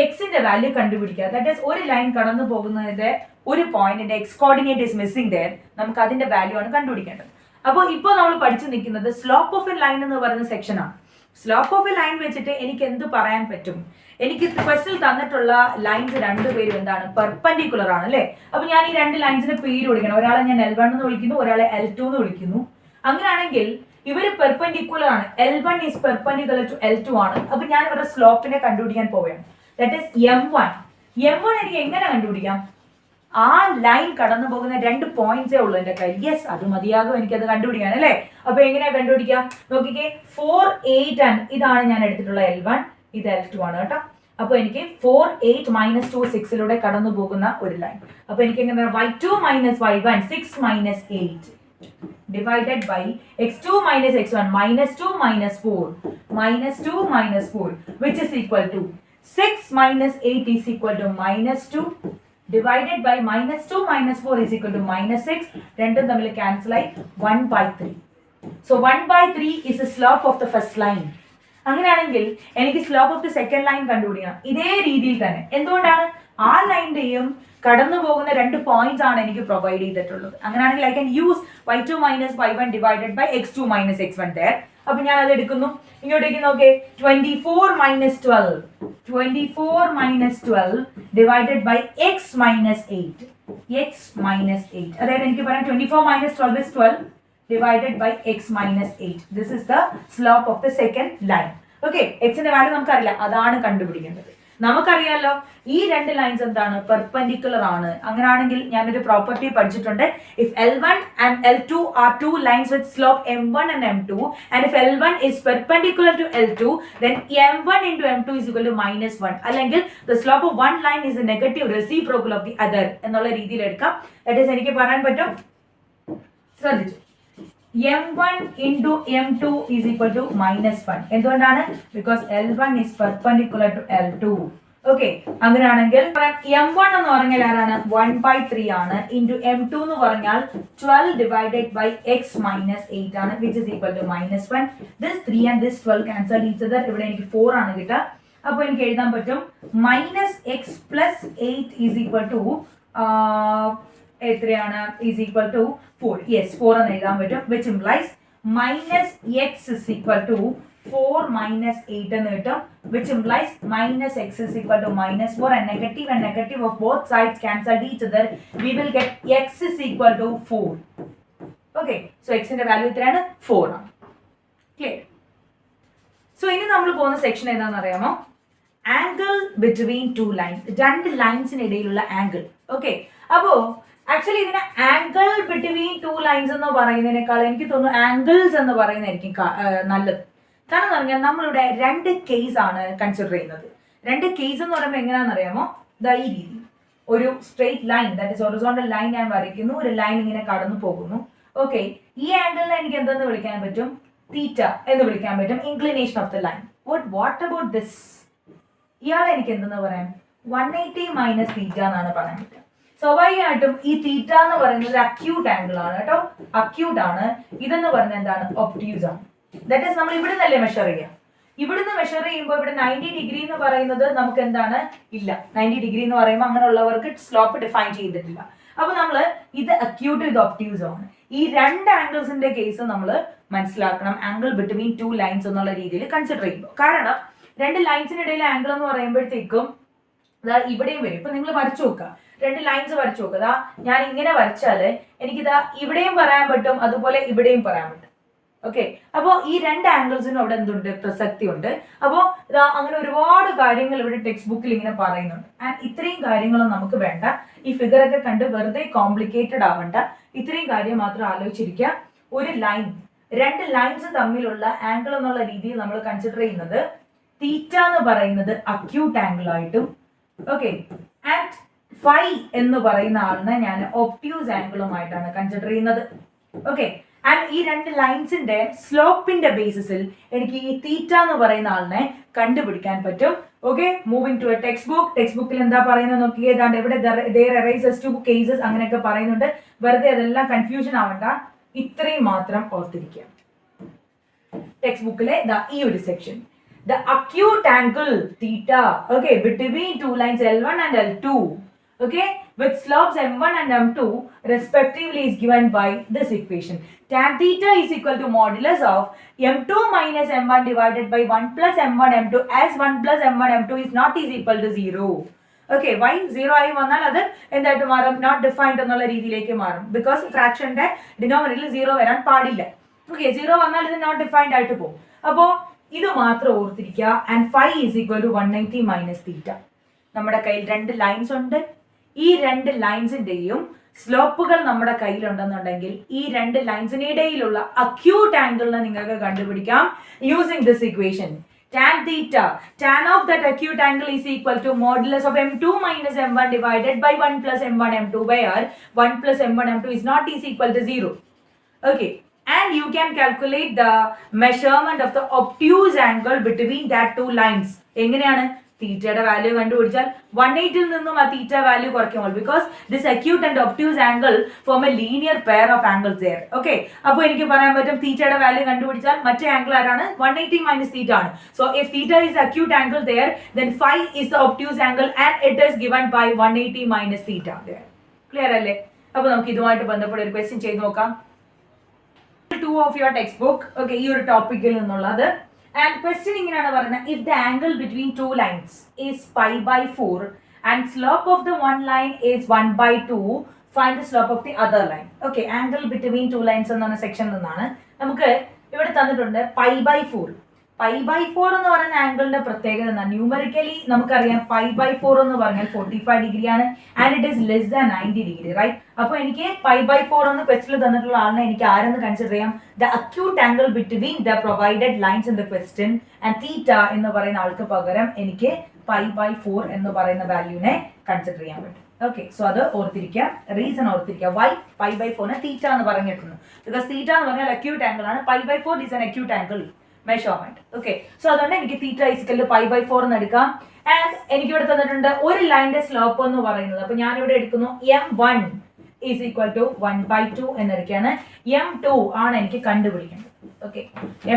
എക്സിന്റെ വാല്യൂ കണ്ടുപിടിക്കുക. ദാറ്റ് ഈസ് ഒരു ലൈൻ കടന്നു പോകുന്നതിന്റെ ഒരു പോയിന്റിന്റെ x coordinate is missing there. നമുക്ക് അതിന്റെ വാല്യൂ ആണ് കണ്ടുപിടിക്കേണ്ടത്. അപ്പോൾ ഇപ്പോൾ നമ്മൾ പഠിച്ചു നിൽക്കുന്നത് സ്ലോപ്പ് ഓഫ് എ ലൈൻ എന്ന് പറയുന്ന സെക്ഷനാണ്. സ്ലോപ്പ് ഓഫ് എ ലൈൻ വെച്ചിട്ട് എനിക്ക് എന്ത് പറയാൻ പറ്റും? എനിക്ക് ക്വസ്റ്റിൽ തന്നിട്ടുള്ള ലൈൻസ് രണ്ടുപേരും എന്താണ്? പെർപെൻഡിക്കുലർ ആണ് അല്ലേ? അപ്പൊ ഞാൻ ഈ രണ്ട് ലൈൻസിന് പേര് വിളിക്കണം. ഒരാളെ ഞാൻ L1 എന്ന് വിളിക്കുന്നു, ഒരാളെ L2 എന്ന് വിളിക്കുന്നു. അങ്ങനെയാണെങ്കിൽ ഇവര് പെർപെൻഡിക്കുലർ ആണ്. L1 is perpendicular to L2 ആണ്. അപ്പൊ ഞാൻ ഇവരുടെ സ്ലോപ്പിനെ കണ്ടുപിടിക്കാൻ പോവുകയാണ്. That is m1. m1 എനിക്ക് എങ്ങനെ കണ്ടുപിടിക്കാം? ആ ലൈൻ കടന്നു പോകുന്ന രണ്ട് പോയിന്റ്സേ ഉള്ളൂ എന്റെ കയ്യിൽ. യെസ്, അത് മതിയാകും എനിക്കത് കണ്ടുപിടിക്കാൻ അല്ലേ? അപ്പൊ എങ്ങനെയാ കണ്ടുപിടിക്കുക? നോക്കിക്കേ, 4, 8 and ഇതാണ് ഞാൻ എടുത്തിട്ടുള്ള L1, ഇത് L2 ആണ് കേട്ടോ. അപ്പൊ എനിക്ക് 4, 8 -2, 6 കടന്നു പോകുന്ന ഒരു ലൈൻ. അപ്പൊ എനിക്ക് എങ്ങനെ? y2 - y1 6 - 8 divided by x2 - x1 -2 - 4 -2 - 4 which is equal to 6 - 8 is equal to -2 divided by -2 - 4 is equal to -6. രണ്ടും തമ്മിൽ ക്യാൻസൽ ആയി 1/3. So 1/3 is the slope of the first line. അങ്ങനെയാണെങ്കിൽ എനിക്ക് slope of the second line കണ്ടുപിടിക്കണം. ഇതേ രീതിയിൽ തന്നെ. എന്തുകൊണ്ടാണ്? ആ ലൈനിന്റെയും കടന്നു പോകുന്ന രണ്ട് പോയിന്റ്സ് ആണ് എനിക്ക് പ്രൊവൈഡ് ചെയ്തിട്ടുള്ളത്. അങ്ങനെയാണെങ്കിൽ I can use y2 - y1 divided by x2 - x1 there. അപ്പൊ ഞാൻ അത് എടുക്കുന്നു. ഇങ്ങോട്ടേക്ക് നോക്കേ, 24 - 12 24 - 12 divided by x - 8 x - 8. അതായത് എനിക്ക് പറയാം 24 - 12 is 12 divided by x - 8. This is the slope of the second line. Okay, x ന്റെ വാല്യൂ നമുക്കറിയില്ല, അതാണ് കണ്ടുപിടിക്കേണ്ടത്. നമുക്കറിയാലോ ഈ രണ്ട് ലൈൻസ് എന്താണ്? പെർപെൻഡിക്കുലർ ആണ്. അങ്ങനെയാണെങ്കിൽ ഞാനൊരു പ്രോപ്പർട്ടി പഠിച്ചിട്ടുണ്ട്. If L1 and L2 are two lines with slope m1 and m2 and if L1 is perpendicular to L2 then m1 into m2 is equal to -1. അല്ലെങ്കിൽ the slope of one line is a negative reciprocal of the other എന്നുള്ള രീതിയിൽ എടുക്കാം. That is എനിക്ക് പറയാൻ പറ്റും. ശ്രദ്ധിച്ചു, m1 into m2 is equal to -1. എന്തുകൊണ്ടാണ്? Because L1 is perpendicular to L2. Okay, അങ്ങനെയാണെങ്കിൽ m1 എന്ന് പറഞ്ഞാൽ ആരാണ്? 1/3 ആണ്. ഇൻറ്റു m2 എന്ന് പറഞ്ഞാൽ 12 divided by x - 8 ആണ്, which is equal to -1. This 3 and this 12 cancel each other. ഇവിടെ എനിക്ക് 4 ആണ് കിട്ടുക. അപ്പൊ എനിക്ക് എഴുതാൻ പറ്റും -x + 8 is equal to എത്രയാണ്? is equal to 4. Yes, 4 എന്ന് എഴുതാൻ പറ്റും, which implies -x is equal to 4 - 8 എന്ന് കിട്ടും, which implies -x is equal to -4 and negative of both sides cancelled each other. We will get x is equal to 4. Okay, so x ന്റെ value എത്രയാണ്? 4 ആണ്. Clear? So ഇനി നമ്മൾ പോകുന്ന section ഏതാണെന്ന് അറിയാമോ? Angle between two lines. രണ്ട് ലൈൻസിനിടയിലുള്ള angle. Okay, അപ്പോ ആക്ച്വലി ഇതിനെ ആംഗിൾ ബിറ്റ്വീൻ ടു ലൈൻസ് എന്ന് പറയുന്നതിനേക്കാൾ എനിക്ക് തോന്നുന്നു ആംഗിൾസ് എന്ന് പറയുന്നതായിരിക്കും നല്ലത്. കാരണം എന്ന് പറഞ്ഞാൽ നമ്മളിവിടെ രണ്ട് കേസ് ആണ് കൺസിഡർ ചെയ്യുന്നത്. രണ്ട് കേസ് എന്ന് പറയുമ്പോൾ എങ്ങനെയാണെന്ന് അറിയാമോ? ഈ രീതി ഒരു straight line, that is horizontal line ഞാൻ വരയ്ക്കുന്നു, ഒരു ലൈൻ ഇങ്ങനെ കടന്നു പോകുന്നു. ഓക്കെ, ഈ ആംഗിളിനെ എനിക്ക് എന്തെന്ന് വിളിക്കാൻ പറ്റും? തീറ്റ എന്ന് വിളിക്കാൻ പറ്റും. Inclination of the line. What about this? ഇയാളെ എനിക്ക് എന്തെന്ന് പറയാം? 180 - തീറ്റ എന്നാണ് പറയാൻ പറ്റുക. സ്വാഭാവികമായിട്ടും ഈ തീറ്റ എന്ന് പറയുന്നത് അക്യൂട്ട് ആംഗിൾ ആണ് കേട്ടോ, അക്യൂട്ട് ആണ്. ഇതെന്ന് പറഞ്ഞാൽ എന്താണ്? ഒബ്റ്റ്യൂസ് ആണ്. ദാറ്റ് ഈസ് നമ്മൾ ഇവിടെ നിന്നല്ലേ മെഷർ ചെയ്യുക. ഇവിടുന്ന് മെഷർ ചെയ്യുമ്പോൾ ഇവിടെ 90 ഡിഗ്രി എന്ന് പറയുന്നത് നമുക്ക് എന്താണ് ഇല്ല. 90 ഡിഗ്രി എന്ന് പറയുമ്പോൾ അങ്ങനെയുള്ളവർക്ക് സ്ലോപ്പ് ഡിഫൈൻ ചെയ്തിട്ടില്ല. അപ്പൊ നമ്മൾ ഇത് അക്യൂട്ട് ഇത് ഒബ്റ്റ്യൂസ് ആണ്. ഈ രണ്ട് ആംഗിൾസിന്റെ കേസ് നമ്മൾ മനസ്സിലാക്കണം, ആംഗിൾ ബിറ്റ്വീൻ ടു ലൈൻസ് എന്നുള്ള രീതിയിൽ കൺസിഡർ ചെയ്യുമ്പോൾ. കാരണം രണ്ട് ലൈൻസിനിടയിലെ ആംഗിൾ എന്ന് പറയുമ്പോഴത്തേക്കും ഇവിടെയും വരും. ഇപ്പൊ നിങ്ങൾ വരച്ചു നോക്കുക, രണ്ട് ലൈൻസ് വരച്ചു നോക്കുക. ഞാൻ ഇങ്ങനെ വരച്ചാല് എനിക്കിതാ ഇവിടെയും പറയാൻ പറ്റും, അതുപോലെ ഇവിടെയും പറയാൻ പറ്റും. ഓക്കെ, അപ്പോ ഈ രണ്ട് ആംഗിൾസിനും അവിടെ എന്തുണ്ട്, പ്രസക്തി ഉണ്ട്. അപ്പോ ഇതാ അങ്ങനെ ഒരുപാട് കാര്യങ്ങൾ ഇവിടെ ടെക്സ്റ്റ് ബുക്കിൽ ഇങ്ങനെ പറയുന്നുണ്ട്. ആൻഡ് ഇത്രയും കാര്യങ്ങളും നമുക്ക് വേണ്ട. ഈ ഫിഗർ ഒക്കെ കണ്ട് വെറുതെ കോംപ്ലിക്കേറ്റഡ് ആവണ്ട. ഇത്രയും കാര്യം മാത്രം ആലോചിച്ചിരിക്കുക. ഒരു ലൈൻ, രണ്ട് ലൈൻസ് തമ്മിലുള്ള ആംഗിൾ എന്നുള്ള രീതിയിൽ നമ്മൾ കൺസിഡർ ചെയ്യുന്നത് തീറ്റ എന്ന് പറയുന്നത് അക്യൂട്ട് ആംഗിൾ ആയിട്ടും, ഓക്കെ, ആൻഡ് ഫൈ എന്ന് പറയുന്ന ആളിനെ ഞാൻ ഒബ്റ്റ്യൂസ് ആംഗിളുമായിട്ടാണ് കൺസിഡർ ചെയ്യുന്നത്. ഓക്കെ, ആൻഡ് ഈ രണ്ട് ലൈൻസിന്റെ സ്ലോപ്പിന്റെ ബേസിസിൽ എനിക്ക് ഈ തീറ്റ എന്ന് പറയുന്ന ആളിനെ കണ്ടുപിടിക്കാൻ പറ്റും. Okay, moving to a text book. Text ബുക്കിൽ എന്താ പറയുന്നത് നോക്കിയേ. ഏതാണ്ട് ഇവിടെ there arises two cases അങ്ങനെയൊക്കെ പറയുന്നുണ്ട്. വെറുതെ അതെല്ലാം കൺഫ്യൂഷൻ ആവണ്ട, ഇത്രയും മാത്രം ഓർത്തിരിക്കുക. ടെക്സ്റ്റ് ബുക്കിലെ ഈ ഒരു section, the acute angle theta, okay, between two lines L1 and L2, okay, with slopes M1 and M2 respectively is given by this equation. Tan theta is equal to modulus of M2 minus M1 divided by 1 plus M1 M2, as 1 plus M1 M2 is not is equal to 0. Okay, why 0 ആയി വന്നാൽ അത് എന്തായിട്ട് മാറും, not defined എന്നുള്ള രീതിയിലേക്ക് മാറും. Because ഫ്രാക്ഷന്റെ ഡിനോമിനേറ്ററിൽ 0 വരാൻ പാടില്ല. ഓക്കെ, 0 വന്നാൽ ഇത് നോട്ട് ഡിഫൈൻഡ് ആയിട്ട് പോകും. അപ്പോ ഇത് മാത്രം ഓർത്തിരിക്കുക. And phi is equal to 190 minus theta. നമ്മുടെ കയ്യിൽ രണ്ട് ലൈൻസ് ഉണ്ട്. ഈ രണ്ട് ലൈൻസിന്റെയും സ്ലോപ്പുകൾ നമ്മുടെ കയ്യിലുണ്ടെന്നുണ്ടെങ്കിൽ ഈ രണ്ട് ലൈൻസിനിടയിലുള്ള അക്യൂട്ട് ആംഗിളിനെ നിങ്ങൾക്ക് കണ്ടുപിടിക്കാം using this equation. Tan theta, tan of that acute angle is equal to modulus of M2 minus M1 divided by 1 plus M1 M2, where 1 plus M1 M2 is not is equal to 0. Okay. And you can calculate the measurement of the obtuse angle between that two lines. എങ്ങനെയാണ് തീറ്റയുടെ value കണ്ടുപിടിച്ചാൽ 180 നിന്നും ആ theta value കുറയ്ക്കുമ്പോൾ, because this acute and obtuse angle form a linear pair of angles there. Okay, അപ്പോൾ എനിക്ക് പറയാൻ പറ്റും തീറ്റയുടെ വാല്യൂ കണ്ടുപിടിച്ചാൽ മറ്റേ ആംഗിൾ ആരാണ്, 180 മൈനസ് തീറ്റ ആണ്. So if theta is acute angle there, then phi is the obtuse angle and it is given by 180 minus theta there. Clear അല്ലേ? അപ്പോൾ നമുക്ക് ഇതുമായിട്ട് ബന്ധപ്പെട്ട ഒരു ക്വസ്റ്റ്യൻ ചെയ്ത് നോക്കാം. 2 of your textbook, okay, ഈ ഒരു ടോപ്പിക്കിൽ നിന്നുള്ളത്. ആൻഡ് ക്വസ്റ്റ്യൻ ഇങ്ങനെയാണ് പറയുന്നത്, if the angle between two lines is π/4 and slope of the one line is 1/2, find the slope of the other line. Okay, angle between two lines എന്ന സെക്ഷനിൽ നിന്നാണ് നമുക്ക് ഇവിടെ തന്നിട്ടുണ്ട് π/4. π/4 എന്ന് പറയുന്ന ആംഗിളിന്റെ പ്രത്യേകത എന്താണ്? ന്യൂമറിക്കലി നമുക്കറിയാം π/4 എന്ന് പറഞ്ഞാൽ 45 ഡിഗ്രി ആണ് and it is less than 90 degree, right? അപ്പൊ എനിക്ക് π/4 എന്ന് ക്വസ്റ്റിൽ തന്നിട്ടുള്ള ആളിനെ എനിക്ക് ആരെന്ന് കൺസിഡർ ചെയ്യാം? The acute angle between the provided lines in the question. And theta എന്ന് പറയുന്ന ആൾക്ക് പകരം എനിക്ക് π/4 എന്ന് പറയുന്ന വാല്യൂനെ കൺസിഡർ ചെയ്യാൻ പറ്റും. ഓക്കെ, സോ അത് ഓർത്തിരിക്കുക, റീസൺ ഓർത്തിരിക്കുക. വൈ π/4 തീറ്റ എന്ന് പറഞ്ഞിട്ടുണ്ട്? ബിക്കോസ് തീറ്റ എന്ന് പറഞ്ഞാൽ അക്യൂട്ട് ആംഗിൾ ആണ്. π/4 is an acute angle measurement. Okay, so അതുകൊണ്ട് എനിക്ക് തീറ്റ ഈക്വൽ ടു π/4 എന്ന് എടുക്കാം. ആൻഡ് എനിക്ക് ഇവിടെ തന്നിട്ടുണ്ട് ഒരു ലൈനിന്റെ സ്ലോപ്പ് എന്ന് പറയുന്നത്. അപ്പൊ ഞാൻ ഇവിടെ എടുക്കുന്നു M1 is equal to 1/2 എന്നെടുക്കുകയാണ്. M2 ആണ് എനിക്ക് കണ്ടുപിടിക്കേണ്ടത്. ഓക്കെ,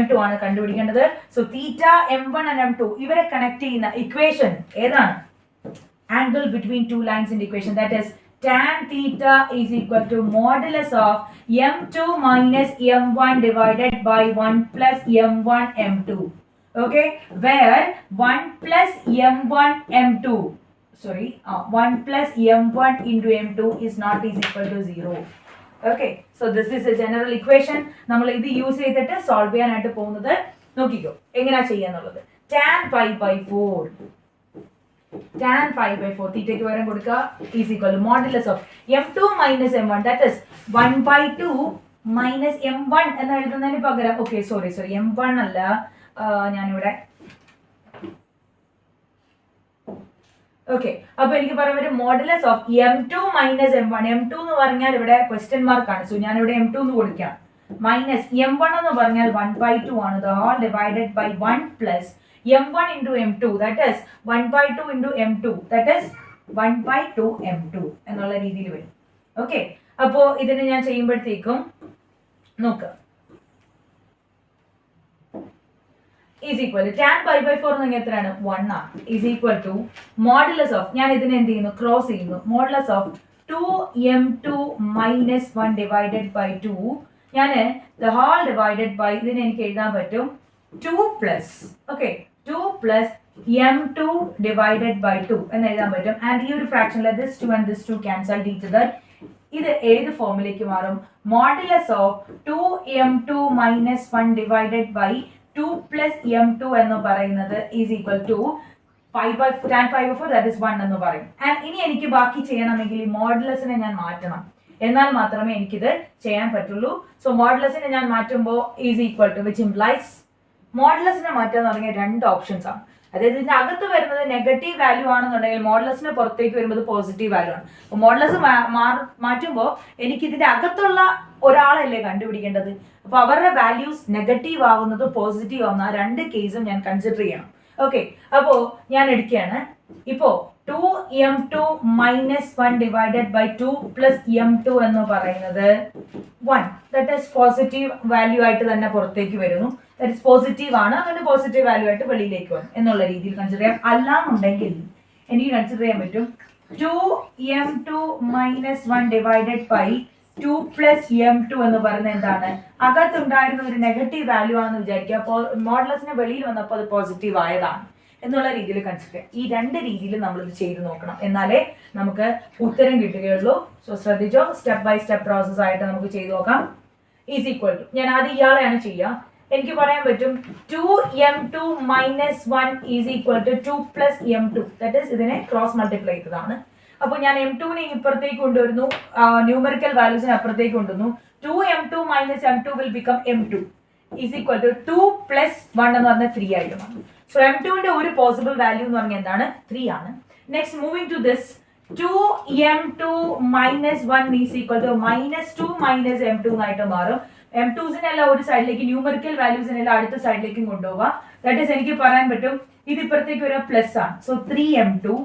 M2 ആണ് കണ്ടുപിടിക്കേണ്ടത്. So theta M1 and M2 ഇവരെ കണക്ട് ചെയ്യുന്ന ഇക്വേഷൻ ഏതാണ്? Angle between two lines in equation, that is tan theta is equal to modulus of M2 minus M1 divided by 1 plus M1 M2. Okay, where 1 plus M1 M2, sorry, 1 plus M1 into M2 is not is equal to 0. Okay, so this is a general equation. നമ്മൾ ഇത് use ചെയ്തിട്ട് solve ചെയ്യാനായിട്ട് പോകുന്നത് നോക്കിക്കോ എങ്ങനെയാ ചെയ്യാന്നുള്ളത്. tan π/4, tan π/4 തീറ്റയ്ക്ക് പകരം കൊടുക്കുക is equal to modulus of M2 minus M1, that is 1/2 minus M1 എന്ന് എഴുതുന്നതിന് പകരം, ഓക്കെ സോറി M1 അല്ല, ഞാനിവിടെ ഓക്കെ, അപ്പൊ എനിക്ക് പറയാൻ പറ്റും modulus of M2 minus M1. M2 എന്ന് പറഞ്ഞാൽ ഇവിടെ ക്വസ്റ്റ്യൻ മാർക്ക് ആണ്, സോ ഞാൻ ഇവിടെ M2 എന്ന് കൊടുക്കാം. മൈനസ് M1 എന്ന് പറഞ്ഞാൽ 1/2 ആണ്, the whole divided by 1 plus M1 into M2, that is 1/2 into M2, that is 1/2 M2 എന്നുള്ള രീതിയിൽ വരും. ഓക്കെ, അപ്പോ ഇതിനെ ഞാൻ ചെയ്യുമ്പോഴത്തേക്കും നോക്കുക, is equal to tan pi by 4 എന്ന് എത്രയാണ് 1 ആണ് is equal to modulus of ഞാൻ ഇതിനെ എന്ത് ചെയ്യുന്നു ക്രോസ് ചെയ്യുന്നു modulus of 2m2 minus 1 divided by 2 ഞാൻ ദ ഹോൾ ഡിവൈഡഡ് ബൈ ഇതിനെ എനിക്ക് എഴുതാൻ പറ്റും 2 plus okay 2 plus m2 divided by 2 എന്ന് എഴുതാൻ പറ്റും ആൻഡ് ഈ ഒരു ഫ്രാക്ഷനിൽ this 2 and this 2 cancel each other ഇത് ഏത് ഫോമിലേക്ക് മാറും modulus of 2m2 minus 1 divided by 2 plus m2 എന്ന് പറയുന്നത് is equal to tan pi by 4 that is 1 എന്ന് പറയും ആൻഡ് ഇനി എനിക്ക് ബാക്കി ചെയ്യണമെങ്കിൽ ഈ മോഡുലസിനെ ഞാൻ മാറ്റണം എന്നാൽ മാത്രമേ എനിക്കിത് ചെയ്യാൻ പറ്റുള്ളൂ സോ മോഡുലസിനെ ഞാൻ മാറ്റുമ്പോൾ is equal to which implies മോഡുലസിനെ മാറ്റുക എന്ന് പറഞ്ഞാൽ രണ്ട് ഓപ്ഷൻസ് ആണ് അതായത് ഇതിന്റെ അകത്ത് വരുന്നത് നെഗറ്റീവ് വാല്യൂ ആണെന്നുണ്ടെങ്കിൽ മോഡുലസിന് പുറത്തേക്ക് വരുമ്പോൾ പോസിറ്റീവ് വാല്യൂ ആണ് അപ്പോൾ മോഡുലസ് മാറ്റുമ്പോൾ എനിക്ക് ഇതിന്റെ അകത്തുള്ള ഒരാളല്ലേ കണ്ടുപിടിക്കേണ്ടത് അപ്പൊ അവരുടെ വാല്യൂസ് നെഗറ്റീവ് ആവുന്നത് പോസിറ്റീവ് ആവുന്ന രണ്ട് കേസും ഞാൻ കൺസിഡർ ചെയ്യണം ഓക്കെ അപ്പോ ഞാൻ എടുക്കുകയാണ് ഇപ്പോ 2m2 minus 1 divided by 2 plus m2 എന്ന് പറയുന്നത് 1 ദാറ്റ് ഈസ് പോസിറ്റീവ് വാല്യൂ ആയിട്ട് തന്നെ പുറത്തേക്ക് വരുന്നു ദാറ്റ് ഈസ് പോസിറ്റീവ് ആണ് അങ്ങനെ പോസിറ്റീവ് വാല്യൂ ആയിട്ട് വെളിയിലേക്ക് വരും എന്നുള്ള രീതിയിൽ കൺസിഡർ ചെയ്യാം അല്ലാന്നുണ്ടെങ്കിൽ എനിക്ക് കൺസിഡർ ചെയ്യാൻ പറ്റും 2m2 minus 1 divided by 2 plus m2 എന്ന് പറയുന്നത് എന്താണ് അകത്തുണ്ടായിരുന്ന ഒരു നെഗറ്റീവ് വാല്യൂ ആണെന്ന് വിചാരിക്കുക അപ്പോൾ മോഡുലസിന് വെളിയിൽ വന്നപ്പോൾ അത് പോസിറ്റീവ് ആയതാണ് എന്നുള്ള രീതിയിൽ കൺസിഡർ ചെയ്യാം ഈ രണ്ട് രീതിയിൽ നമ്മൾ ഇത് ചെയ്ത് നോക്കണം എന്നാലേ നമുക്ക് ഉത്തരം കിട്ടുകയുള്ളൂ സോ ശ്രദ്ധിച്ചോ സ്റ്റെപ്പ് ബൈ സ്റ്റെപ്പ് പ്രോസസ് ആയിട്ട് നമുക്ക് ചെയ്ത് നോക്കാം ഈസ് ഈക്വൽ ടു ഞാൻ ആദ്യം ഇയാളെയാണ് ചെയ്യുക എനിക്ക് പറയാൻ പറ്റും 2m2 minus 1 is equal to 2 plus m2 that is ഇതിനെ ക്രോസ് മൾട്ടിപ്ലൈ ചെയ്തതാണ് അപ്പോൾ ഞാൻ m2നെ ഇപ്പുറത്തേക്ക് കൊണ്ടുവരുന്നു ന്യൂമറിക്കൽ വാല്യൂസിനെ അപ്പുറത്തേക്ക് കൊണ്ടുവന്നു 2m2 minus m2 will become m2 is equal to 2 plus 1 എന്ന് പറഞ്ഞാൽ 3 ആയിട്ട് മാറും സോ m2ന്റെ ഒരു പോസിബിൾ വാല്യൂ എന്ന് പറഞ്ഞാൽ എന്താണ് 3 ആണ് next moving to this 2m2 minus 1 is equal to minus 2 minus m2 എന്നായിട്ട് മാറും m2സിനെല്ലാം ഒരു സൈഡിലേക്ക് ന്യൂമറിക്കൽ വാല്യൂസിനെല്ലാം അടുത്ത സൈഡിലേക്കും കൊണ്ടുപോവുക ദാറ്റ് ഈസ് എനിക്ക് പറയാൻ പറ്റും ഇത് ഇപ്പുറത്തേക്ക് ഒരു പ്ലസ് ആണ് so 3m2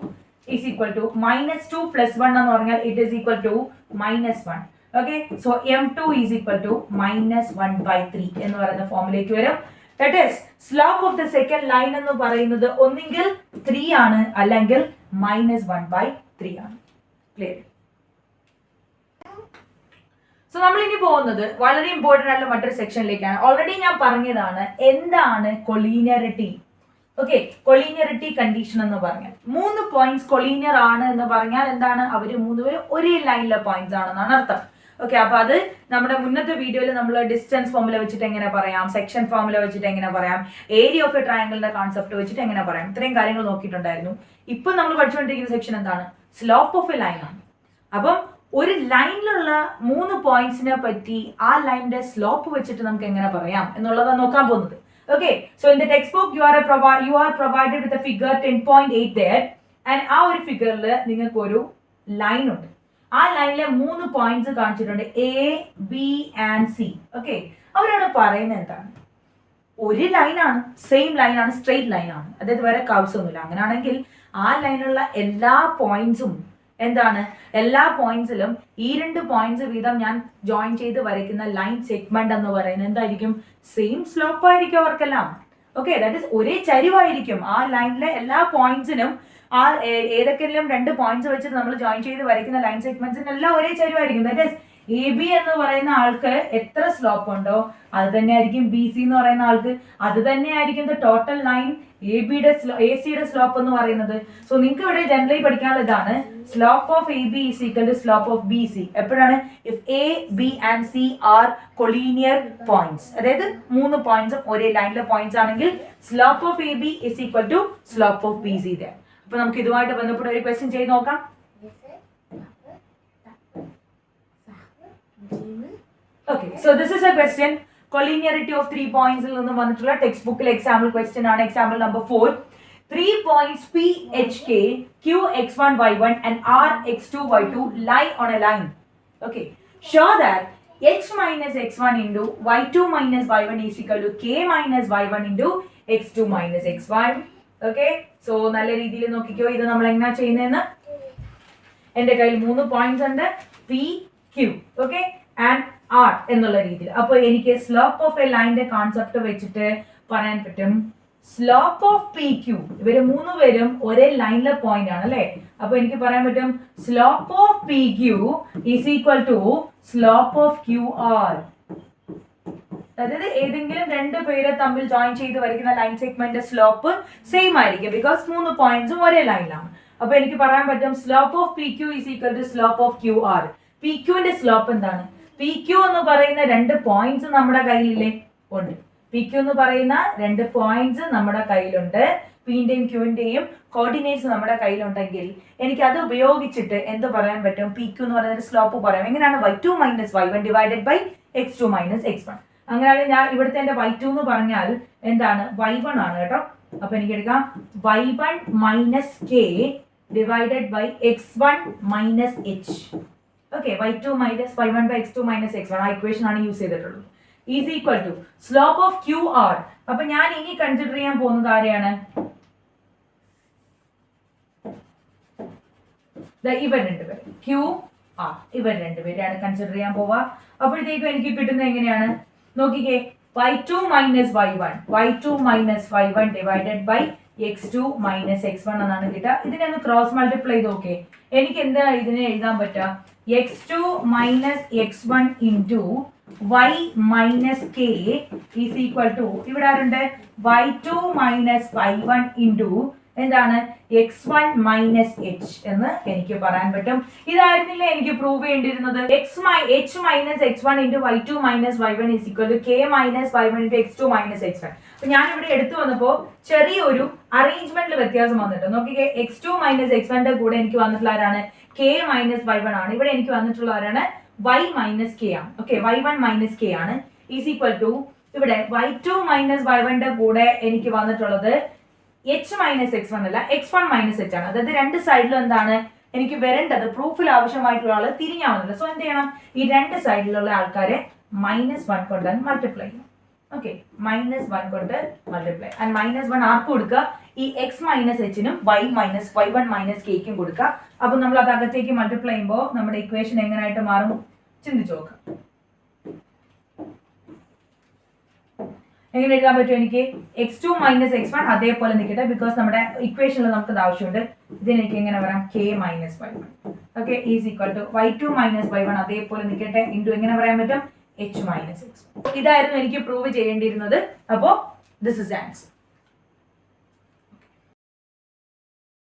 is equal to minus 2 plus 1 എന്ന് പറഞ്ഞാൽ it is equal to minus 1 okay so m2 is equal to minus 1 by 3 എന്ന് പറയുന്ന ഫോമിലേക്ക് വരും that is slope of the second line എന്ന് പറയുന്നത് ഒന്നെങ്കിൽ 3 ആണ് അല്ലെങ്കിൽ minus 1 by 3 ആണ് clear സോ നമ്മൾ ഇനി പോകുന്നത് വളരെ ഇമ്പോർട്ടന്റ് ആയിട്ടുള്ള മറ്റൊരു സെക്ഷനിലേക്കാണ് ഓൾറെഡി ഞാൻ പറഞ്ഞതാണ് എന്താണ് കൊളീനിയറിറ്റി ഓക്കെ കൊളീനിയറിറ്റി കണ്ടീഷൻ എന്ന് പറഞ്ഞാൽ 3 പോയിന്റ്സ് കൊളീനിയർ ആണ് എന്ന് പറഞ്ഞാൽ എന്താണ് അവര് 3 പേര് ഒരേ ലൈനിലെ പോയിന്റ്സ് ആണെന്നാണ് അർത്ഥം ഓക്കെ അപ്പൊ അത് നമ്മുടെ മുന്നത്തെ വീഡിയോയിൽ നമ്മൾ ഡിസ്റ്റൻസ് ഫോർമുല വെച്ചിട്ട് എങ്ങനെ പറയാം സെക്ഷൻ ഫോർമുല വെച്ചിട്ട് എങ്ങനെ പറയാം ഏരിയ ഓഫ് എ ട്രയാങ്കിളിന്റെ കോൺസെപ്റ്റ് വെച്ചിട്ട് എങ്ങനെ പറയാം ഇത്രയും കാര്യങ്ങൾ നോക്കിയിട്ടുണ്ടായിരുന്നു ഇപ്പൊ നമ്മൾ പഠിച്ചുകൊണ്ടിരിക്കുന്ന സെക്ഷൻ എന്താണ് സ്ലോപ്പ് ഓഫ് എ ലൈൻ ആണ് അപ്പം ഒരു ലൈനിലുള്ള 3 പോയിന്റ്സിനെ പറ്റി ആ ലൈനിന്റെ സ്ലോപ്പ് വെച്ചിട്ട് നമുക്ക് എങ്ങനെ പറയാം എന്നുള്ളതാണ് നോക്കാൻ പോകുന്നത് okay so in the textbook you are provided with a figure 10.8 there and ആ ഒരു ഫിഗറിൽ നിങ്ങൾക്ക് ഒരു ലൈൻ ഉണ്ട് ആ ലൈനിലെ 3 പോയിന്റ്സ് കാണിച്ചിട്ടുണ്ട് A B and C okay അവരോട് പറയുന്നത് എന്താണ് ഒരു ലൈനാണ് സെയിം ലൈനാണ് സ്ട്രെയിറ്റ് ലൈനാണ് അതായത് വേറെ കർവ്സ് ഒന്നുമില്ല അങ്ങനെയാണെങ്കിൽ ആ ലൈനിലുള്ള എല്ലാ പോയിന്റ്സും എന്താണ് എല്ലാ പോയിന്റ്സിലും ഈ 2 പോയിന്റ്സ് വീതം ഞാൻ ജോയിൻ ചെയ്ത് വരയ്ക്കുന്ന ലൈൻ സെഗ്മെന്റ് എന്ന് പറയുന്നത് എന്തായിരിക്കും സെയിം സ്ലോപ്പ് ആയിരിക്കും അവർക്കെല്ലാം ഓക്കെ ദാറ്റ് ഈസ് ഒരേ ചരിവായിരിക്കും ആ ലൈനിലെ എല്ലാ പോയിന്റ്സിനും ആ ഏതൊക്കെയെങ്കിലും 2 പോയിന്റ്സ് വെച്ചിട്ട് നമ്മൾ ജോയിൻ ചെയ്ത് വരയ്ക്കുന്ന ലൈൻ സെഗ്മെന്റ്സിനെല്ലാം ഒരേ ചരിവായിരിക്കും ദാറ്റ് ഈസ് എ ബി എന്ന് പറയുന്ന ആൾക്ക് എത്ര സ്ലോപ്പ് ഉണ്ടോ അത് തന്നെയായിരിക്കും ബി സി എന്ന് പറയുന്ന ആൾക്ക് അത് തന്നെയായിരിക്കും ടോട്ടൽ ലൈൻ എ സിയുടെ സ്ലോപ്പ് എന്ന് പറയുന്നത് സോ നിങ്ങൾക്ക് ഇവിടെ ജനറലി പഠിക്കാനുള്ള ഇതാണ് slope of A B is equal to slope of B C എപ്പോഴാണ് if A B and C are collinear points അതായത് 3 പോയിന്റ്സും ഒരേ ലൈനിലെ പോയിന്റ്സ് ആണെങ്കിൽ slope of A B is equal to slope of B C അപ്പൊ നമുക്ക് ഇതുമായിട്ട് ബന്ധപ്പെട്ട ഒരു ക്വസ്റ്റ്യൻ ചെയ്ത് നോക്കാം okay so this is a question collinearity of 3 points il ninnu vannittula textbook il example question aanu example number 4 3 points p h k q x1 y1 and r x2 y2 lie on a line okay show that x minus x1 into y2 minus y1 is equal to k minus y1 into x2 minus x1 okay so നല്ല രീതിയിൽ നോക്കിക്കോ ഇത് നമ്മൾ എങ്ങനെ ചെയ്യുന്നതെന്ന് എൻ്റെ കയ്യിൽ 3 points ഉണ്ട് p q okay and r എന്നുള്ള രീതിയിൽ അപ്പോൾ എനിക്ക് സ്ലോപ്പ് ഓഫ് എ ലൈനിന്റെ കോൺസെപ്റ്റ് വെച്ചിട്ട് പറയാൻ പറ്റും സ്ലോപ്പ് ഓഫ് പി ക്യൂ, ഇവര് 3 പേരും ഒരേ ലൈനിലെ പോയിന്റ് ആണ് അല്ലെ. അപ്പൊ എനിക്ക് പറയാൻ പറ്റും slope of P Q is equal to slope of Q R. അതായത് ഏതെങ്കിലും 2 പേരെ തമ്മിൽ ജോയിൻ ചെയ്ത് വരയ്ക്കുന്ന ലൈൻ സെഗ്മെന്റ് സ്ലോപ്പ് സെയിം ആയിരിക്കും, ബിക്കോസ് 3 പോയിന്റ്സും ഒരേ ലൈനിലാണ്. അപ്പൊ എനിക്ക് പറയാൻ പറ്റും slope of P Q is equal to slope of Q R. P ക്യൂവിന്റെ സ്ലോപ്പ് എന്താണ്? പി ക്യൂ എന്ന് പറയുന്ന 2 പോയിന്റ്സ് നമ്മുടെ കയ്യിലില്ലേ? ഉണ്ട്. പി ക്യൂ എന്ന് പറയുന്ന 2 പോയിന്റ്സ് നമ്മുടെ കയ്യിലുണ്ട്. പിന്റെയും ക്യൂവിന്റെയും കോർഡിനേറ്റ്സ് നമ്മുടെ കയ്യിലുണ്ടെങ്കിൽ എനിക്ക് അത് ഉപയോഗിച്ചിട്ട് എന്ത് പറയാൻ പറ്റും? പി ക്യൂ എന്ന് പറയുന്ന സ്ലോപ്പ് പറയാം. എങ്ങനെയാണ്? y2 minus y1 divided by x2 minus x1. അങ്ങനെയാണെങ്കിൽ ഞാൻ ഇവിടുത്തെ എന്റെ y2 എന്ന് പറഞ്ഞാൽ എന്താണ്? y1 ആണ് കേട്ടോ. അപ്പൊ എനിക്ക് എടുക്കാം y1 minus k divided by x1 minus h. Okay, y2 minus y1 by x2 minus x1 ആ ഇക്വേഷൻ ആണ് യൂസ് ചെയ്തിട്ടുള്ളത്. Is equal to slope of Q r. അപ്പൊ ഞാൻ ഇനി കൺസിഡർ ചെയ്യാൻ പോകുന്ന കാര്യമാണ് ഇവർ 2 പേര് ക്യൂ ആർ, ഇവർ 2 പേരാണ് കൺസിഡർ ചെയ്യാൻ പോവുക. അപ്പോഴത്തേക്കും എനിക്ക് കിട്ടുന്നത് എങ്ങനെയാണ് നോക്കിക്കേ, y2 minus y1 divided by x2 minus x1 എന്നാണ് കിട്ടുക. ഇതിനെ ഒന്ന് ക്രോസ് മൾട്ടിപ്ലൈ ചെയ്ത് നോക്കേ. എനിക്ക് എന്താ ഇതിനെ എഴുതാൻ പറ്റുക? x2 minus x1 into y minus k is equal to ഇവിടെ ആരുണ്ട്? y2 മൈനസ് y1 ഇൻറ്റു എന്താണ്? x1 മൈനസ് h എന്ന് എനിക്ക് പറയാൻ പറ്റും. ഇതായിരുന്നില്ല എനിക്ക് പ്രൂവ് ചെയ്യേണ്ടിയിരുന്നത്. h minus x1 into y2 minus y1 is equal to k minus y1 into x2 minus x1. അപ്പൊ ഞാൻ ഇവിടെ എടുത്തു വന്നപ്പോൾ ചെറിയൊരു അറേഞ്ച്മെന്റിൽ വ്യത്യാസം വന്നിട്ട് നോക്കിക്കേ. x2 മൈനസ് x1ന്റെ കൂടെ എനിക്ക് വന്നിട്ടുള്ള ആരാണ്? k മൈനസ് y1 ആണ്. ഇവിടെ എനിക്ക് വന്നിട്ടുള്ള ആരാണ്? y മൈനസ് k ആണ്. ഓക്കെ, y1 മൈനസ് k ആണ്. ഈസ് ഈക്വൽ ടു ഇവിടെ y2 മൈനസ് y1ന്റെ കൂടെ എനിക്ക് വന്നിട്ടുള്ളത് h മൈനസ് x1 അല്ല, x1 മൈനസ് h ആണ്. അതായത് 2 സൈഡിലും എന്താണ് എനിക്ക് വരേണ്ടത്? പ്രൂഫിൽ ആവശ്യമായിട്ടുള്ള ആള് തിരിഞ്ഞാ വന്നില്ല. സോ എന്ത് ചെയ്യണം? ഈ 2 സൈഡിലുള്ള ആൾക്കാരെ -1 കൊണ്ട് മൾട്ടിപ്ലൈ ചെയ്യണം. ഓക്കെ, -1 കൊണ്ട് മൾട്ടിപ്ലൈ. ആൻഡ് -1 ആർക്ക് കൊടുക്കുക? ഈ x മൈനസ് എച്ചിനും y1 മൈനസ് കെക്കും കൊടുക്കുക. അപ്പൊ നമ്മൾ അത് അകത്തേക്ക് മൾട്ടിപ്ലൈ ചെയ്യുമ്പോൾ നമ്മുടെ ഇക്വേഷൻ എങ്ങനെയായിട്ട് മാറും? ചിന്തിച്ചു നോക്കാം. എങ്ങനെ എഴുതാൻ പറ്റും എനിക്ക്? x2 മൈനസ് x1 അതേപോലെ നിൽക്കട്ടെ, ബിക്കോസ് നമ്മുടെ ഇക്വേഷനിൽ നമുക്ക് ഇത് ആവശ്യമുണ്ട്. ഇതിനെനിക്ക് എങ്ങനെ വരാം? k minus y1. Okay, is equal to y2 minus y1 അതേപോലെ നിൽക്കട്ടെ ഇൻറ്റു എങ്ങനെ പറയാൻ പറ്റും? h minus x1. ഇതായിരുന്നു എനിക്ക് പ്രൂവ് ചെയ്യേണ്ടിയിരുന്നത്. അപ്പോൾ ദിസ് ഇസ് ആൻസർ.